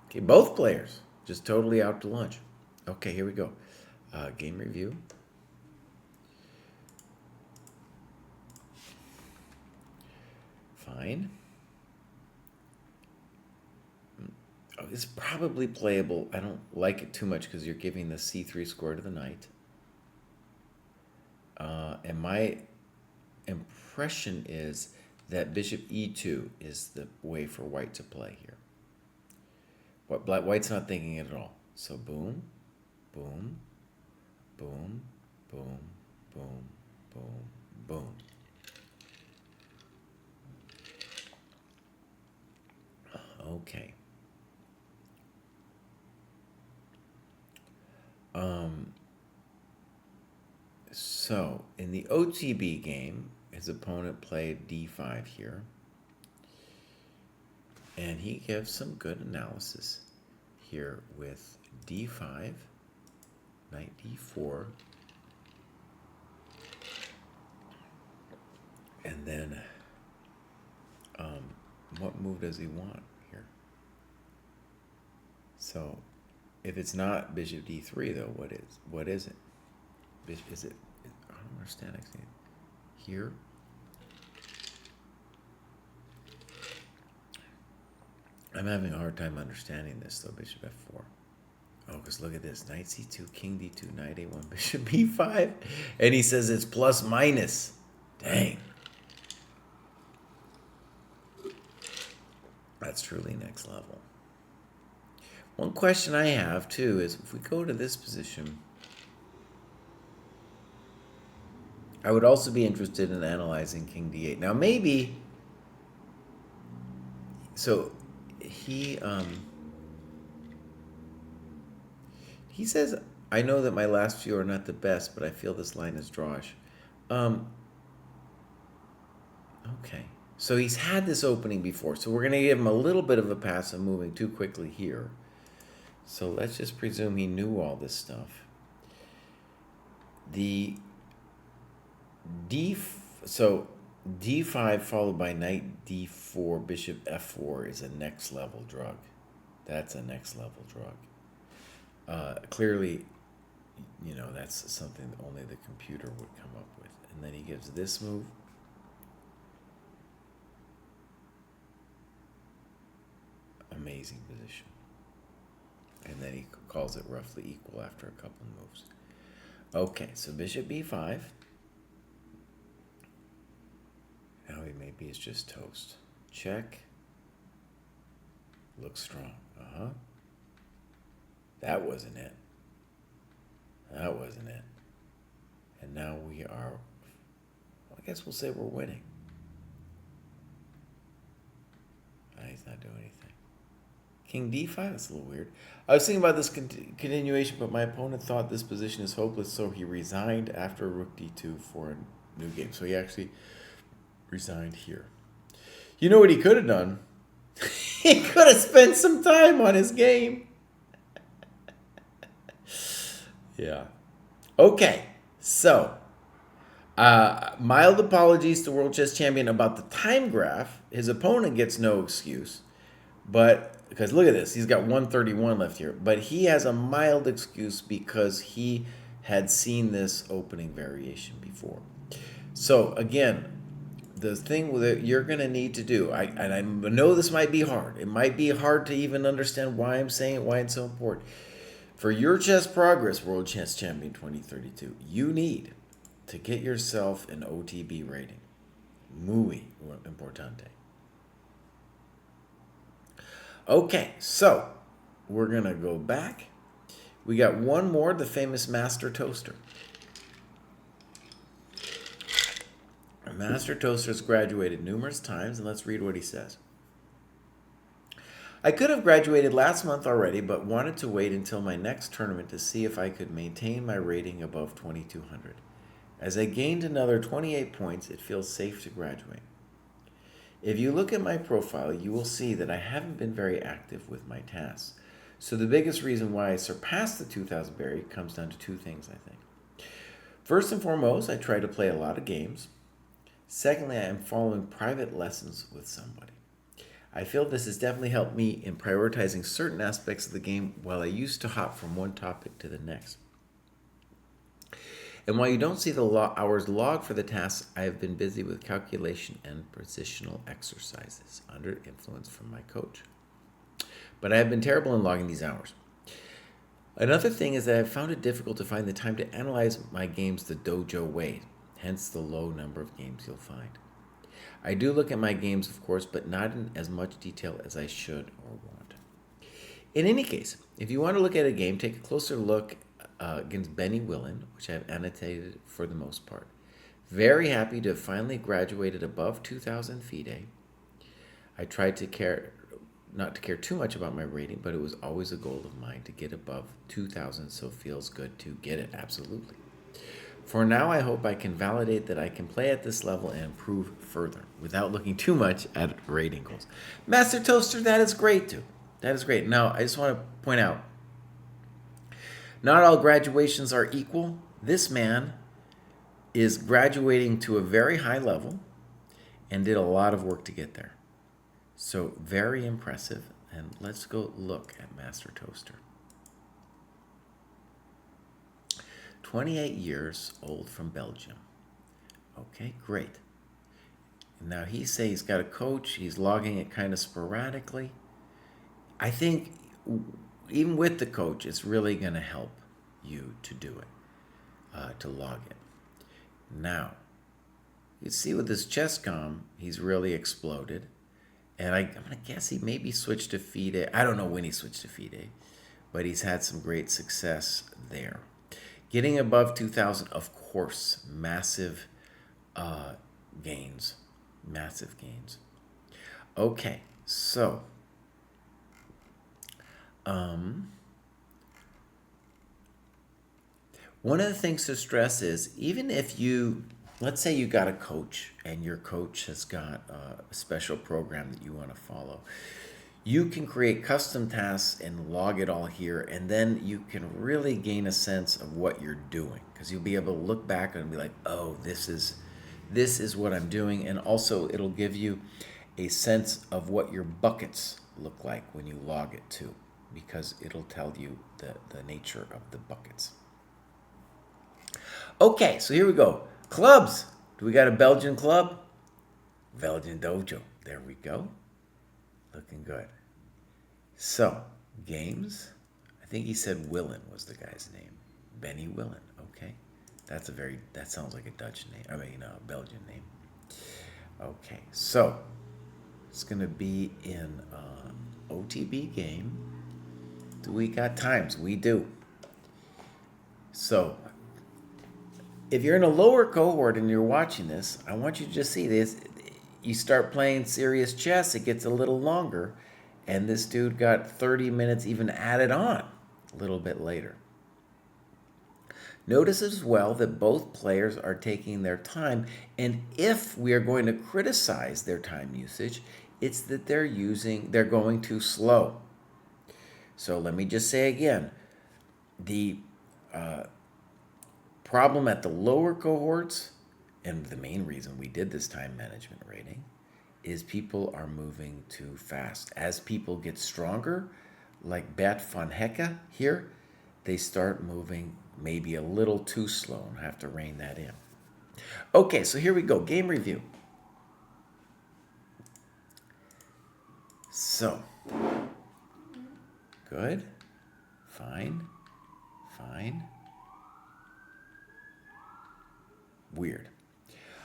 Okay, both players just totally out to lunch. Okay, here we go. Game review. Fine. Oh, it's probably playable. I don't like it too much because you're giving the c3 square to the knight. And my impression is that bishop e2 is the way for white to play here. White's not thinking it at all. So boom, boom, boom, boom, boom, boom, boom. Okay. So in the OTB game, his opponent played d5 here. And he gives some good analysis here with d5, knight d4, and then what move does he want here? So if it's not bishop d3 though, what is it? Is it, I don't understand actually. Here? I'm having a hard time understanding this though, bishop f4. Oh, because look at this. Knight c2, king d2, knight a1, bishop b5. And he says it's plus minus. Dang. That's truly next level. One question I have too is if we go to this position, I would also be interested in analyzing king d8. Now maybe, so he says, I know that my last few are not the best, but I feel this line is drawish. Okay. So he's had this opening before. So we're going to give him a little bit of a pass of moving too quickly here. So let's just presume he knew all this stuff. The so d5 followed by knight d4, bishop f4 is a next level drug. That's a next level drug. Clearly, you know, that's something that only the computer would come up with. And then he gives this move. Amazing position. And then he calls it roughly equal after a couple moves. Okay, so bishop b5. Now maybe it's just toast. Check. Looks strong. That wasn't it. That wasn't it. And now we are, well, I guess we'll say we're winning. He's not doing anything. King d5, that's a little weird. I was thinking about this continuation, but my opponent thought this position is hopeless, so he resigned after rook d2 for a new game. So he actually resigned here. You know what he could have done? He could have spent some time on his game. Yeah. Okay, so mild apologies to World Chess Champion about the time graph. His opponent gets no excuse, but because look at this, he's got 131 left here, but he has a mild excuse because he had seen this opening variation before. So again, the thing that you're going to need to do, and I know this might be hard. It might be hard to even understand why I'm saying it, why it's so important. For your chess progress, World Chess Champion 2032, you need to get yourself an OTB rating. Muy importante. Okay, so we're going to go back. We got one more, the famous Master Toaster. Master Toaster's graduated numerous times, and let's read what he says. I could have graduated last month already, but wanted to wait until my next tournament to see if I could maintain my rating above 2200. As I gained another 28 points, it feels safe to graduate. If you look at my profile, you will see that I haven't been very active with my tasks. So the biggest reason why I surpassed the 2000 barrier comes down to two things, I think. First and foremost, I try to play a lot of games. Secondly, I am following private lessons with somebody. I feel this has definitely helped me in prioritizing certain aspects of the game while I used to hop from one topic to the next. And while you don't see the hours log for the tasks, I have been busy with calculation and positional exercises under influence from my coach. But I have been terrible in logging these hours. Another thing is that I've found it difficult to find the time to analyze my games the dojo way, hence the low number of games you'll find. I do look at my games, of course, but not in as much detail as I should or want. In any case, if you want to look at a game, take a closer look against Benny Willen, which I've annotated for the most part. Very happy to have finally graduated above 2,000 FIDE. I tried not to care too much about my rating, but it was always a goal of mine to get above 2,000, so it feels good to get it, absolutely. For now, I hope I can validate that I can play at this level and improve further without looking too much at rating goals. Master Toaster, that is great, too. That is great. Now, I just want to point out, not all graduations are equal. This man is graduating to a very high level and did a lot of work to get there. So, very impressive. And let's go look at Master Toaster. 28 years old from Belgium. Okay, great. Now he says he's got a coach. He's logging it kind of sporadically. I think even with the coach, it's really going to help you to do it, to log it. Now, you see with this ChessCom, he's really exploded. And I'm going to guess he maybe switched to FIDE. I don't know when he switched to FIDE, but he's had some great success there. Getting above 2,000, of course, massive gains. Massive gains. Okay, so one of the things to stress is even if you, let's say you got a coach and your coach has got a special program that you want to follow, you can create custom tasks and log it all here, and then you can really gain a sense of what you're doing because you'll be able to look back and be like, oh, this is what I'm doing. And also it'll give you a sense of what your buckets look like when you log it too, because it'll tell you the nature of the buckets. Okay, so here we go. Clubs. Do we got a Belgian club? Belgian Dojo. There we go. Looking good. So, games. I think he said Willen was the guy's name. Benny Willen. Okay. That sounds like a Dutch name. I mean, a Belgian name. Okay. So, it's going to be in OTB game. Do we got times? We do. So, if you're in a lower cohort and you're watching this, I want you to just see this. You start playing serious chess, it gets a little longer, and this dude got 30 minutes even added on a little bit later. Notice as well that both players are taking their time, and if we are going to criticize their time usage, it's that they're going too slow. So let me just say again, the problem at the lower cohorts, and the main reason we did this time management rating, is people are moving too fast. As people get stronger, like Bert van Hecke here, they start moving maybe a little too slow and have to rein that in. Okay, so here we go. Game review. So, good, fine, weird.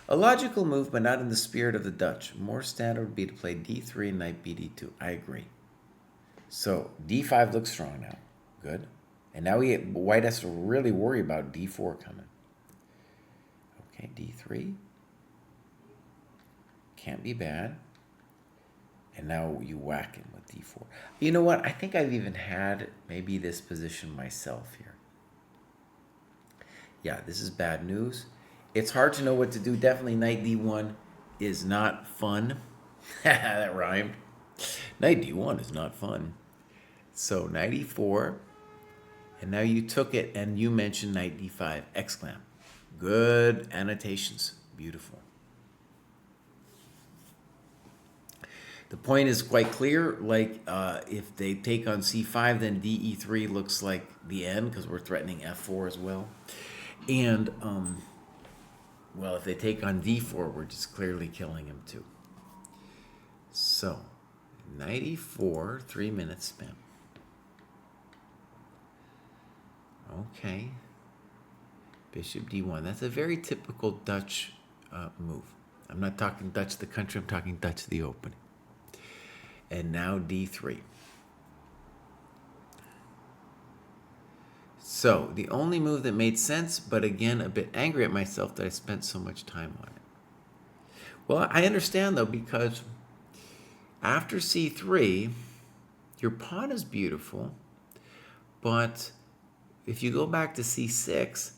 A logical move, but not in the spirit of the Dutch. More standard would be to play d3 and knight bd2. I agree. So d5 looks strong now. Good. And now white has to really worry about d4 coming. Okay, d3. can't be bad. And now you whack him with d4. You know what? I think I've even had maybe this position myself here. Yeah, this is bad news. It's hard to know what to do. Definitely knight d1 is not fun. That rhymed. Knight d1 is not fun. So knight e4. And now you took it and you mentioned knight d5. Exclam. Good annotations. Beautiful. The point is quite clear. Like if they take on c5, then de3 looks like the end because we're threatening f4 as well. And, well, if they take on d4, we're just clearly killing him too. So, knight e4, 3 minutes spent. Okay. Bishop d1. That's a very typical Dutch move. I'm not talking Dutch the country, I'm talking Dutch the opening. And now d3. So, the only move that made sense, but again, a bit angry at myself that I spent so much time on it. Well, I understand, though, because after c3, your pawn is beautiful, but if you go back to c6,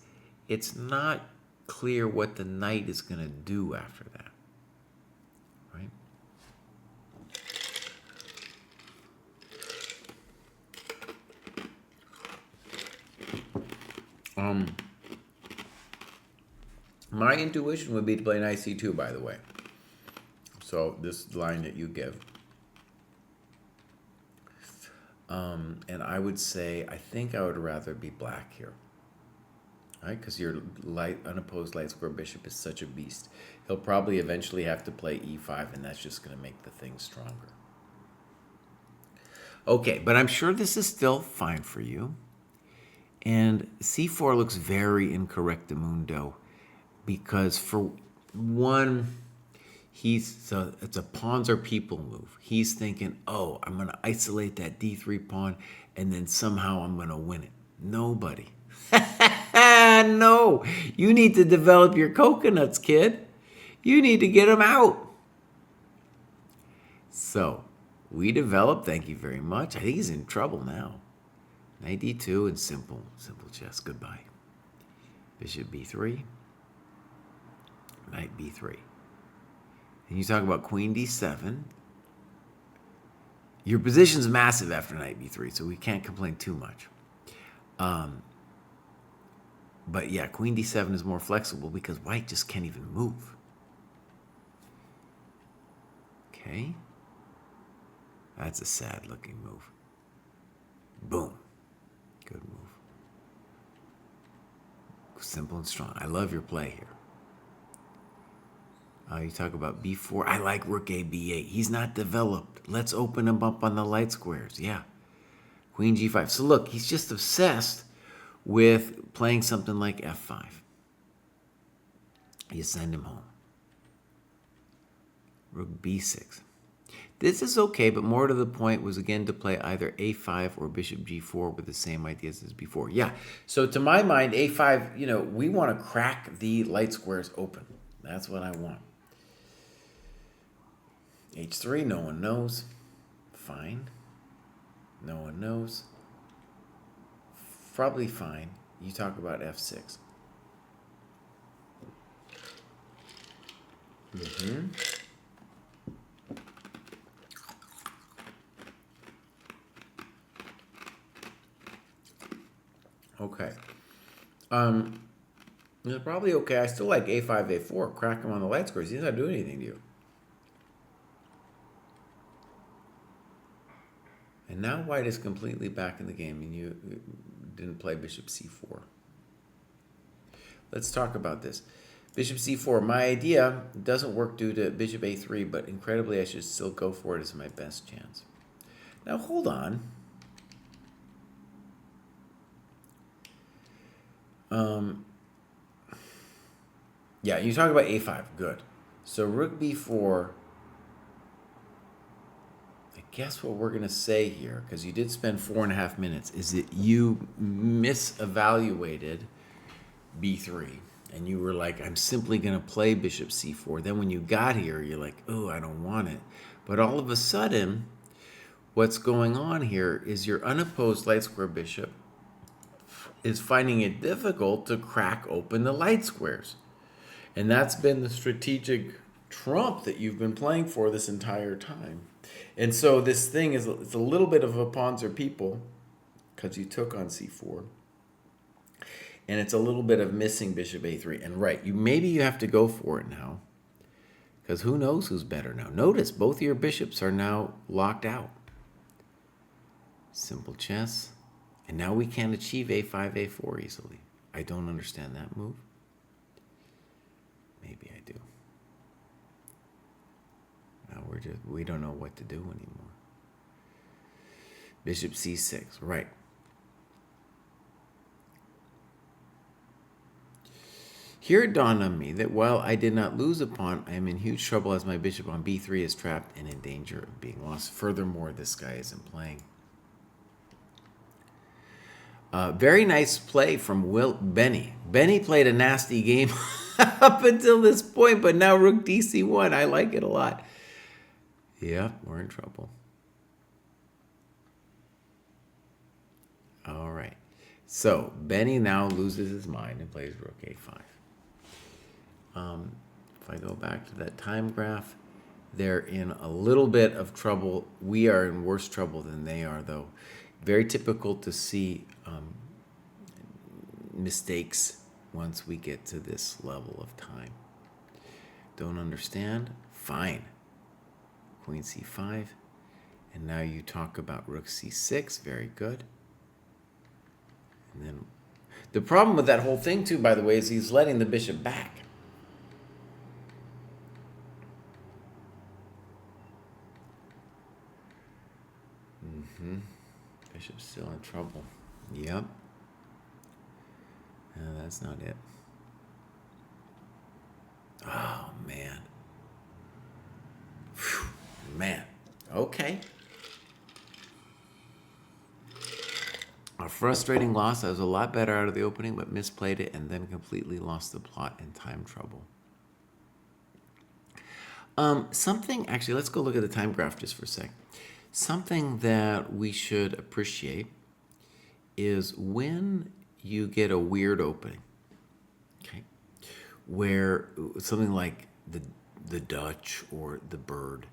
it's not clear what the knight is going to do after that, right? My intuition would be to play knight c2, by the way. So this line that you give. And I would say, I think I would rather be black here. Right? Because your unopposed light square bishop is such a beast. He'll probably eventually have to play e5, and that's just going to make the thing stronger. Okay, but I'm sure this is still fine for you. And c4 looks very incorrectamundo because for one, it's a pawns are people move. He's thinking, oh, I'm going to isolate that d3 pawn and then somehow I'm going to win it. Nobody. No, you need to develop your coconuts, kid. You need to get them out. So we developed, thank you very much. I think he's in trouble now. Knight d2 and simple chess. Goodbye. Bishop b3. Knight b3. And you talk about queen d7. Your position's massive after knight b3, so we can't complain too much. But yeah, queen d7 is more flexible because white just can't even move. Okay. That's a sad-looking move. Boom. Good move. Simple and strong. I love your play here. You talk about b4. I like rook a, b8. He's not developed. Let's open him up on the light squares. Yeah. Queen g5. So look, he's just obsessed with playing something like f5. You send him home. Rook b6. This is okay, but more to the point was, again, to play either a5 or bishop g4 with the same ideas as before. Yeah, so to my mind, a5, we want to crack the light squares open. That's what I want. h3, no one knows. Fine. No one knows. Probably fine. You talk about f6. Okay. It's probably okay. I still like a5, a4. Crack him on the light squares. He's not doing anything to you. And now white is completely back in the game, and you didn't play bishop c4. Let's talk about this. Bishop c4. My idea doesn't work due to bishop a3, but incredibly I should still go for it as my best chance. Now hold on. Yeah, you talk about a5. Good. So rook b4. I guess what we're going to say here, because you did spend 4.5 minutes, is that you misevaluated b3. and you were like, I'm simply going to play bishop c4. Then when you got here, you're like, oh, I don't want it. But all of a sudden, what's going on here is your unopposed light square bishop is finding it difficult to crack open the light squares. And that's been the strategic trump that you've been playing for this entire time. And so this thing is, it's a little bit of a pawns or people because you took on c4. And it's a little bit of missing bishop a3. And right, maybe you have to go for it now, because who knows who's better now. Notice both of your bishops are now locked out. Simple chess. And now we can't achieve a5, a4 easily. I don't understand that move. Maybe I do. Now we don't know what to do anymore. Bishop c6, right. Here it dawned on me that while I did not lose a pawn, I am in huge trouble as my bishop on b3 is trapped and in danger of being lost. Furthermore, this guy isn't playing. Very nice play from Benny. Benny played a nasty game up until this point, but now rook dc1. I like it a lot. Yeah, we're in trouble. All right. So Benny now loses his mind and plays rook a5. If I go back to that time graph, they're in a little bit of trouble. We are in worse trouble than they are, though. Very typical to see mistakes once we get to this level of time. Don't understand? Fine. Queen c5. And now you talk about rook c6. Very good. And then the problem with that whole thing, too, by the way, is he's letting the bishop back. Bishop's still in trouble. Yep. No, that's not it. Oh, man. Whew. Man. Okay. A frustrating loss. I was a lot better out of the opening, but misplayed it and then completely lost the plot in time trouble. Actually, let's go look at the time graph just for a sec. Something that we should appreciate is when you get a weird opening, okay, where something like the Dutch or the bird,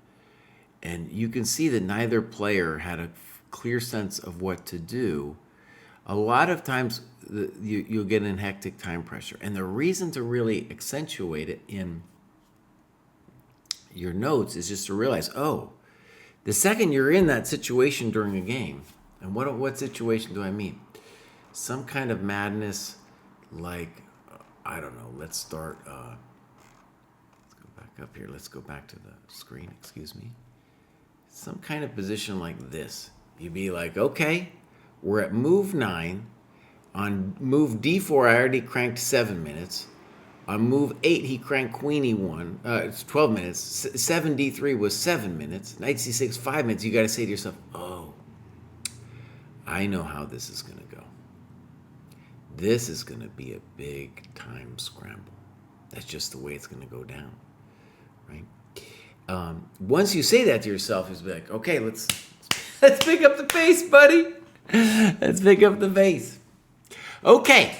and you can see that neither player had a clear sense of what to do. A lot of times you'll get in hectic time pressure, and the reason to really accentuate it in your notes is just to realize, oh, the second you're in that situation during a game, and what situation do I mean? Some kind of madness, like, I don't know, let's start, let's go back up here, let's go back to the screen, excuse me. Some kind of position like this. You'd be like, okay, we're at move 9. On move d4, I already cranked 7 minutes. On move 8, he cranked queen e1. It's 12 minutes. 7 d3 was 7 minutes. Knight c6, 5 minutes. You got to say to yourself, oh, I know how this is going to go. This is going to be a big time scramble. That's just the way it's going to go down, right? Once you say that to yourself, it's like, okay, let's pick up the pace, buddy. Let's pick up the pace. Okay.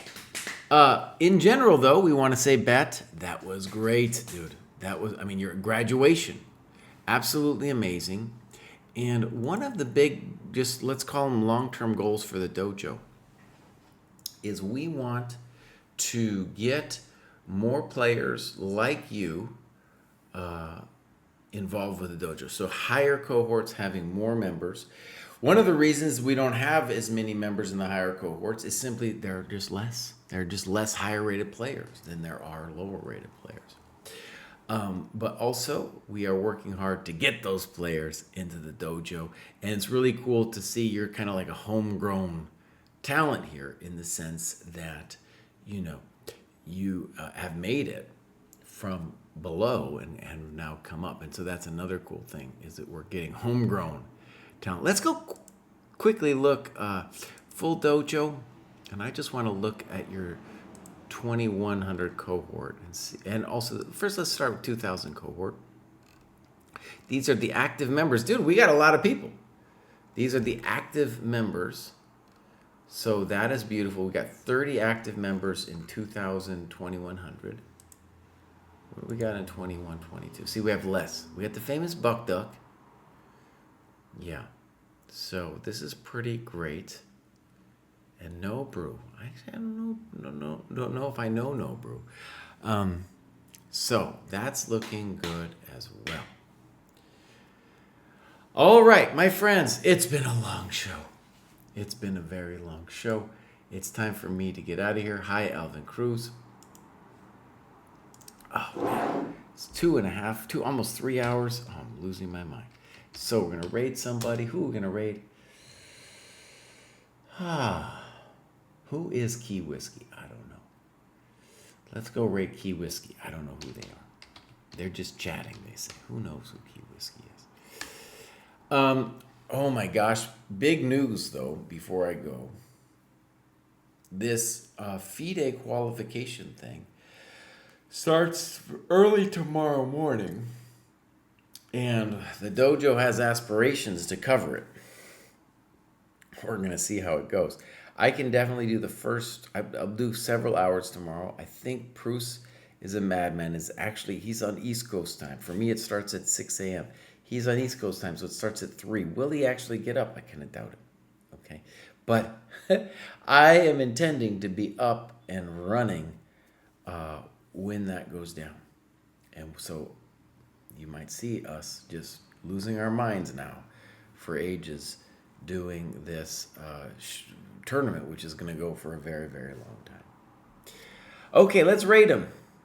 In general, though, we want to say, Bet, that was great, dude. That was, your graduation. Absolutely amazing. And one of the big, just let's call them long-term goals for the dojo, is we want to get more players like you involved with the dojo. So higher cohorts having more members. One of the reasons we don't have as many members in the higher cohorts is simply there are just less. There are just less higher rated players than there are lower rated players. But also, we are working hard to get those players into the dojo. And it's really cool to see you're kind of like a homegrown talent here in the sense that, you have made it from below and have now come up. And so that's another cool thing, is that we're getting homegrown talent. Let's go quickly look full dojo. And I just want to look at your 2100 cohort. And also, first let's start with 2000 cohort. These are the active members. Dude, we got a lot of people. These are the active members. So that is beautiful. We got 30 active members in 2000, 2100. What do we got in 21, 22? See, we have less. We got the famous Buck Duck. Yeah. So this is pretty great. And no brew. Actually, I don't know if I know no brew. So that's looking good as well. All right, my friends, it's been a long show. It's been a very long show. It's time for me to get out of here. Hi, Alvin Cruz. Oh, man. It's 2.5, almost 3 hours. Oh, I'm losing my mind. So we're going to raid somebody. Who are we going to raid? Who is Key Whiskey? I don't know. Let's go raid Key Whiskey. I don't know who they are. They're just chatting, they say. Who knows who Key Whiskey is? Oh my gosh. Big news, though, before I go. This FIDE qualification thing starts early tomorrow morning. And the dojo has aspirations to cover it. We're going to see how it goes. I can definitely do the first. I'll do several hours tomorrow. I think Pruess is a madman. He's on East Coast time. For me, it starts at 6 a.m. He's on East Coast time, so it starts at 3. Will he actually get up? I kind of doubt it. Okay. But I am intending to be up and running when that goes down. And so you might see us just losing our minds now for ages doing this tournament, which is going to go for a very, very long time. Okay, let's rate them.